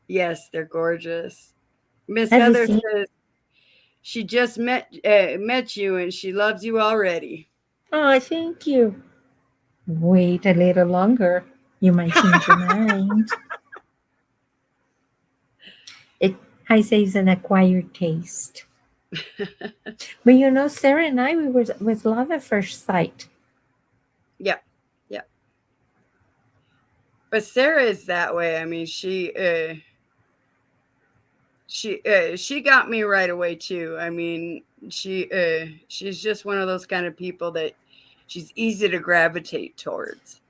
Yes, they're gorgeous. Miss Have you Heather seen? says she just met you and she loves you already. Oh, thank you. Wait a little longer. You might change your mind. I say it's an acquired taste. But Sarah and I, we were with love at first sight. Yeah. But Sarah is that way. I mean, she got me right away too. I mean, she's just one of those kind of people that she's easy to gravitate towards.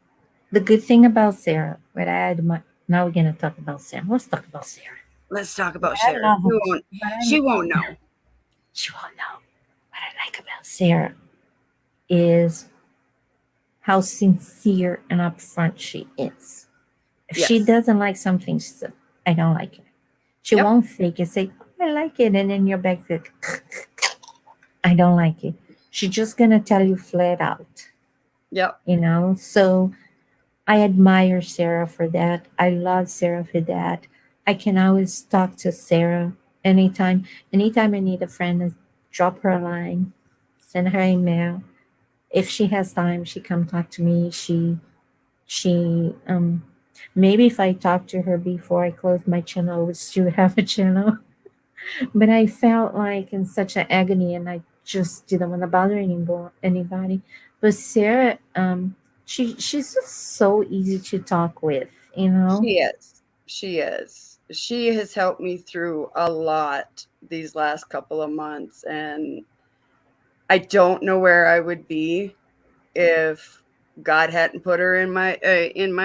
The good thing about Sarah, now we're gonna talk about Sarah. Let's talk about Sarah. Let's talk about Sarah. She won't know. She won't know. What I like about Sarah is how sincere and upfront she is. If she Yes. doesn't like something, she says, I don't like it. She won't fake it, say, I like it, and then you're back there, I don't like it. She's just gonna tell you flat out, Yep. So I admire Sarah for that. I love Sarah for that. I can always talk to Sarah anytime. Anytime I need a friend, I drop her a line, send her email. If she has time, she come talk to me. She maybe if I talk to her before I close my channel, I would still have a channel. But I felt like in such an agony, and I just didn't want to bother anybody. But Sarah, she's just so easy to talk with, She is. She is. She has helped me through a lot these last couple of months, and I don't know where I would be if God hadn't put her in my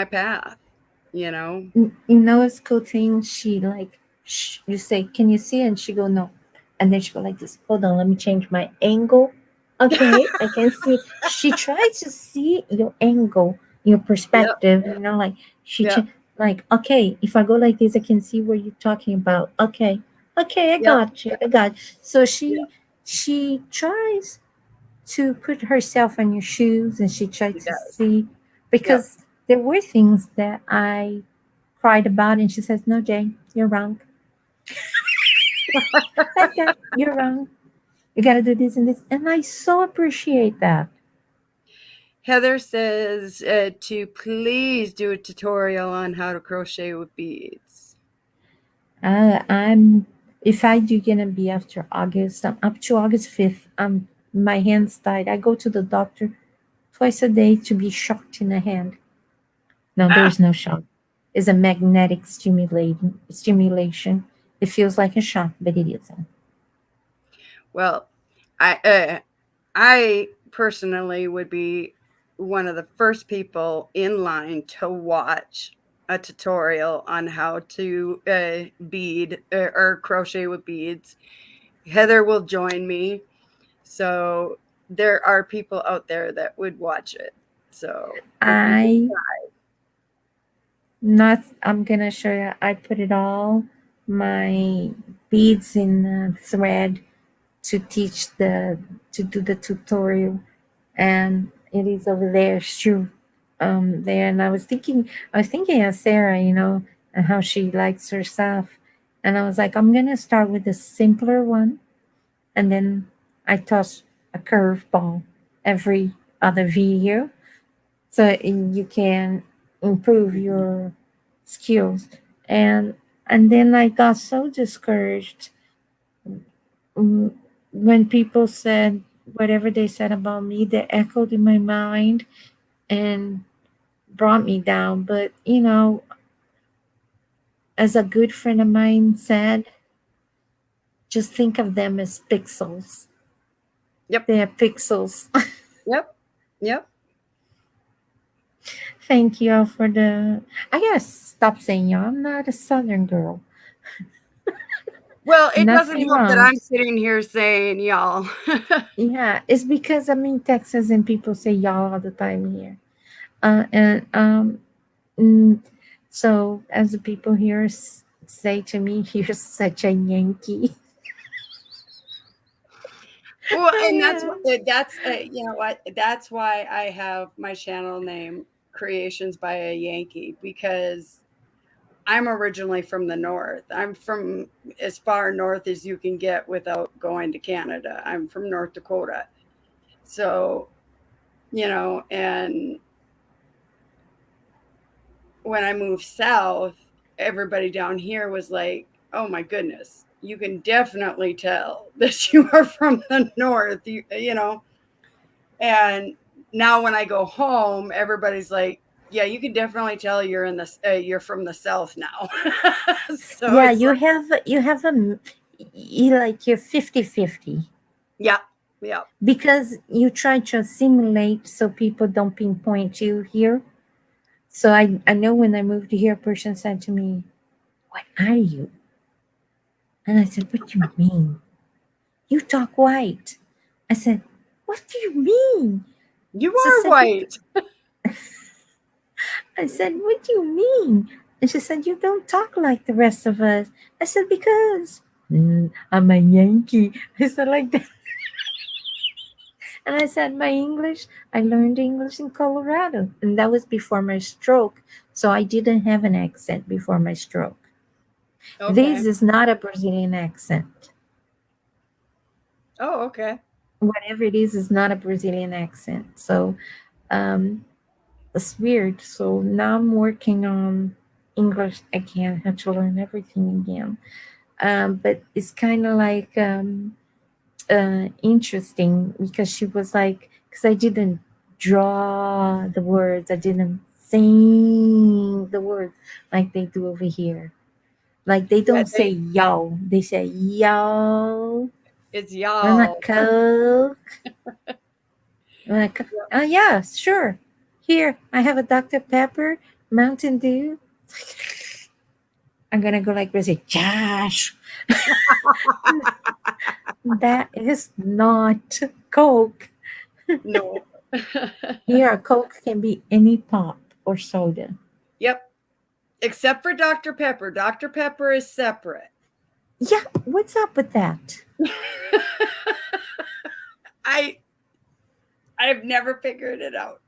path. It's cool thing. She like, you say, "Can you see?" And she go, "No," and then she go like this. Hold on, let me change my angle. Okay, I can see. She tries to see your angle, your perspective. Like she Yep. like, okay, if I go like this, I can see what you're talking about. Okay, I Yep. got you. I got you. So she tries to put herself in your shoes, and she tried She to does. see, because there were things that I cried about, and she says, "No, Jane, you're wrong." Like that, you're wrong. You got to do this and this, and I so appreciate that. Heather says to please do a tutorial on how to crochet with beads. I'm if I do gonna be after August, I'm up to August 5th. My hands tied. I go to the doctor twice a day to be shocked in the hand. No, there's no shock. It's a magnetic stimulation. It feels like a shock, but it isn't. Well, I personally would be one of the first people in line to watch a tutorial on how to bead or crochet with beads. Heather will join me. So there are people out there that would watch it. So I'm gonna show you. I put it all my beads in thread to do the tutorial, and it is over there. Sure, there. And I was thinking of Sarah, and how she likes her stuff, and I was like, I'm gonna start with the simpler one, and then I toss a curveball every other video, so you can improve your skills. And then I got so discouraged when people said whatever they said about me, they echoed in my mind and brought me down. But as a good friend of mine said, just think of them as pixels. Yep. They are pixels. Yep. Thank you all for the. I gotta stop saying y'all. I'm not a Southern girl. Well, it doesn't Nothing help that wrong. I'm sitting here saying y'all. Yeah, it's because I'm in Texas and people say y'all all the time here. And so as the people here say to me, "You're such a Yankee." Well, and that's you know what? That's why I have my channel name Creations by a Yankee, because I'm originally from the north. I'm from as far north as you can get without going to Canada. I'm from North Dakota. So, and when I moved south, everybody down here was like, "Oh my goodness, you can definitely tell that you are from the north." And now when I go home, everybody's like, "Yeah, you can definitely tell you're from the south now." So Yeah, it's you have you're 50-50, yeah. because you try to assimilate so people don't pinpoint you here. So I know when I moved here, a person said to me, "What are you?" And I said, "What do you mean? You talk white." I said, "What do you mean?" You She are said, white. I said, "What do you mean?" And she said, "You don't talk like the rest of us." I said, "Because I'm a Yankee." I said like that. And I said, I learned English in Colorado. And that was before my stroke. So I didn't have an accent before my stroke. Okay. This is not a Brazilian accent. Oh, okay. Whatever it is not a Brazilian accent. So it's weird. So now I'm working on English again. I have to learn everything again. But it's kind of like interesting because she was like, because I didn't draw the words, I didn't sing the words like they do over here. Like they don't say yo, they say yo. It's Want a y'all. Coke? Oh yeah, sure. Here, I have a Dr. Pepper, Mountain Dew. I'm gonna go like this, Josh. That is not Coke. No. Here, a Coke can be any pop or soda. Yep. Except for Dr. Pepper. Dr. Pepper is separate. Yeah, what's up with that? I've never figured it out.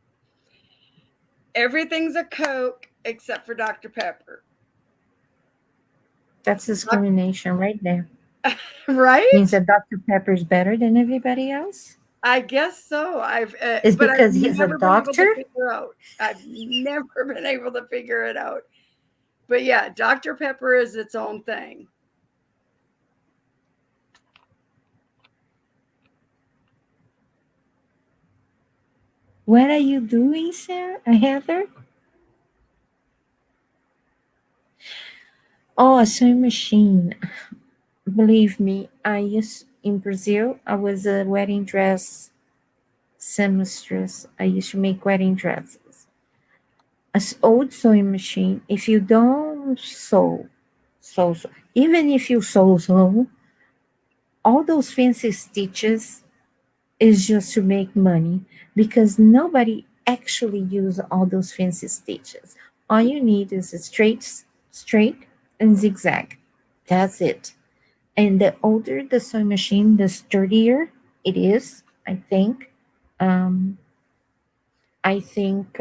Everything's a Coke except for Dr. Pepper. That's discrimination right there. Right? Means that Dr. Pepper is better than everybody else? I guess so. It's but because I've he's a never been able to doctor? figure out. I've never been able to figure it out. But yeah, Dr. Pepper is its own thing. What are you doing, Sarah? Heather? Oh, a sewing machine. Believe me, in Brazil, I was a wedding dress seamstress. I used to make wedding dresses. An old sewing machine, if you don't sew, even if you sew, all those fancy stitches is just to make money because nobody actually use all those fancy stitches. All you need is a straight and zigzag. That's it. And the older the sewing machine, the sturdier it is, I think. I think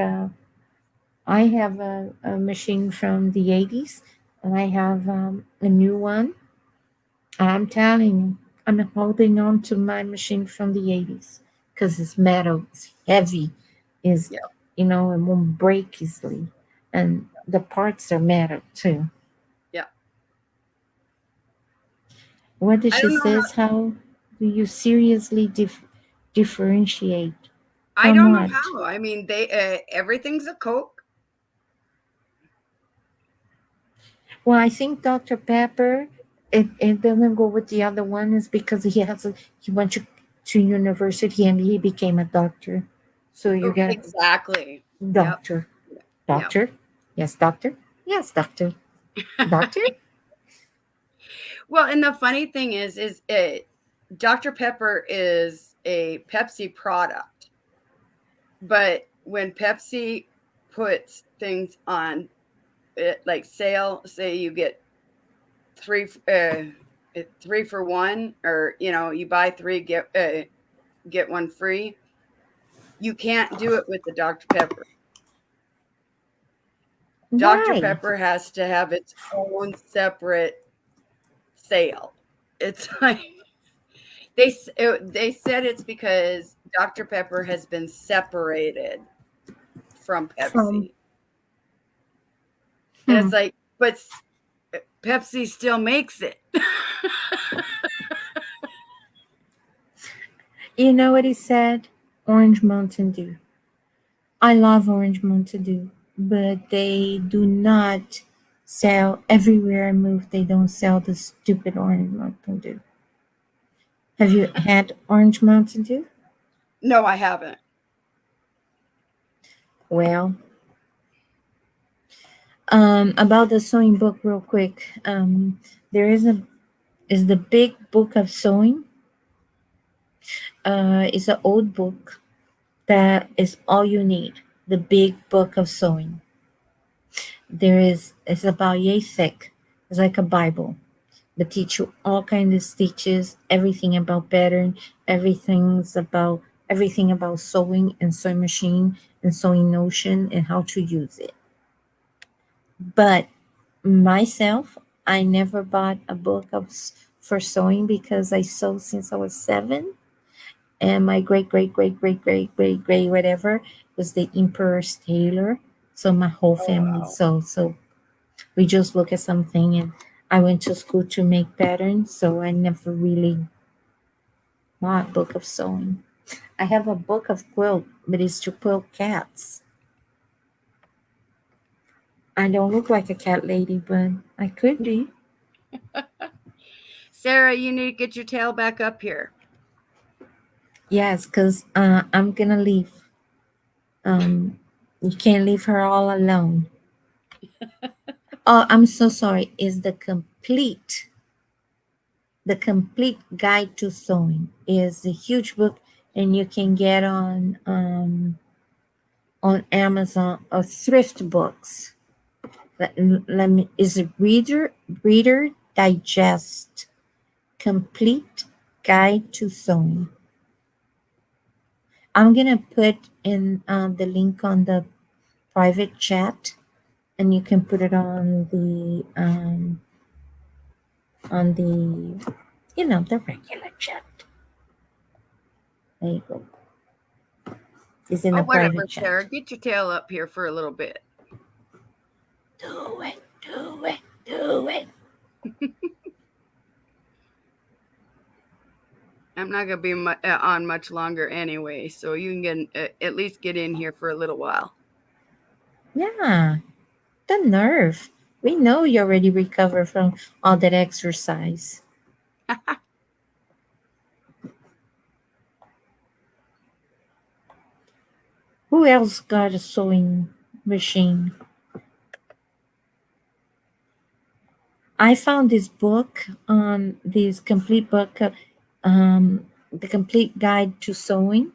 I have a machine from the 80s and I have a new one. I'm telling you, I'm holding on to my machine from the 80s because it's metal, it's heavy, is Yeah. it won't break easily. And the parts are metal too. Yeah. What did I she don't know says? How do you seriously differentiate? I From don't know what? how. I mean, everything's a Coke. Well, I think Dr. Pepper, it doesn't go with the other one is because he went to university and he became a doctor. So you get Exactly. doctor. Yep. Doctor? Yes, doctor? Yes, doctor. Doctor? Well, and the funny thing is Dr. Pepper is a Pepsi product. But when Pepsi puts things on like sale, say you get three for one, or you buy three get one free, you can't do it with the Dr. Pepper. Dr. Why? Pepper has to have its own separate sale. It's like they said it's because Dr. Pepper has been separated from Pepsi. And it's like, but Pepsi still makes it. You know what he said? Orange Mountain Dew. I love Orange Mountain Dew, but they do not sell everywhere I move. They don't sell the stupid Orange Mountain Dew. Have you had Orange Mountain Dew? No, I haven't. Well, about the sewing book, real quick. There is the Big Book of Sewing. It's an old book that is all you need. The Big Book of Sewing. It's about yay thick. It's like a Bible. They teach you all kinds of stitches, everything about pattern, everything's about everything about sewing and sewing machine and sewing notion and how to use it. But myself, I never bought a book for sewing because I sewed since I was 7, and my great whatever was the emperor's tailor. So my whole family wow. sewed. So we just look at something, and I went to school to make patterns, so I never really bought a book of sewing. I have a book of quilt, but it's to quilt cats. I don't look like a cat lady, but I could be. Sarah, you need to get your tail back up here. Yes, because I'm gonna leave. You can't leave her all alone. Oh, I'm so sorry. Is the complete guide to sewing is a huge book, and you can get on Amazon or thrift books. Let me, is it Reader Digest Complete Guide to Sewing. I'm gonna put in the link on the private chat, and you can put it on the the regular chat. There you go. It's in Oh, the whatever, private chat. Sarah. Get your tail up here for a little bit. Do it, do it, do it. I'm not going to be on much longer anyway, so you can at least get in here for a little while. Yeah, the nerve. We know you already recovered from all that exercise. Who else got a sewing machine? I found this book on this complete book, the complete guide to sewing,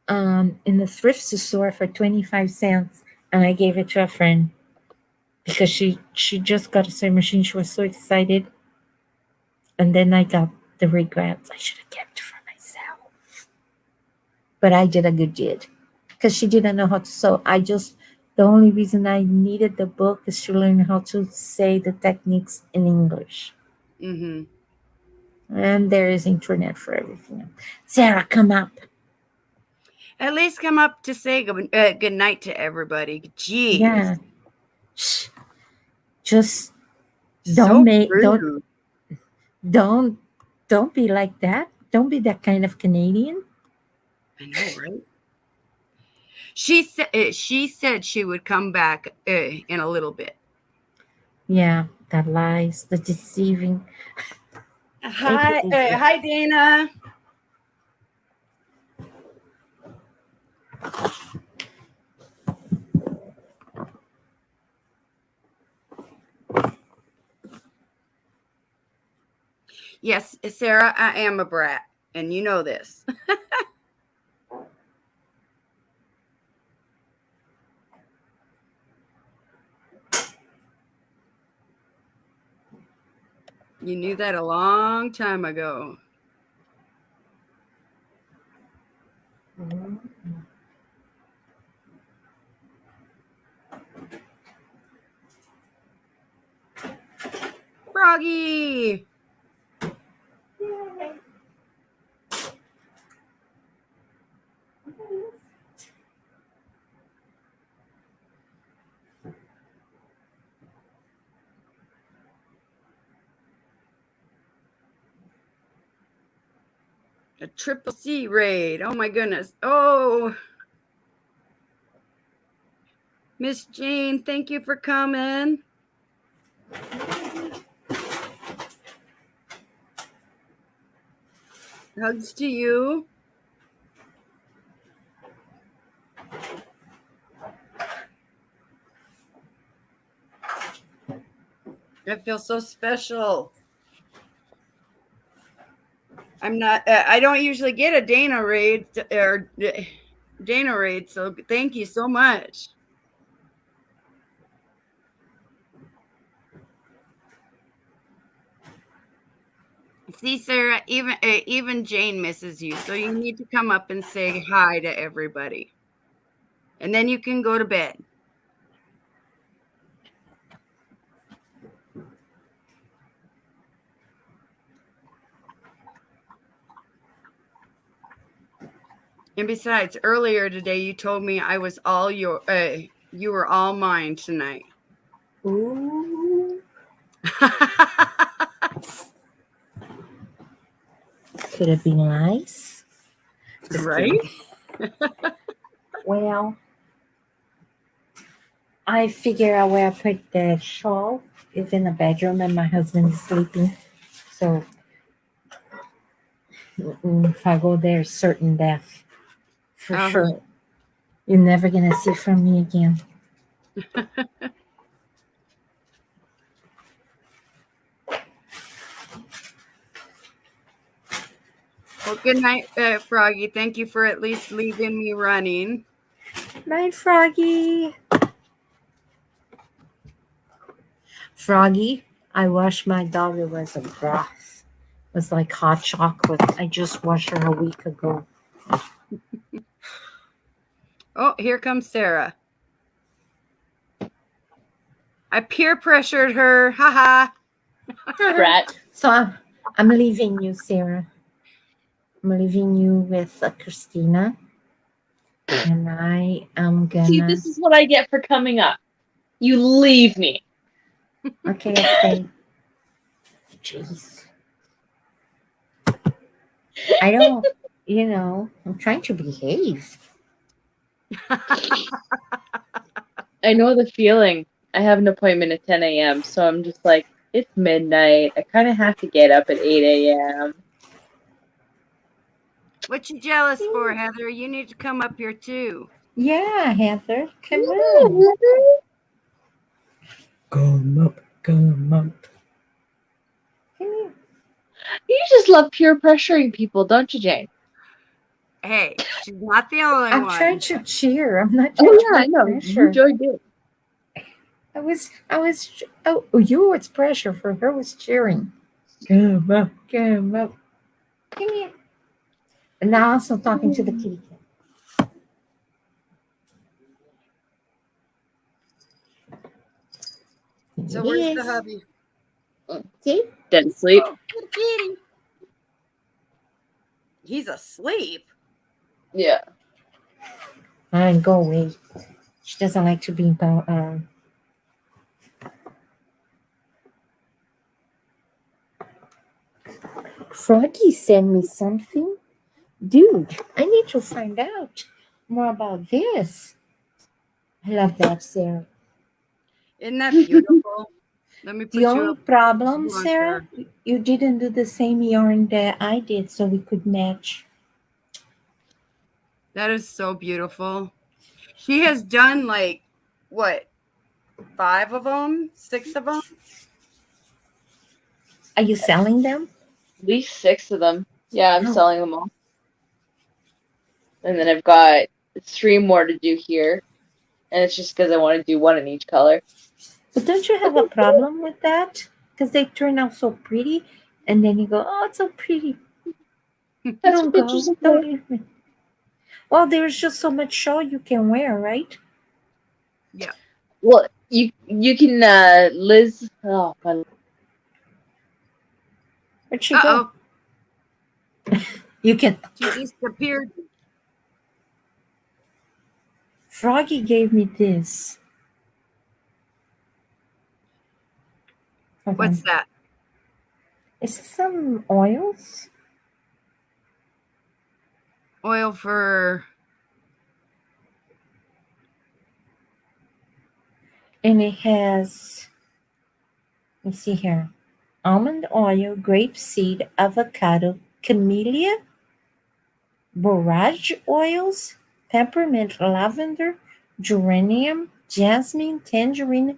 in the thrift store for 25 cents, and I gave it to a friend because she just got a sewing machine. She was so excited, and then I got the regrets. I should have kept it for myself, but I did a good deed because she didn't know how to sew. The only reason I needed the book is to learn how to say the techniques in English. Mm-hmm. And there is internet for everything. Sarah, come up. At least come up to say good night to everybody. Jeez. Yeah. Shh. Just So rude. don't be like that. Don't be that kind of Canadian. I know, right? She said she would come back in a little bit. Yeah, the lies, the deceiving. Hi, hi, Dana. Yes, Sarah, I am a brat, and you know this. You knew that a long time ago. Froggy. A triple C raid. Oh my goodness. Oh. Miss Jane, thank you for coming. Hugs to you. I feel so special. I don't usually get a Dana raid or Dana raid, so thank you so much. See, Sarah, even Jane misses you, so you need to come up and say hi to everybody, and then you can go to bed. And besides, earlier today you told me I was all your, you were all mine tonight. Ooh. Could have been nice. Just Right? kidding. Well, I figure out where I put the shawl. It's in the bedroom and my husband is sleeping. So if I go there, certain death. For Uh-huh. sure. You're never going to see from me again. Well, good night, Froggy. Thank you for at least leaving me running. Bye, Froggy. Froggy, I washed my dog. It was a broth. It was like hot chocolate. I just washed her a week ago. Oh, here comes Sarah. I peer pressured her. Haha. Brat. So I'm leaving you, Sarah. I'm leaving you with Christina. And I am See, gonna. this is what I get for coming up. You leave me. Okay, okay. Jeez. I don't, I'm trying to behave. I know the feeling. I have an appointment at 10 a.m., so I'm just like, it's midnight. I kind of have to get up at 8 a.m. What you jealous for, Heather? You need to come up here too. Yeah, Heather, come on. Come up, come up. Come here. You just love peer pressuring people, don't you, Jane? Hey, she's not the only I'm one. trying to cheer. I'm not trying Oh to yeah, I put know. pressure. You enjoy doing. You it's pressure. For her was cheering. Come up, come up. Come here. And now also talking to the kitty cat. So It where's the is. hubby? See? Dead asleep. Oh, kitty. He's asleep. Yeah. Fine, go away. She doesn't like to be Froggy sent me something. Dude, I need to find out more about this. I love that, Sarah. Isn't that beautiful? Let me put The you only up. problem, You want Sarah, you didn't do the same yarn that I did, so we could match. That is so beautiful. She has done like, what, 5 of them? 6 of them? Are you selling them? At least 6 of them. Yeah, I'm No. selling them all. And then I've got 3 more to do here. And it's just because I want to do 1 in each color. But don't you have a problem with that? Because they turn out so pretty, and then you go, "Oh, it's so pretty." That's Don't go. pictures of Don't me. leave me. Well, there's just so much shawl you can wear, right? Yeah. Well, you can Liz. Oh, my Where'd she go? Uh-oh. You can. She disappeared. Froggy gave me this. Hold What's on. that? It's some oils. Oil for... And it has, let's see here, almond oil, grapeseed, avocado, camellia, borage oils, peppermint, lavender, geranium, jasmine, tangerine,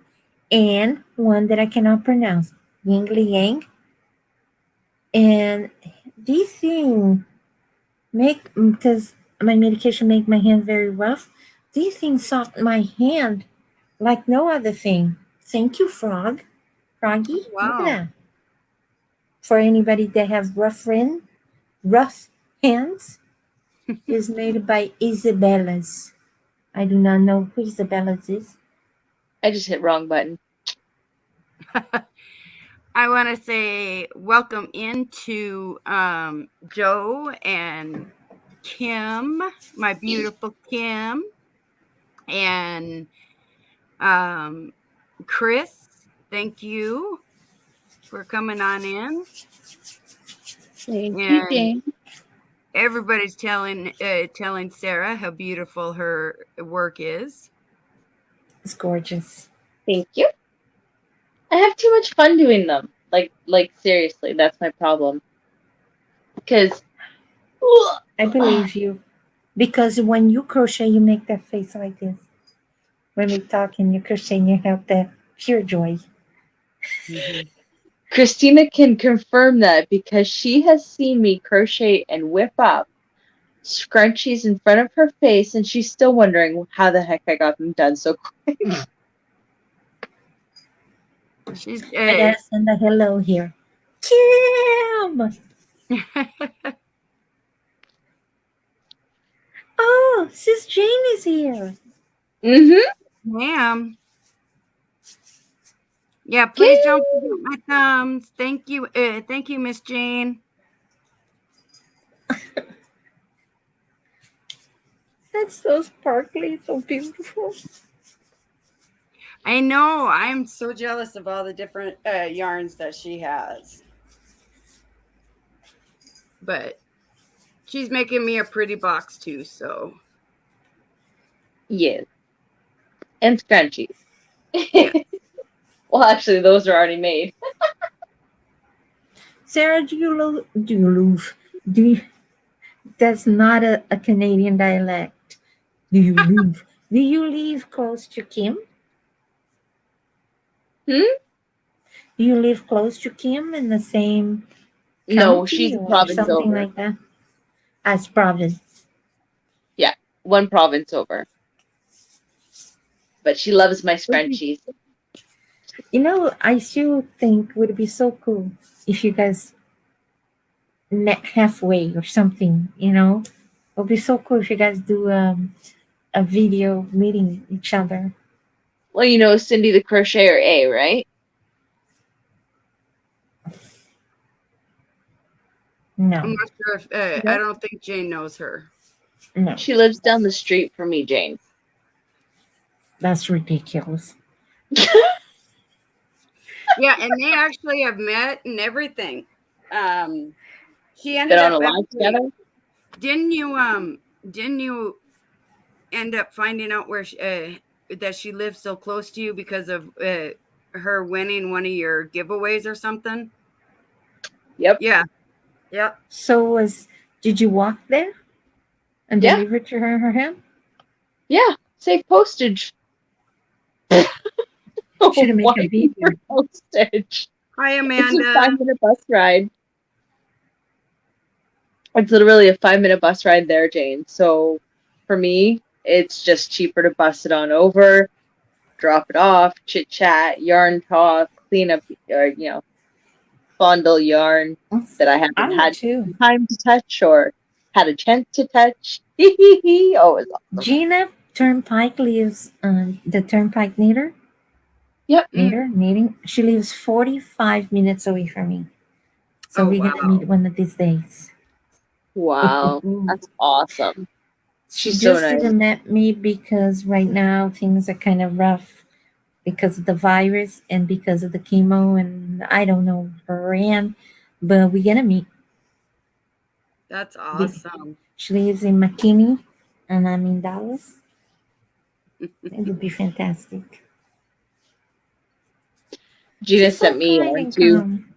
and one that I cannot pronounce, yin yang. And this thing make, because my medication make my hand very rough, these things soften my hand like no other thing. Thank you, Froggy. Wow. Look at that. for anybody that have rough hands, is made by Isabella's. I do not know who Isabella's is. I just hit wrong button. I want to say welcome into Joe and Kim, my beautiful Kim, and Chris. Thank you for coming on in. Thank you, And Jane. everybody's telling Sarah how beautiful her work is. It's gorgeous. Thank you. I have too much fun doing them. Like seriously, that's my problem. Because I believe you. Because when you crochet, you make that face like this. When we talk and you crochet, you have that pure joy. Christina can confirm that because she has seen me crochet and whip up scrunchies in front of her face, and she's still wondering how the heck I got them done so quick. She's I gotta send a hello here. Kim! Oh, Sis Jane is here. Mm-hmm. ma'am. Yeah, please don't forget my thumbs. Thank you, Miss Jane. That's so sparkly, so beautiful. I know. I'm so jealous of all the different yarns that she has. But she's making me a pretty box too, so. Yes. And scrunchies. Yeah. Well, actually, those are already made. Sarah, that's not a Canadian dialect. Do you live close to Kim? Hmm? Do you live close to Kim in the same No, county she's a or province something over. like that? As province. One province over. But she loves my scrunchies. You know, I still think would be so cool if you guys met halfway or something, you know? It would be so cool if you guys do a video meeting each other. Well, you know Cindy the Crocheter A, right? No, I'm not sure if I don't think Jane knows her. no, She lives down the street from me, Jane. that's ridiculous. Yeah, and they actually have met and everything. She ended Been on up a live actually- together? Didn't you end up finding out where that she lives so close to you because of her winning one of your giveaways or something? Yep. Yeah. Yep. So did you walk there and Yeah. deliver to her hand? Yeah. Save postage. Should have made Why a video. for postage? Hi, It's a Amanda. 5-minute bus ride. It's literally a 5-minute bus ride there, Jane. So for me, it's just cheaper to bus it on over, drop it off, chit chat, yarn talk, clean up, or fondle yarn that I haven't I would had too. time to touch or had a chance to touch. Oh, it was awesome. Gina Turnpike lives the Turnpike Knitter. Yep. Knitting. She lives 45 minutes away from me. So Oh, we're wow. gonna meet one of these days. Wow, that's awesome. She She's so just nice. didn't met me because right now things are kind of rough because of the virus and because of the chemo and I don't know her and but we're gonna meet. That's awesome. She lives in McKinney and I'm in Dallas. It would be fantastic. Gina She's so sent me kind yarn and too. calm.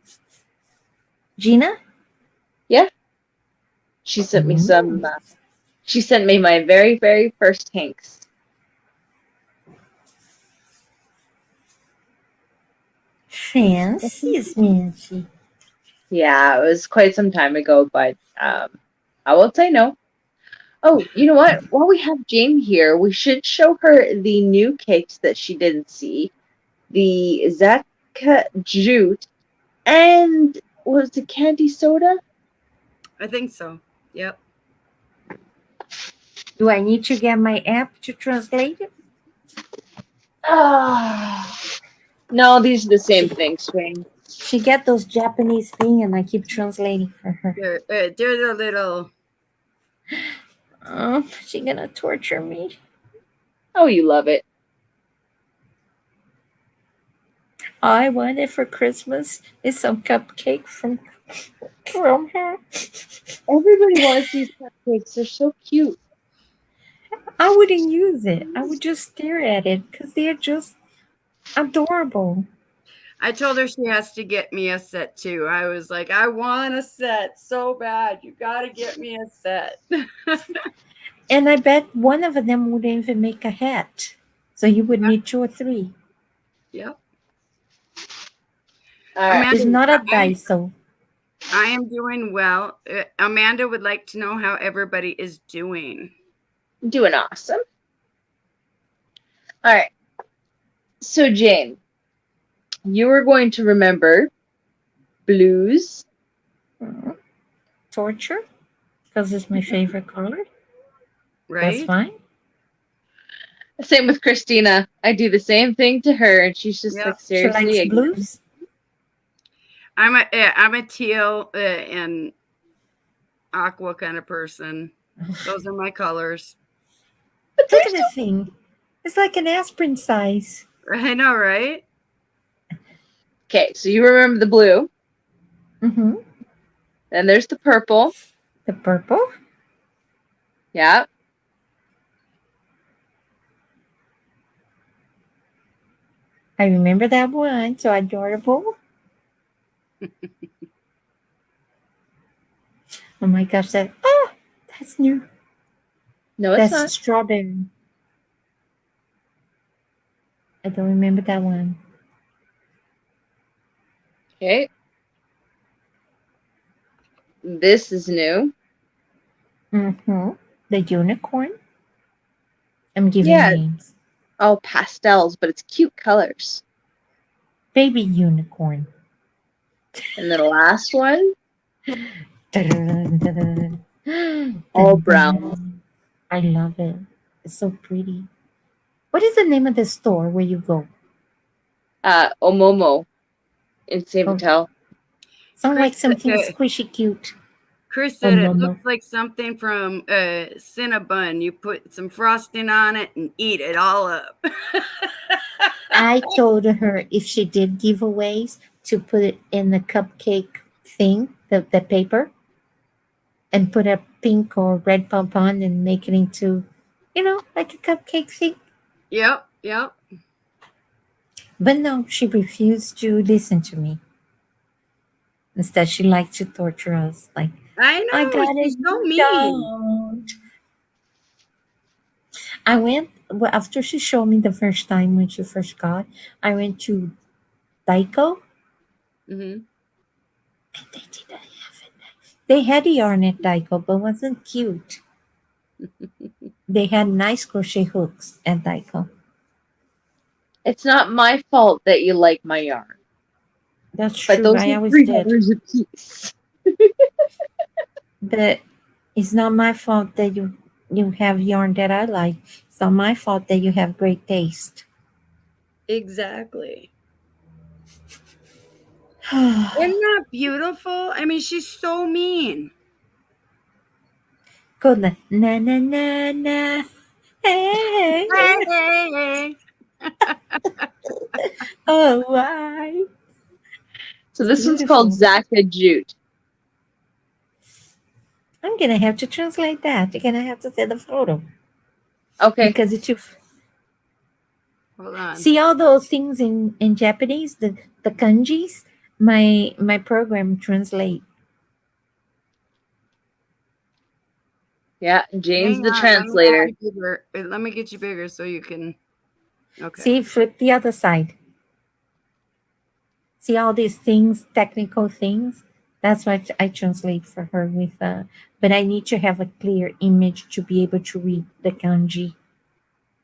Gina? She sent me some. She sent me my very, very first Hanks. Fancy, Smancy. Yeah, it was quite some time ago, but I won't say no. Oh, you know what? While we have Jane here, we should show her the new cakes that she didn't see. The Zaka Jute and was it candy soda? I think so. Yep. Do I need to get my app to translate it? No, these are the same thing, Swing. She get those Japanese thing, and I keep translating for her. They're the little. Oh, she gonna torture me. Oh, you love it. All I wanted for Christmas is some cupcake from her. Everybody wants these cupcakes. They're so cute. I wouldn't use it. I would just stare at it because they're just adorable. I told her she has to get me a set too. I was like, I want a set so bad. You got to get me a set. And I bet one of them wouldn't even make a hat. So you would need 2 or 3. Yep. All right. It's not a Daiso. I am doing well. Amanda would like to know how everybody is doing. Doing awesome. All right. So, Jane, you are going to remember blues. Torture, because it's my favorite color. Right? That's fine. Same with Christina. I do the same thing to her, and she's just Yeah. like, She seriously. likes again? blues. I'm a teal and aqua kind of person. Those are my colors. But Look there's at the thing. It's like an aspirin size. I know, right? Okay, so you remember the blue. Mm-hmm. Then there's the purple. The purple. Yeah. I remember that one. So adorable. Oh my gosh, that's new. No, it's That's not. strawberry. I don't remember that one. Okay. This is new. Mm-hmm. The unicorn. I'm giving Yeah. names. All pastels, but it's cute colors. Baby unicorn. And then the last one, all All brown. I love it. It's so pretty. What is the name of the store where you go? Omomo in St. Oh. Vital. Sound like Chris, something squishy cute. Chris said it Momo. looks like something from Cinnabon. You put some frosting on it and eat it all up. I told her if she did giveaways to put it in the cupcake thing, the paper, and put a pink or red pom-pom and make it into, like a cupcake thing. Yep. But no, she refused to listen to me. Instead, she liked to torture us. Like, I know. I got She's it. so mean. Don't. I went, after she showed me the first time when she first got, I went to Daiko. Mm-hmm. And they didn't have it. They had yarn at Daiko, but it wasn't cute. They had nice crochet hooks at Daiko. It's not my fault that you like my yarn. That's But true. those I are always did. $3 a piece. But it's not my fault that you have yarn that I like. It's not my fault that you have great taste. Exactly. Isn't that beautiful? I mean, she's so mean. Go na na na na na. Hey, Hey. oh why? So this one's Beautiful. called Zaka Jute. I'm gonna have to translate that. You're gonna have to send a photo Okay. because it's Hold on. see all those things in Japanese, the kanjis. My program translate. Yeah, Jane's Hang the on, translator. Let me get you bigger so you can. Okay. See, flip the other side. See all these things, technical things. That's what I translate for her with. But I need to have a clear image to be able to read the kanji.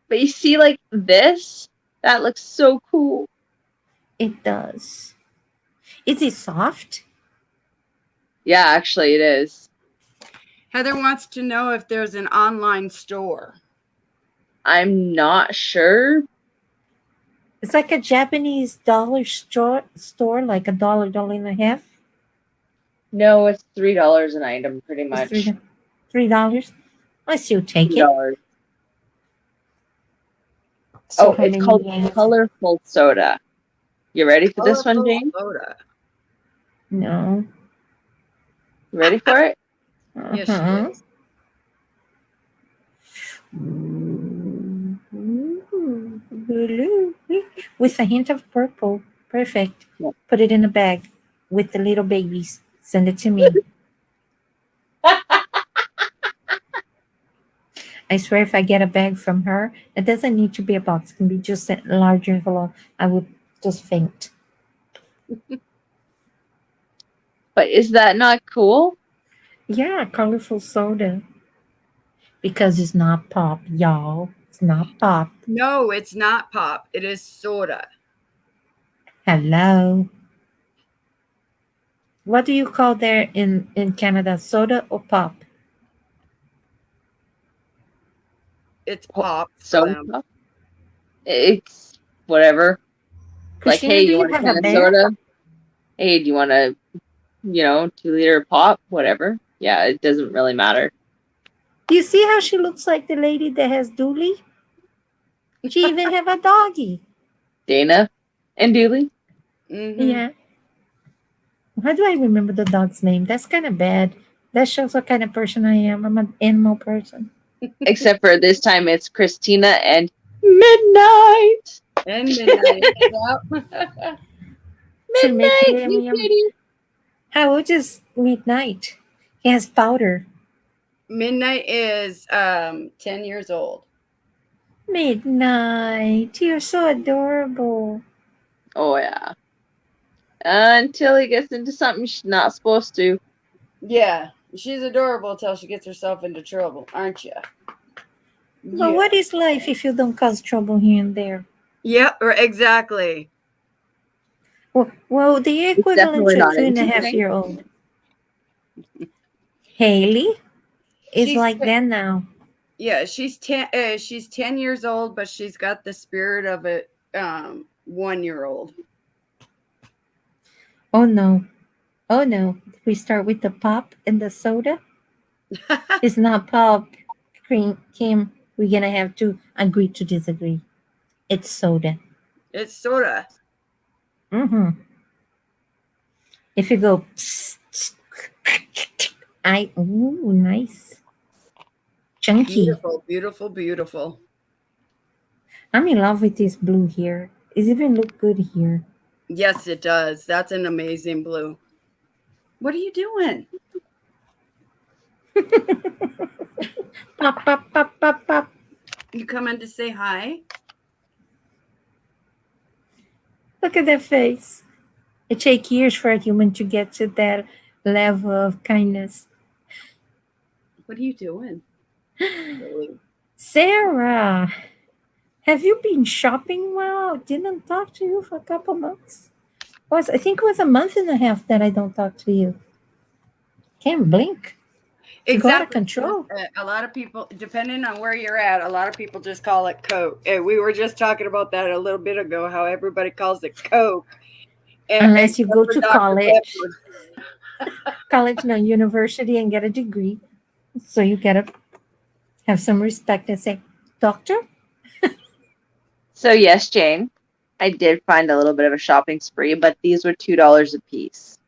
But you see, like this? That looks so cool. It does. Is it soft? Yeah, actually, it is. Heather wants to know if there's an online store. I'm not sure. It's like a Japanese dollar store, like $1, $1.50. No, it's $3 an item, pretty It's much. $3. I still take it. $3. So Oh, how it's many called yen? Colorful Soda. You ready for this one, Colorful Jane? soda. No. You ready for it? Yes, she Uh-huh. is. Blue. With a hint of purple. Perfect. Yeah. Put it in a bag with the little babies. Send it to me. I swear if I get a bag from her, it doesn't need to be a box. It can be just a large envelope. I would just faint. But is that not cool? Yeah, colorful soda. Because it's not pop, y'all. It's not pop. No, it's not pop. It is soda. Hello. What do you call there in Canada? Soda or pop? It's pop. Soda Slim. pop? It's whatever. Like, Christina, hey, do you you want a have can a of bear? soda? Hey, do you want a, 2-liter pop? Whatever. Yeah, it doesn't really matter. Do you see how she looks like the lady that has Dooley? She even have a doggy. Dana and Dooley? Mhm. Yeah. How do I remember the dog's name? That's kind of bad. That shows what kind of person I am. I'm an animal person. Except for this time it's Christina and Midnight. And midnight. Yep. Should make Midnight, him, you kitty. How old is Midnight? He has powder. Midnight is 10 years old. Midnight, you're so adorable. Oh, yeah. Until he gets into something she's not supposed to. Yeah, she's adorable until she gets herself into trouble, aren't you? But what is life if you don't cause trouble here and there? Yeah, exactly. Well, the equivalent definitely to a not 2.5 interesting. year old. Haley is She's like te- that now. Yeah, she's 10. She's 10 years old, but she's got the spirit of a 1-year-old. Oh no. Oh no. We start with the pop and the soda. It's not pop, Kim. We're gonna have to agree to disagree. It's soda. It's soda. Mm-hmm. If you go, ooh, nice, chunky. Beautiful, beautiful, beautiful. I'm in love with this blue here. It even look good here. Yes, it does. That's an amazing blue. What are you doing? Pop, pop, pop, pop, pop. You coming to say hi? Look at that face. It takes years for a human to get to that level of kindness. What are you doing? Sarah, have you been shopping well? I didn't talk to you for a couple months. I think it was a month and a half that I don't talk to you. Can't blink. You go out of control. A lot of people, depending on where you're at, a lot of people just call it Coke. We were just talking about that a little bit ago, how everybody calls it Coke. Unless you go to Dr. college. Pepper. No, university and get a degree. So you gotta have some respect and say, doctor? So yes, Jane, I did find a little bit of a shopping spree, but these were $2 a piece.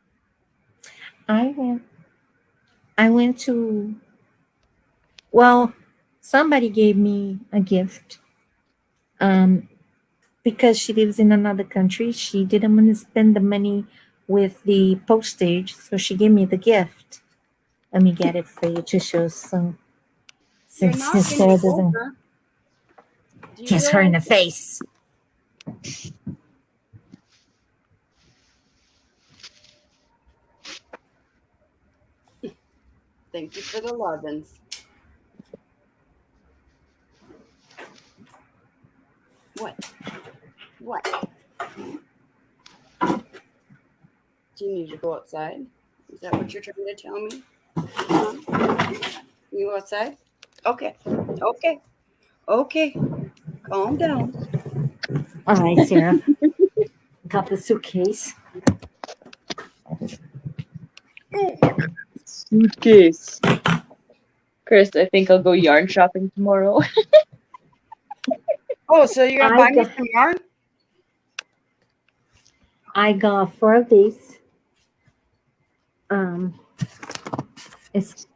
I went to, well, somebody gave me a gift. Because she lives in another country, she didn't want to spend the money with the postage, so she gave me the gift. Let me get it for you to show some. You're Since knocking Sarah it doesn't over. Do you kiss her in the realize- face. Thank you for the lovin's. What? What? Do you need to go outside? Is that what you're trying to tell me? Huh? You outside? Okay. Okay. Okay. Calm down. All right, Sarah. Got the suitcase. Suitcase. Chris, I think I'll go yarn shopping tomorrow. Oh, so you're gonna I buy me got- some yarn? I got 4 of these. It's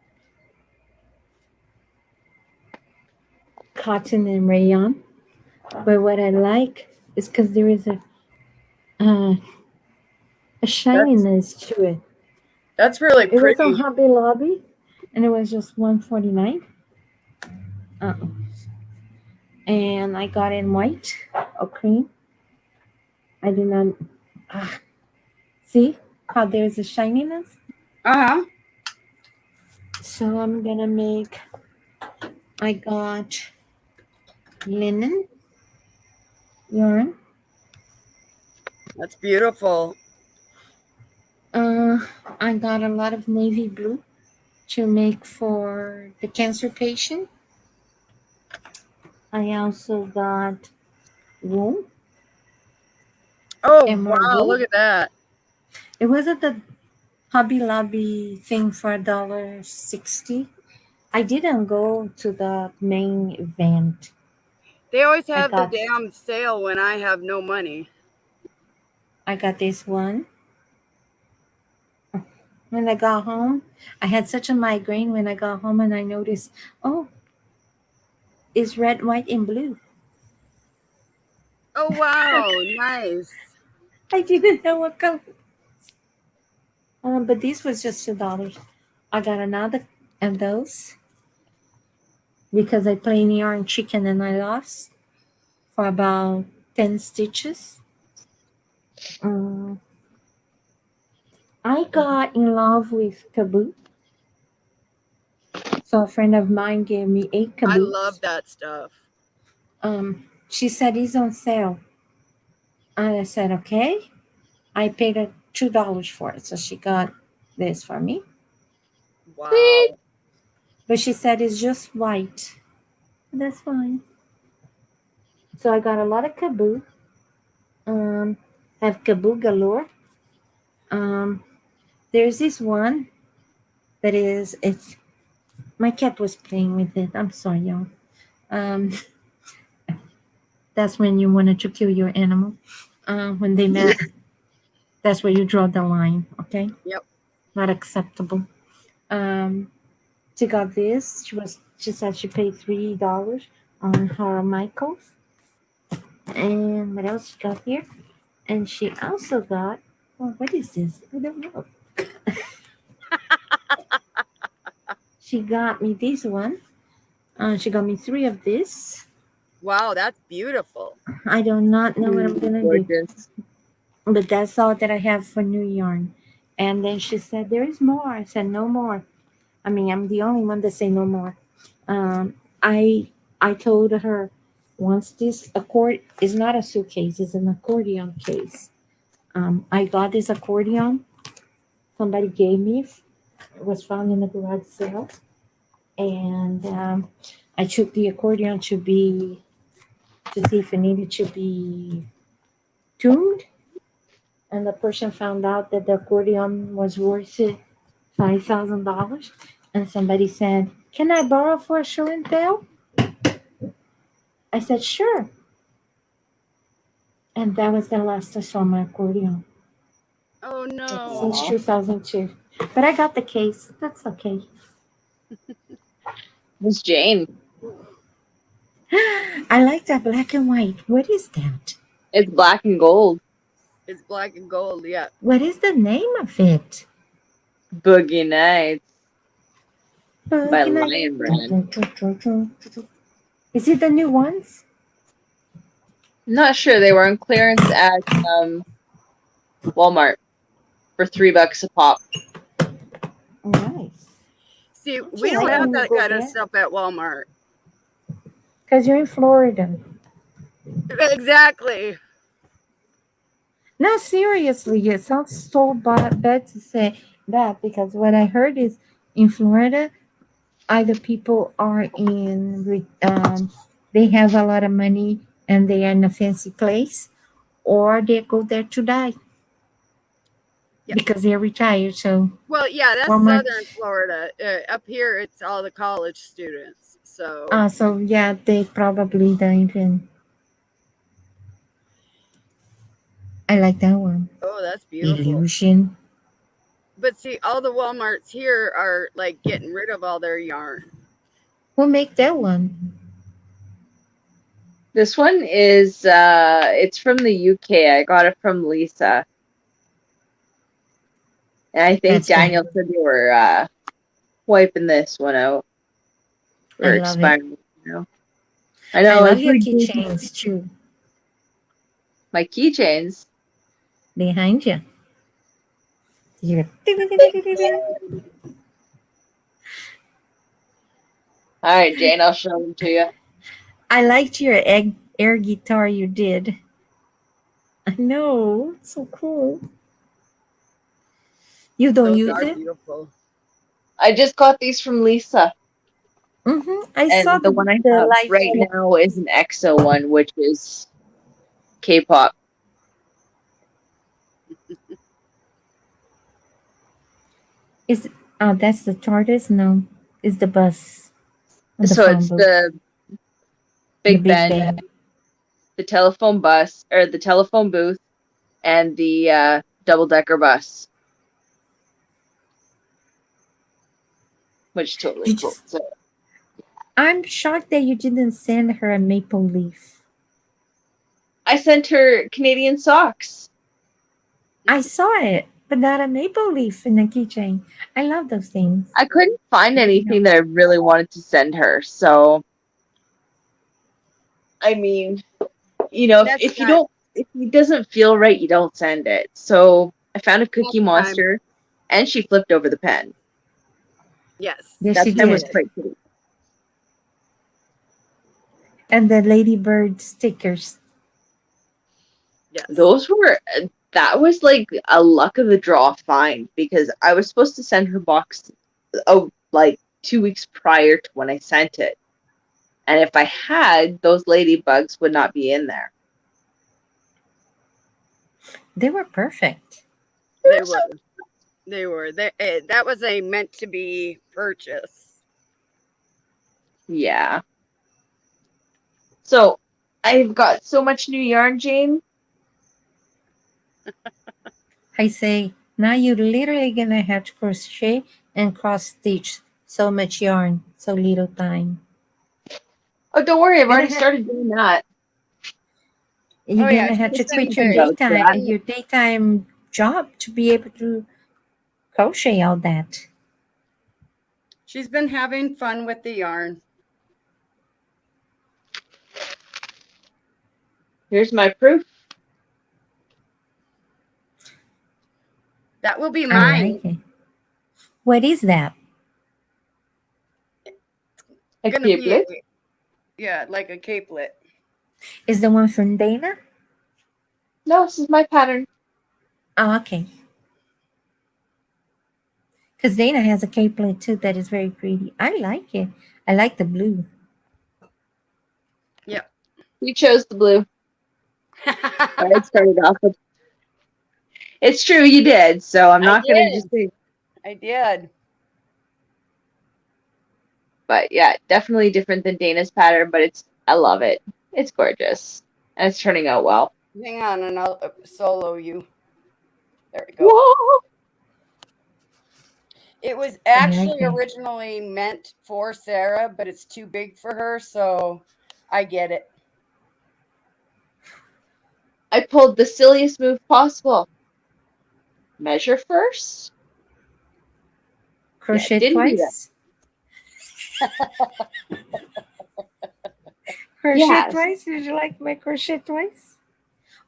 cotton and rayon. But what I like is because there is a shininess to it. That's really It was on pretty. Hobby Lobby, and it was just $149. And I got in white or cream. I did not see how there's a shininess. Uh-huh. So I'm gonna make. I got linen yarn. That's beautiful. I got a lot of navy blue to make for the cancer patient. I also got wool. Oh, Emerald wow, wool. look at that. It was at the Hobby Lobby thing for $1.60. I didn't go to the main event. They always I have the got damn sale when I have no money. this one. When I got home, I had such a migraine when I got home and I noticed, oh, it's red, white, and blue. Oh, wow, nice. I didn't know what color. But this was just $2. I got another of those because I played yarn chicken and I lost for about 10 stitches. I got in love with Kaboo. So a friend of mine gave me 8 I Kaboos. love that stuff. She said it's on sale. And I said, okay. I paid her $2 for it. So she got this for me. Wow. But she said it's just white. That's fine. So I got a lot of Kaboo. Have Kaboo galore. There's this one that is, it's, my cat was playing with it. I'm sorry, y'all. That's when you wanted to kill your animal. When they met, that's where you draw the line, okay? Yep. Not acceptable. She got this. She said she paid $3 on her Michaels. And what else she got here? And she also got, oh, what is this? I don't know. She got me this one. She got me 3 of this. Wow, that's beautiful. I do not know what I'm gonna do, Gorgeous. but that's all that I have for new yarn. And then she said, "There is more." I said, "No more." I mean, I'm the only one that say no more. I told her once this accord is not a suitcase, it's an accordion case. I got this accordion. Somebody gave me. It was found in the garage sale, and I took the accordion to see if it needed to be tuned. And the person found out that the accordion was worth $5,000. And somebody said, "Can I borrow for a show and tell?" I said, "Sure." And that was the last I saw my accordion Oh, no. since 2002. But I got the case. That's okay. Miss Jane. I like that black and white. What is that? It's black and gold. It's black and gold, yeah. What is the name of it? Boogie Nights by Can I- Lion Brand. Is it the new ones? Not sure. They were on clearance at Walmart for $3 a pop. Nice. See, Don't we you don't like have when you that go kind of there? stuff at Walmart. Because you're in Florida. Exactly. No, seriously, it sounds so bad to say that because what I heard is in Florida, either people are they have a lot of money and they are in a fancy place, or they go there to die Yeah. because they're retired. So Well, yeah, that's Walmart. southern Florida. Up here, it's all the college students. So, So yeah, they probably don't even. I like that one. oh, that's beautiful. Illusion. But see, all the Walmarts here are like getting rid of all their yarn. Who make that one? This one is it's from the UK. I got it from Lisa. And I think That's good. Daniel said they were wiping this one out. Or I love it. expiring. You know? I I know. love I've your heard keychains too. my keychains. Behind you. You're All right, Jane, I'll show them to you. I liked your air guitar you did. I know. It's so cool. You don't Those use are it? beautiful. I just got these from Lisa. I And saw the one I the have light right show. now is an EXO one, which is K-pop. Is that's the TARDIS? No, it's the bus. The So phone it's booth. the Big Ben, Ben. the telephone bus, or the telephone booth, and the double-decker bus. Which is totally You cool. just- So I'm shocked that you didn't send her a maple leaf. I sent her Canadian socks. I saw it, but not a maple leaf in the keychain. I love those things. I couldn't find anything that I really wanted to send her. So, I mean, you know, That's if not- it doesn't feel right, you don't send it. So I found a Cookie Next time. Monster, and she flipped over the pen. Yes. Yes, That she pen was did. quite cute. And the ladybird stickers. Yes. That was like a luck of the draw find, because I was supposed to send her box like 2 weeks prior to when I sent it. And if I had, those ladybugs would not be in there. They were perfect. They were. They were. That was a meant to be purchase. Yeah. So I've got so much new yarn, Jane. I say, now you're literally gonna have to crochet and cross stitch so much yarn, so little time. Oh, don't worry, I've already Gonna have- started doing that. You're Oh, yeah, gonna have to she's quit been your very- daytime job to be able to crochet all that. She's been having fun with the yarn. Here's my proof. That will be I mine. like it. What is that? A Gonna be capelet. yeah, like a capelet. Is the one from Dana? No, this is my pattern. Oh, okay. Because Dana has a capelet too that is very pretty. I like it. I like the blue. You chose the blue. I started off with. It's true, you did. So I'm I not going to did. just say. I did. But yeah, definitely different than Dana's pattern. But I love it. It's gorgeous, and it's turning out well. Hang on, and I'll solo you. There we go. Whoa! It was like actually that. originally meant for Sarah, but it's too big for her, so I get it. I pulled the silliest move possible. Measure first. Crochet didn't do twice. Crochet Yes. twice? Did you like my crochet twice?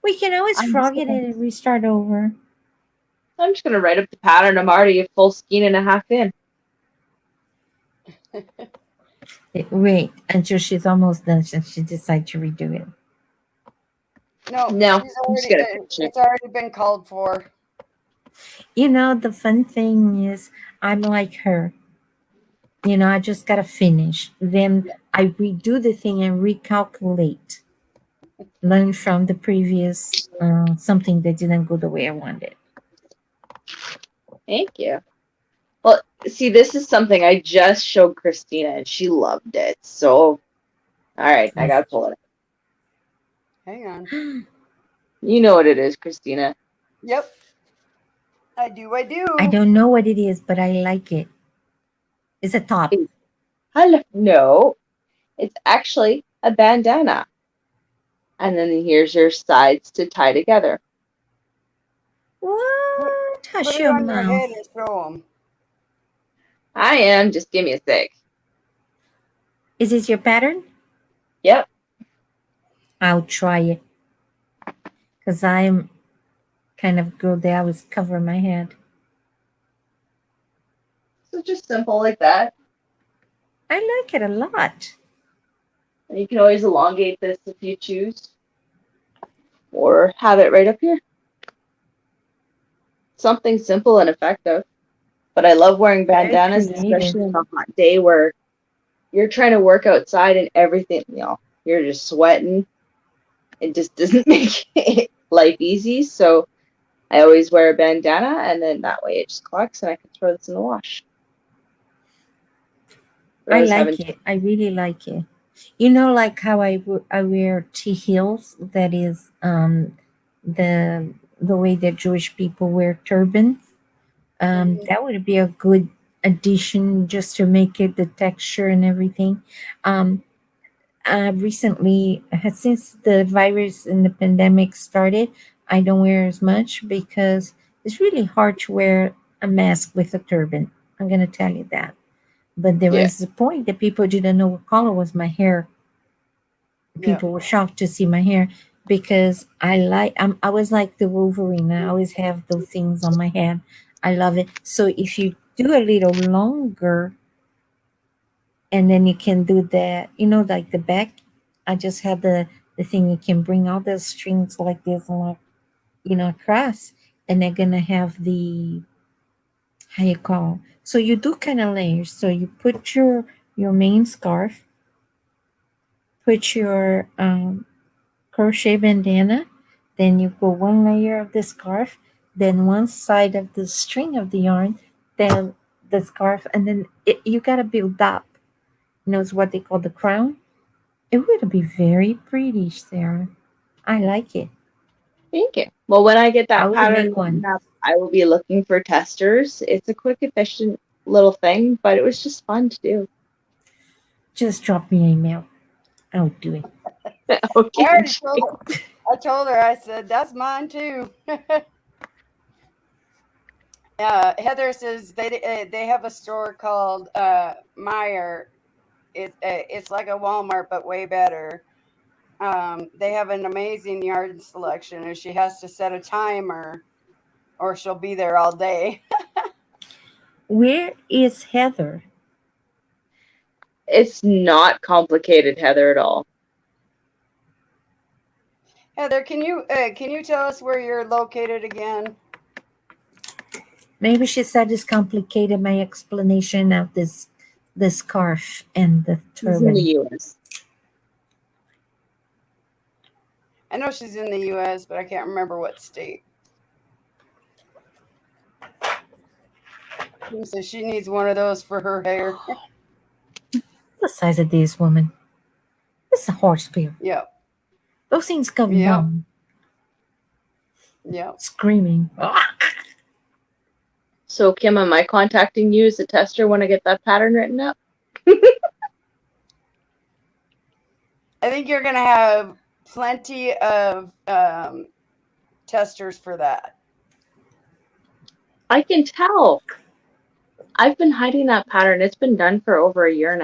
We can always I'm frog just it and restart over. I'm just going to write up the pattern. I'm already a full skein and a half in. Wait until she's almost done and she decides to redo it. No, No, she's I'm just already gonna been, finish it. it's already been called for. You know, the fun thing is, I'm like her. You know, I just gotta finish. Then I redo the thing and recalculate. Learn from the previous something that didn't go the way I wanted. Thank you. Well, see, this is something I just showed Christina and she loved it. So, all right, I gotta pull it. Hang on. You know what it is, Christina. Yep. I do. I don't know what it is, but I like it. It's a top. Hello. No, it's actually a bandana. And then here's your sides to tie together. What? Hush Put it your on your mouth. head and show them. I am. Just give me a sec. Is this your pattern? Yep. I'll try it. Because I'm kind of girl that I always cover my head. So just simple like that. I like it a lot. And you can always elongate this if you choose. Or have it right up here. Something simple and effective. But I love wearing Very bandanas, creative. especially on a hot day where you're trying to work outside and everything, you're just sweating. It just doesn't make life easy. So I always wear a bandana, and then that way it just collects and I can throw this in the wash. I like it. I really like it. You know, like how I wear T-heels. That is the way that Jewish people wear turbans. That would be a good addition just to make it the texture and everything. Recently, since the virus and the pandemic started, I don't wear as much because it's really hard to wear a mask with a turban. I'm gonna tell you that. But there was a point that people didn't know what color was my hair. People were shocked to see my hair because I was like the Wolverine. I always have those things on my head. I love it. So if you do a little longer and then you can do that, like the back, I just have the thing you can bring all the strings like this and like, across, and they're gonna have the how you call. So you do kind of layers. So you put your main scarf, put your crochet bandana, then you go one layer of the scarf, then one side of the string of the yarn, then the scarf, and then you gotta build up. It's what they call the crown. It would be very pretty, Sarah. I like it. Thank you. Well, when I get I that will pattern make one. written up, I will be looking for testers. It's a quick, efficient little thing, but it was just fun to do. Just drop me an email. I'll do it. Okay. I already told her. I said that's mine too. Heather says they have a store called Meyer. It's like a Walmart but way better. They have an amazing yard selection, and she has to set a timer, or she'll be there all day. Where is Heather? It's not complicated, Heather, at all. Heather, can you tell us where you're located again? Maybe she said it's complicated. My explanation of the scarf and the She's in turban. the U.S. I know she's in the U.S., but I can't remember what state. She says she needs one of those for her hair. The size of this woman. It's a horse beer. Yep. Those things come Yep. down Yep. screaming. So, Kim, am I contacting you as a tester when I get that pattern written up? I think you're going to have plenty of testers for that. I can tell. I've been hiding that pattern. It's been done for over 1.5 years.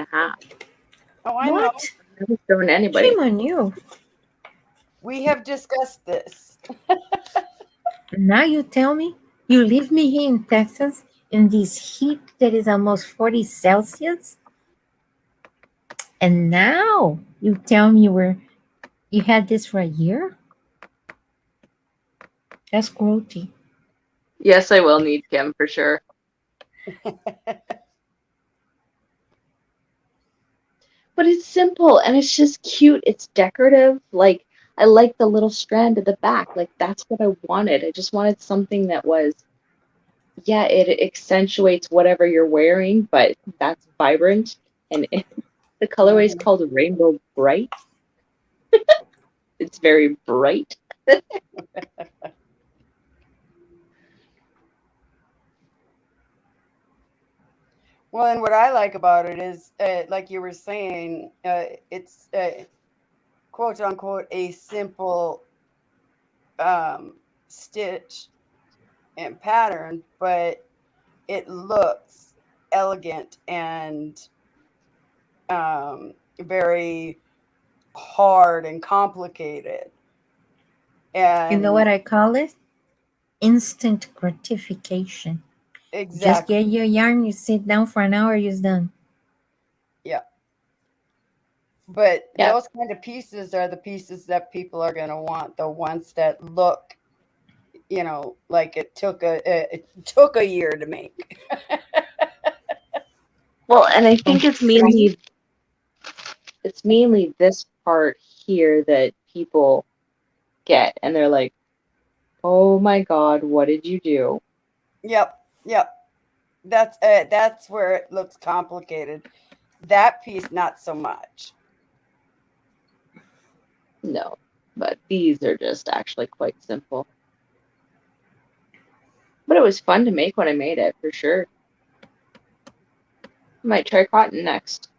Oh, I know. What? I haven't shown anybody. Shame on you. We have discussed this. Now you tell me you leave me here in Texas in this heat that is almost 40 Celsius, and now you tell me you had this for a year? That's grody. Yes, I will need Kim for sure. But it's simple and it's just cute. It's decorative. Like, I like the little strand at the back. Like, that's what I wanted. I just wanted something that was, yeah, it accentuates whatever you're wearing, but that's vibrant. And the colorway is called Rainbow Bright. It's very bright. Well, and what I like about it is, like you were saying, it's quote unquote a simple stitch and pattern, but it looks elegant and very hard and complicated. And You know what I call it? Instant gratification. Just exactly, get your yarn, you sit down for an hour, you're done. yeah. But Yeah. those kind of pieces are the pieces that people are going to want, the ones that look, like it took a year to make. Well, and I think it's mainly this part here that people get, and they're like, "Oh my God, what did you do?" Yep. That's where it looks complicated. That piece, not so much. No, but these are just actually quite simple. But it was fun to make when I made it, for sure. I might try cotton next.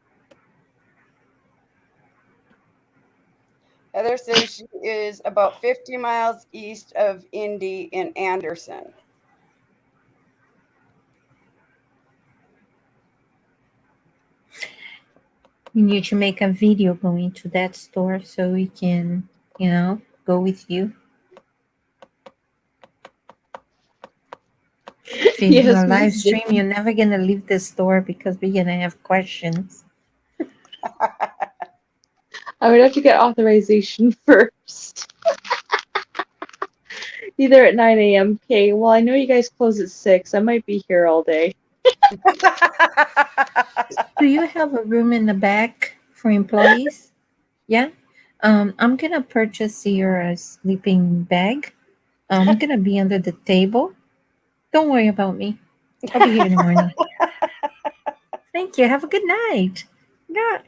Heather says she is about 50 miles east of Indy in Anderson. You need to make a video going to that store so we can, go with you. If you do Yes, a we live did. stream, you're never gonna leave the store because we're gonna have questions. I would have to get authorization first. Either at 9 a.m. Okay, well, I know you guys close at 6. I might be here all day. Do you have a room in the back for employees? Yeah. I'm gonna purchase your sleeping bag. I'm gonna be under the table. Don't worry about me. I'll be here in the morning. Thank you. Have a good night. God.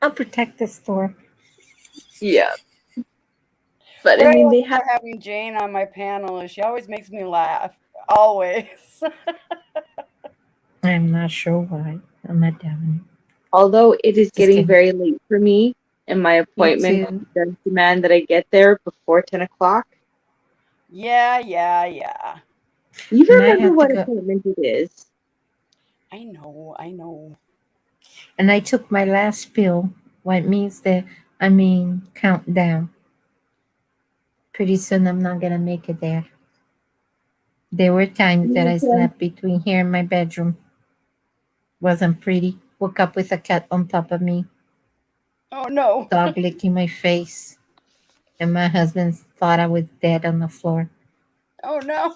I'll protect the store. Yeah. But What I I mean, love they about have, having Jane on my panel is she always makes me laugh. Always. I'm not sure why. I'm not down. although it is Just getting kidding. very late for me, and my Me appointment too. does demand that I get there before 10 o'clock. Yeah. You And I remember have to what go. appointment it is? I know. And I took my last pill, what means that, countdown. Pretty soon I'm not gonna make it there. There were times that I Okay. slept between here and my bedroom. Wasn't pretty. Woke up with a cat on top of me, Oh no. dog licking my face, and my husband thought I was dead on the floor. Oh no.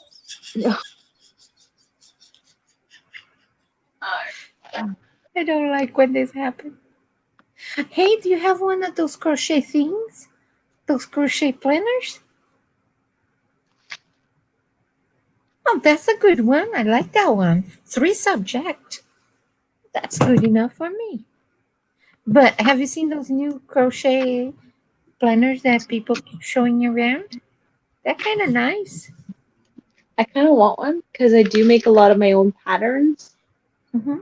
I don't like when this happens. Hey, do you have one of those crochet things? Those crochet planners? Oh, that's a good one. I like that one. 3 subject. That's good enough for me. But have you seen those new crochet planners that people keep showing around? They're kind of nice. I kind of want one because I do make a lot of my own patterns. Hmm.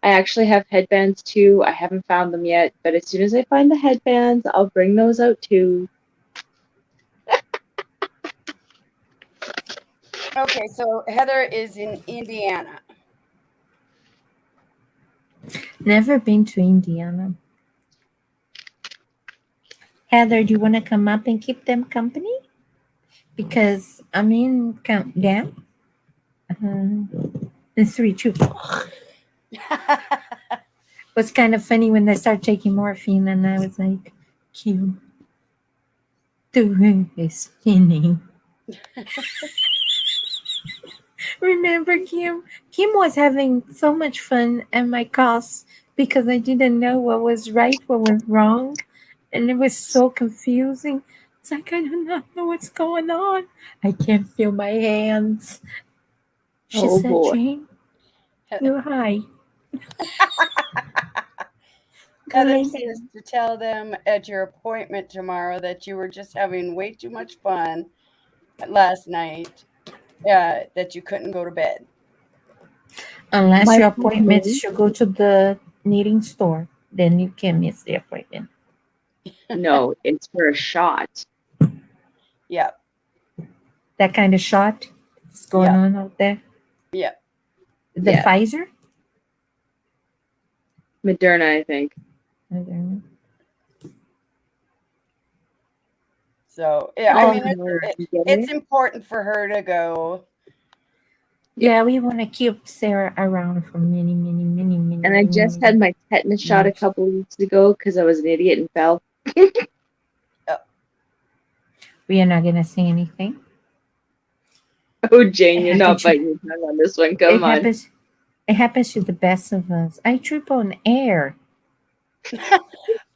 I actually have headbands too. I haven't found them yet, but as soon as I find the headbands, I'll bring those out too. Okay, so Heather is in Indiana. Never been to Indiana. Heather, do you want to come up and keep them company? Because I'm in countdown. In 3, 2. Was kind of funny when they started taking morphine, and I was like, cute. The room is spinning. Remember Kim? Kim was having so much fun at my class because I didn't know what was right, what was wrong, and it was so confusing. It's like I do not know what's going on. I can't feel my hands. She Oh, said, boy. Jane, you're high. Go Heather lay says down. to tell them at your appointment tomorrow that you were just having way too much fun last night, that you couldn't go to bed. Unless My your appointment family, is to go to the knitting store, then you can miss the appointment. no, it's for a shot. Yep. That kind of shot is going Yep. on out there. Yep. The Yeah. Pfizer? Moderna, I think. I don't know. So yeah, Oh, I mean, it's important for her to go. Yeah, we want to keep Sarah around for many, many, many, many. and I many, just many had my tetanus shot a years. couple weeks ago because I was an idiot and fell. We are not gonna say anything. Oh, Jane, you're It not happens. biting your tongue on this one. It Come on. happens. It happens to the best of us. I trip on air.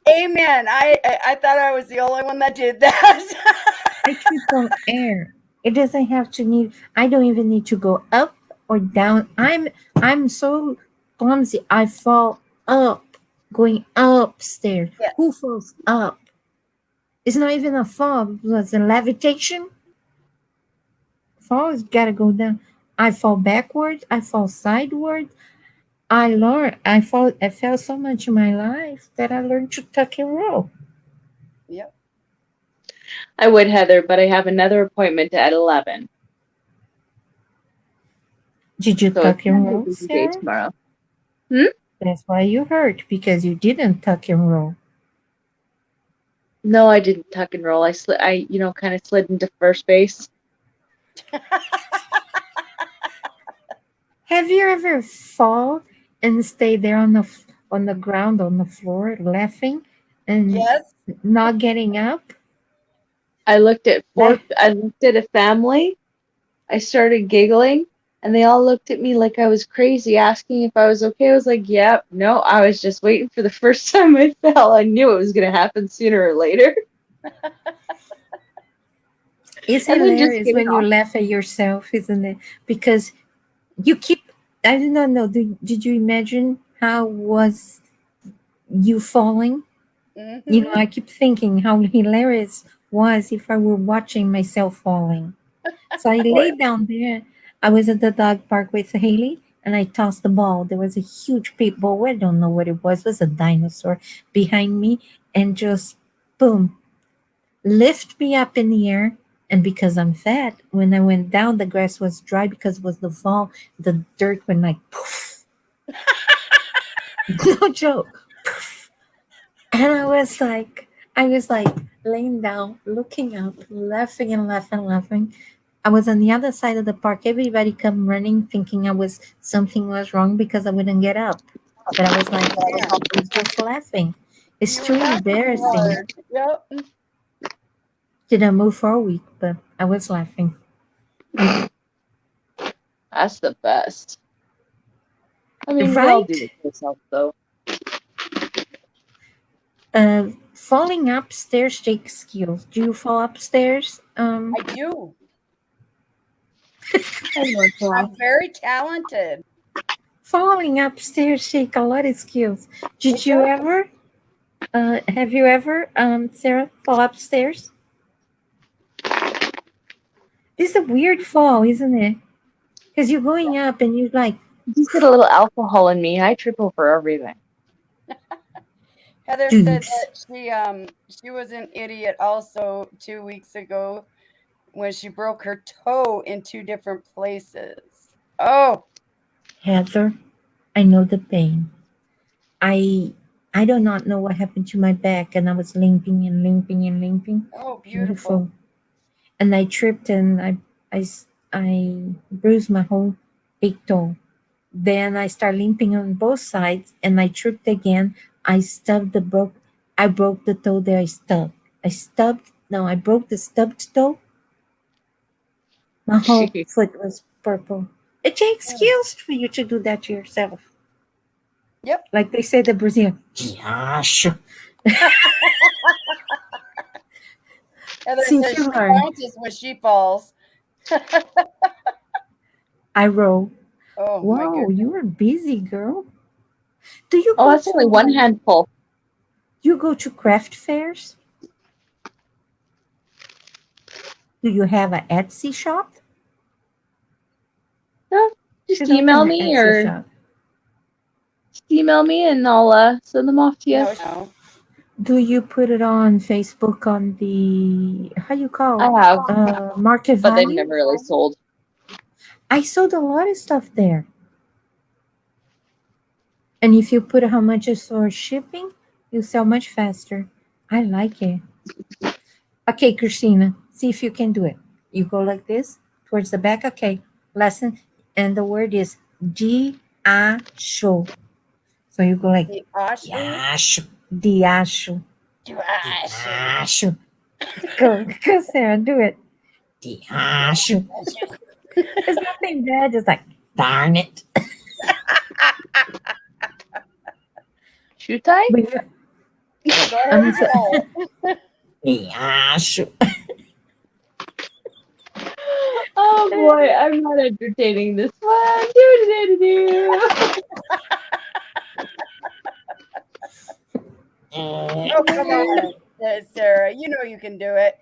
Amen. I thought I was the only one that did that. I trip on air. It doesn't have to need. I don't even need to go up or down. I'm so clumsy. I fall up, going upstairs. Yes. Who falls up? It's not even a fall. It's a levitation. Fall has got to go down. I fall backwards. I fall sideways. I learned. I fell so much in my life that I learned to tuck and roll. Yep. I would, Heather, but I have another appointment at 11. Did you So tuck it's and not a roll, busy day Sarah? tomorrow. That's why you hurt because you didn't tuck and roll. No, I didn't tuck and roll. I kind of slid into first base. Have you ever fall and stay there on the ground on the floor laughing and Yes. not getting up? I looked at a family. I started giggling, and they all looked at me like I was crazy, asking if I was okay. I was like, "Yep, no." I was just waiting for the first time I fell. I knew it was going to happen sooner or later. It's And then just hilarious get when it you off. laugh at yourself, isn't it? Because you keep. I do not know. Did you imagine how was you falling? You know, Mhm. I keep thinking how hilarious was if I were watching myself falling. So I Oh, yeah. laid down there. I was at the dog park with Haley and I tossed the ball. There was a huge pit bull. I don't know what it was. It was a dinosaur behind me and just boom, lift me up in the air. And because I'm fat, when I went down, the grass was dry because it was the fall. The dirt went like poof. No joke. Poof. And I was like laying down, looking up, laughing and laughing, laughing. I was on the other side of the park. Everybody come running, thinking something was wrong because I wouldn't get up. But I was like, yeah, I was just laughing. It's You were too laughing too embarrassing. hard. Yep. Didn't move for a week, but I was laughing. That's the best. I mean, we all Right? do it to ourselves, though. Falling upstairs takes skills. Do you fall upstairs? I do. I work well. I'm very talented. Falling upstairs take a lot of skills. Did It you does. ever? Have you ever, Sarah, fall upstairs? It's a weird fall, isn't it? Because you're going up and you're like, Just get a little alcohol in me. I trip over everything. Heather said Juice. that she was an idiot also 2 weeks ago when she broke her toe in 2 different places. Oh, Heather, I know the pain. I I do not know what happened to my back, and I was limping and limping and limping. beautiful. Beautiful. And I tripped and I bruised my whole big toe. Then I started limping on both sides, and I tripped again. I broke the toe there. I stubbed. I broke the stubbed toe. My whole foot was purple. It takes skills for you to do that to yourself. Yep. Like they say the Brazilian. Gosh. Heather Since says you she learn. bounces when she falls. I roll. Oh my Wow, goodness. you are busy, girl. Do you Oh, go that's only to one handful. you go to craft fairs? Do you have an Etsy shop? No, just Should open email an me Etsy or shop. just email me and I'll send them off to you. No. Do you put it on Facebook on the how you call I have, market but they've value? never really sold. I sold a lot of stuff there. And if you put how much is for shipping, you sell much faster. I like it. Okay, Christina, see if you can do it. You go like this towards the back. Okay, lesson. And the word is diacho. So you go like The Ashley? diacho, diacho, Ashley. diacho. Go, Sarah, do it. Diacho. It's nothing bad, just like, darn it. Shoot I? But you, Go ahead and roll. diacho. Oh boy, I'm not entertaining this one. Do. Oh, come on, Sarah. You know you can do it.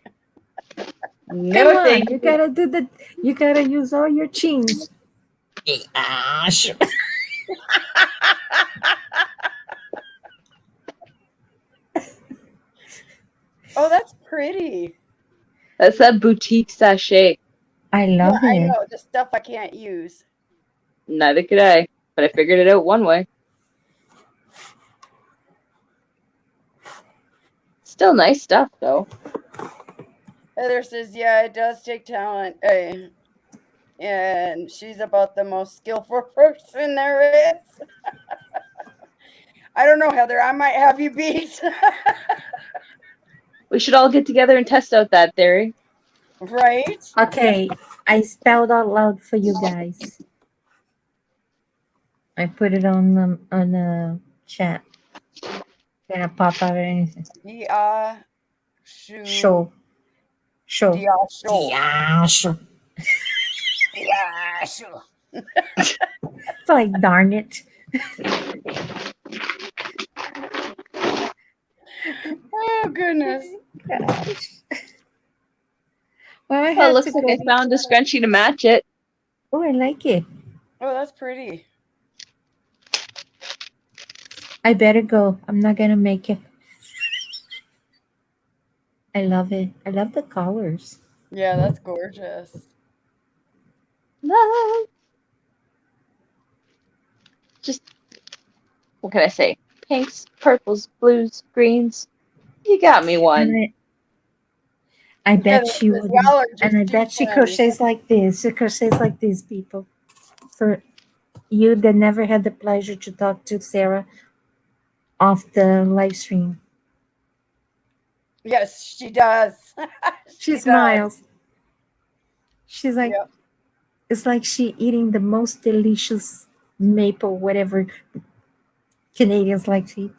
No, Come on, thank you gotta do the. You gotta use all your chins. Oh, that's pretty. That's that boutique sachet. I love Yeah, I it. know the stuff I can't use. Neither could I, but I figured it out one way. Still nice stuff though. Heather says, "Yeah, it does take talent." And she's about the most skillful person there is. I don't know, Heather. I might have you beat. We should all get together and test out that theory. Right? Okay, I spelled out loud for you guys. I put it on the chat. Gonna pop out or anything. Dia Show. Dia show. Diacho. Dia show. It's like darn it. Oh goodness. Gosh. Well, I Well, it had looks to like go. I found a scrunchie to match it. Oh, I like it. Oh, that's pretty. I better go. I'm not gonna make it. I love it. I love the colors. Yeah, that's gorgeous. Love. Just, what can I say? Pinks, purples, blues, greens. You got me one. And I bet Heather she says, would. "Y'all are And I just bet too she funny." crochets like this. She crochets like these people. For you that never had the pleasure to talk to Sarah off the live stream, Yes, she does. she does. smiles. She's like, Yep. it's like she eating the most delicious maple, whatever Canadians like to eat.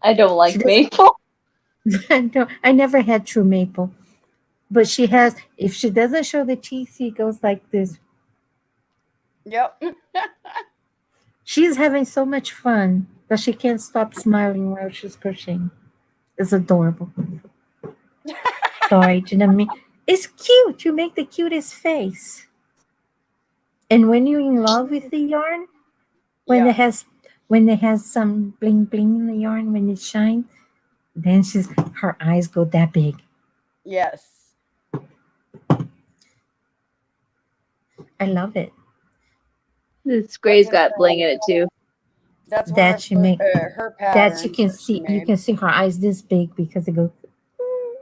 I don't like She doesn't- maple. I never had true maple, but she has. If she doesn't show the teeth, she goes like this. Yep. She's having so much fun that she can't stop smiling while she's crocheting. It's adorable. Sorry, didn't mean. It's cute. You make the cutest face. And when you're in love with the yarn, when Yeah. it has some bling bling in the yarn, when it shines, then her eyes go that big. Yes. I love it. This gray's got bling in it too. That's one That of she her, make- her patterns. That you can that she see. You made. can see her eyes this big because they go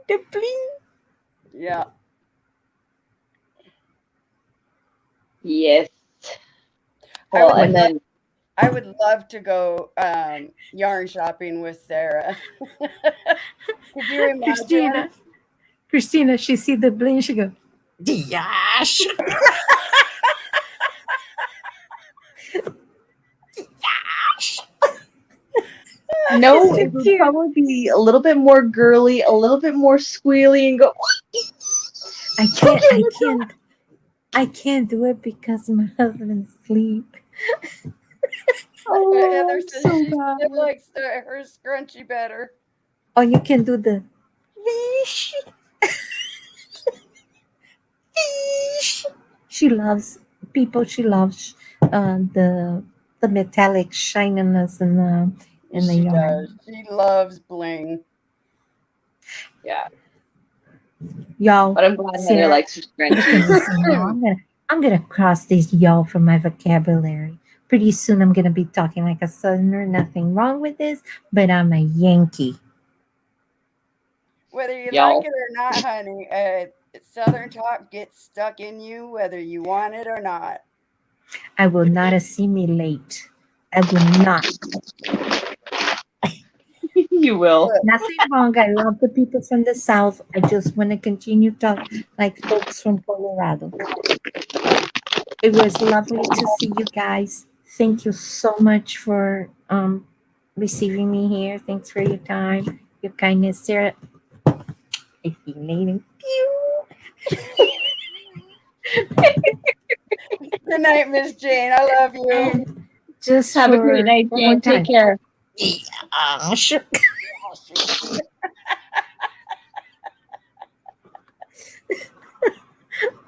the bling. Yeah. Yes. I Well, would and then I would love to go yarn shopping with Sarah. Could you imagine? Christina, she see the bling. She go, Yash. No, It's it so would cute. probably be a little bit more girly, a little bit more squealy, and go. I can't do it because my husband's asleep. Oh, Heather I'm says so she bad. still likes her scrunchie better. Or you can do the she loves people. She loves the metallic shininess in the She yarn. does. She loves bling. Yeah, Y'all, but I'm glad Heather Sarah, likes her look at scrunchies. this now. I'm gonna cross this y'all from my vocabulary. Pretty soon I'm gonna be talking like a southerner. Nothing wrong with this, but I'm a Yankee. Whether you Y'all. like it or not, honey, Southern talk gets stuck in you whether you want it or not. I will not assimilate. I will not. You will. Nothing wrong. I love the people from the South. I just want to continue talk like folks from Colorado. It was lovely to see you guys. Thank you so much for receiving me here. Thanks for your time, your kindness, Sarah. I feel lady. Good night, Miss Jane. I love you. And just Have a great for night, one more Jane. Take time. care. Sure.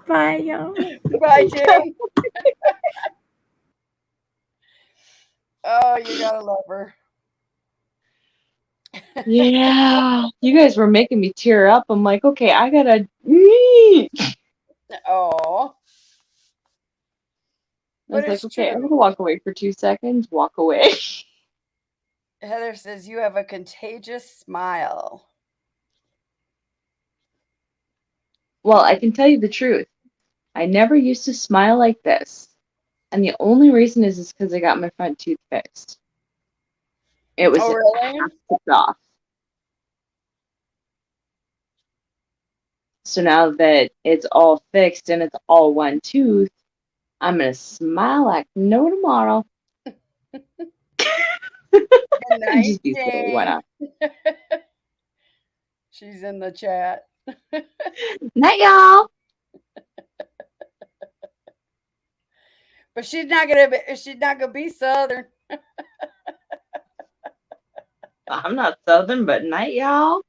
Bye, y'all. Bye, Jane. Oh, you gotta love her. Yeah, you guys were making me tear up. I'm like, okay, I gotta. Oh. I was But like, it's okay, I'm true. gonna walk away for 2 seconds. Walk away. Heather says you have a contagious smile. Well, I can tell you the truth. I never used to smile like this, and the only reason is because I got my front tooth fixed. It was Oh, really? half chipped off. So now that it's all fixed and it's all one tooth, I'm gonna smile like no tomorrow. Good night, Just be silly. Why Jane. not? She's in the chat. Night, y'all. But she's not gonna be Southern. I'm not Southern, but night, y'all.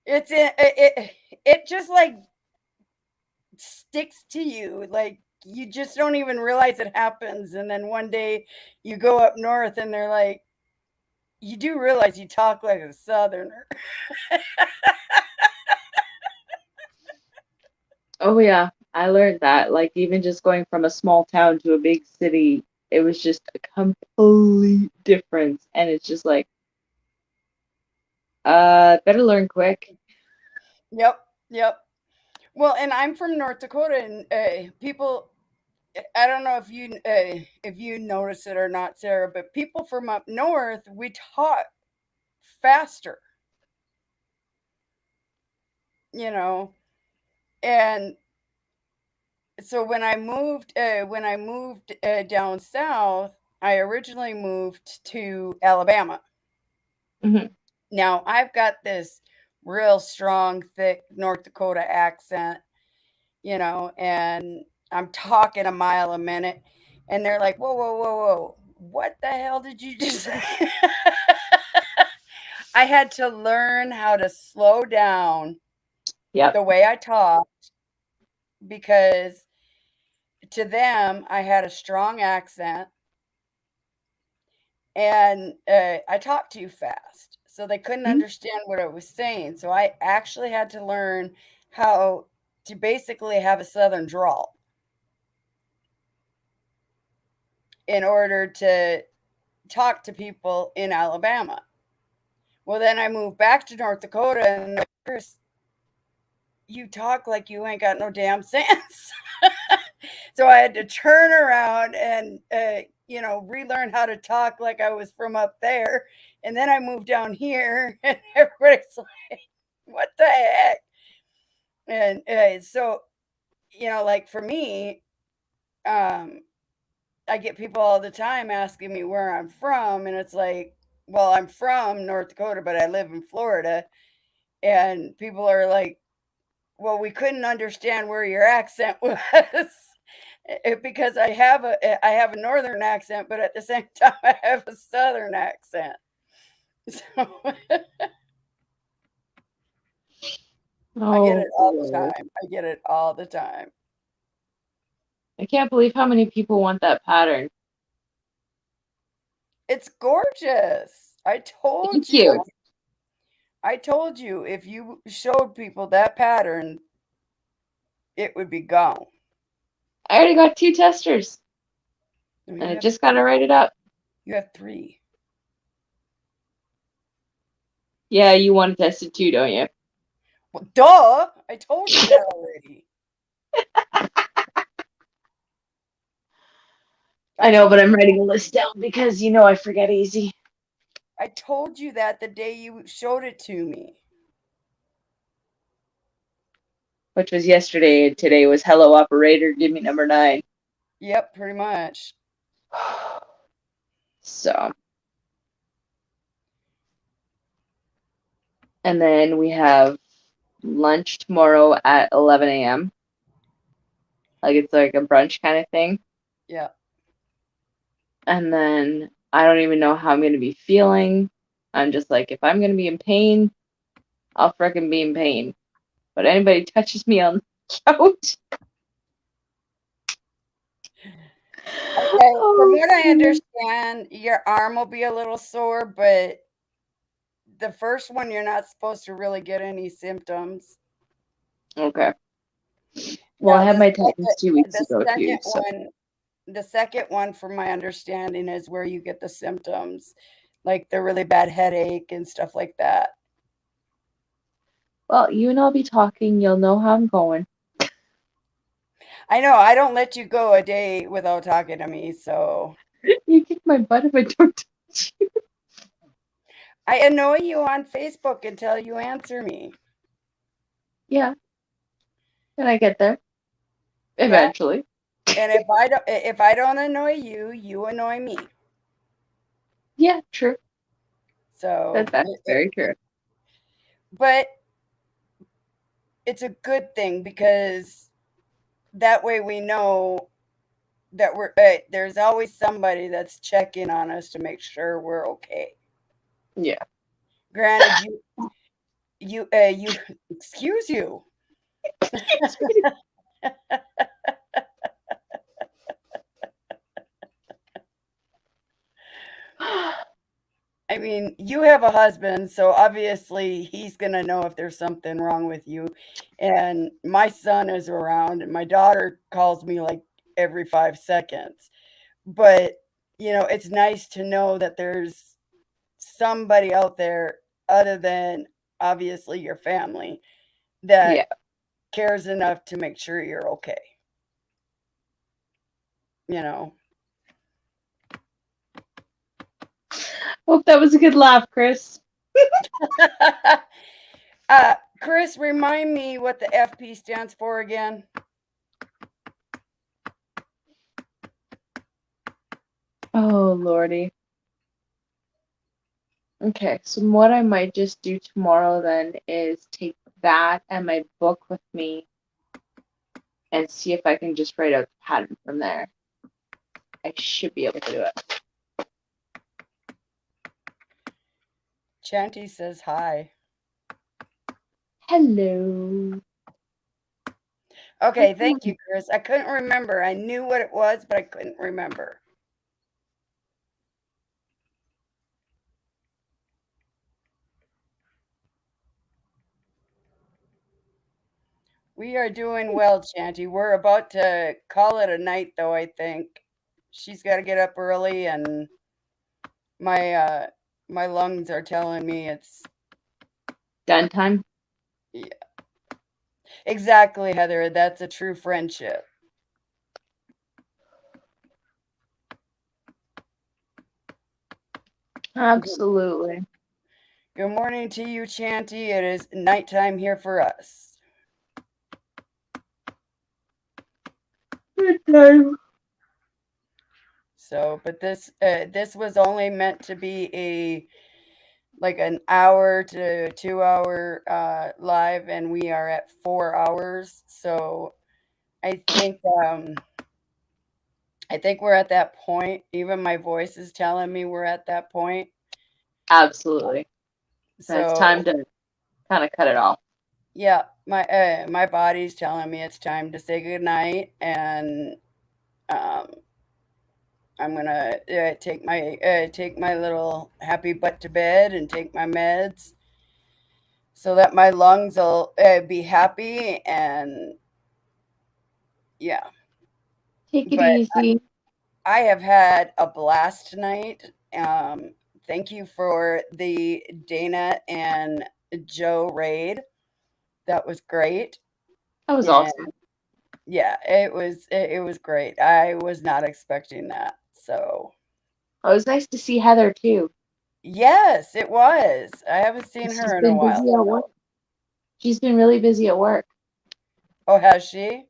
It just like sticks to you. Like you just don't even realize it happens. And then one day you go up north and they're like, you do realize you talk like a Southerner. Oh yeah, I learned that. Like even just going from a small town to a big city, it was just a complete difference. And it's just like, better learn quick. Yep, yep. Well, and I'm from North Dakota, and people. I don't know if you notice it or not, Sarah, but people from up north we talk faster, and so when I moved down south, I originally moved to Alabama. Mhm. Now I've got this real strong, thick North Dakota accent, and I'm talking a mile a minute, and they're like, "Whoa, whoa, whoa, whoa! What the hell did you just say?" I had to learn how to slow down Yep. the way I talked because to them I had a strong accent and I talked too fast. So they couldn't Mhm. understand what I was saying. So I actually had to learn how to basically have a southern drawl in order to talk to people in Alabama. Well, then I moved back to North Dakota and Chris, you talk like you ain't got no damn sense. So I had to turn around and relearn how to talk like I was from up there. And then I moved down here, and everybody's like, "What the heck?" Right. So, like for me, I get people all the time asking me where I'm from, and it's like, well, I'm from North Dakota, but I live in Florida. And people are like, well, we couldn't understand where your accent was. Because I have a northern accent, but at the same time I have a southern accent. So I get Oh, it all the Lord. time. I get it all the time. I can't believe how many people want that pattern. It's gorgeous. Thank you. I told you if you showed people that pattern, it would be gone. I already got 2 testers, No, and I just gotta write it up. you have 3. Yeah, you want to test it too, don't you? Well, duh! I told you that already. I know, but I'm writing a list down because I forget easy. I told you that the day you showed it to me. Which was yesterday, and today was hello operator, give me number 9. Yep, pretty much. So. And then we have lunch tomorrow at 11 a.m. Like it's like a brunch kind of thing. Yeah. And then I don't even know how I'm going to be feeling. I'm just like, if I'm going to be in pain, I'll frickin' be in pain. But anybody touches me on the couch. Okay, from what I Oh, understand, your arm will be a little sore, but the first one you're not supposed to really get any symptoms. okay. Well, I Now had my tetanus 2 weeks the ago too. second So one, the second one, from my understanding, is where you get the symptoms, like the really bad headache and stuff like that. well, you and I'll be talking. You'll know how I'm going. I know I don't let you go a day without talking to me, so You kick my butt if I don't touch you. I annoy you on Facebook until you answer me. Yeah. And I get there. Yeah. Eventually. And if I don't annoy you, you annoy me. Yeah, true. So That's very true. but it's a good thing because that way we know that there's always somebody that's checking on us to make sure we're okay. Yeah. Granted, you excuse you. I mean, you have a husband, so obviously he's going to know if there's something wrong with you. And my son is around, and my daughter calls me like every 5 seconds. But, it's nice to know that there's somebody out there other than obviously your family that Yeah. cares enough to make sure you're okay. You know. Hope that was a good laugh, Chris. Chris, remind me what the FP stands for again. Oh, Lordy. Okay, so what I might just do tomorrow then is take that and my book with me and see if I can just write out the pattern from there. I should be able to do it. Chanty says hi. Hello. Okay, thank you, Chris. I couldn't remember. I knew what it was, but I couldn't remember. We are doing well, Chanty. We're about to call it a night, though, I think. She's got to get up early, and my lungs are telling me it's Done time? yeah. Exactly, Heather. That's a true friendship. Absolutely. Good morning to you, Chanty. It is nighttime here for us. Good time. So, but this was only meant to be a like an hour to 2 hour live, and we are at 4 hours. So I think I think we're at that point. Even my voice is telling me we're at that point. Absolutely. And it's time So to kind of cut it off. yeah, my body's telling me it's time to say goodnight, and um, I'm gonna take my little happy butt to bed and take my meds so that my lungs will be happy, and yeah. Take it But easy. I have had a blast tonight. Thank you for the Dana and Joe raid. That was great. That was And awesome. yeah, it was great. I was not expecting that. So It was nice to see Heather too. yes, it was. I haven't seen She's her in a been while. busy at work. She's been really busy at work. Oh, has she?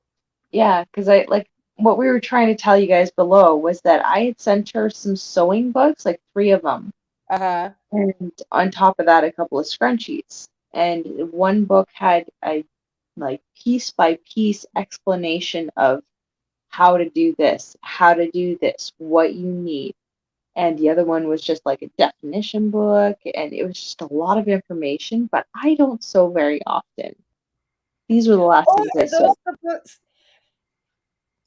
Yeah, because I like what we were trying to tell you guys below was that I had sent her some sewing books, like 3 of them, Uh-huh. and on top of that, a couple of scrunchies. And one book had a like piece by piece explanation of how to do this, what you need. And the other one was just like a definition book, and it was just a lot of information, but I don't sew very often. These were the last Oh, things I are those sewed. the books?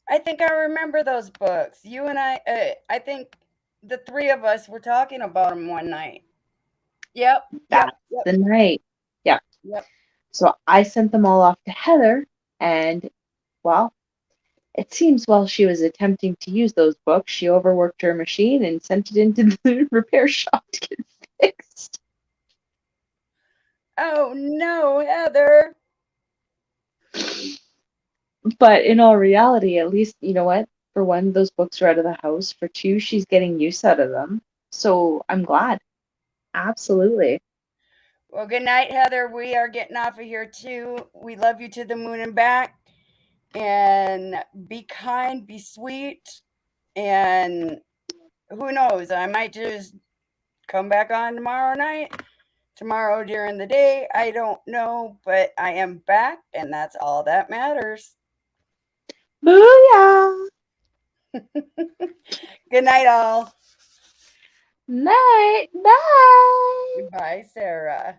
I think I remember those books. You and I think the three of us were talking about them one night. Yep, yep, That's yep, the night. Yeah. yep. So I sent them all off to Heather, and well, it seems while she was attempting to use those books, she overworked her machine and sent it into the repair shop to get fixed. Oh no, Heather. But in all reality, at least, you know what? For one, those books are out of the house. For two, she's getting use out of them. So I'm glad. Absolutely. Well, good night, Heather. We are getting off of here too. We love you to the moon and back. And be kind, be sweet, and who knows? I might just come back on tomorrow night, tomorrow during the day. I don't know, but I am back, and that's all that matters. Booyah! Good night, all. Night. Bye. Bye, Sarah.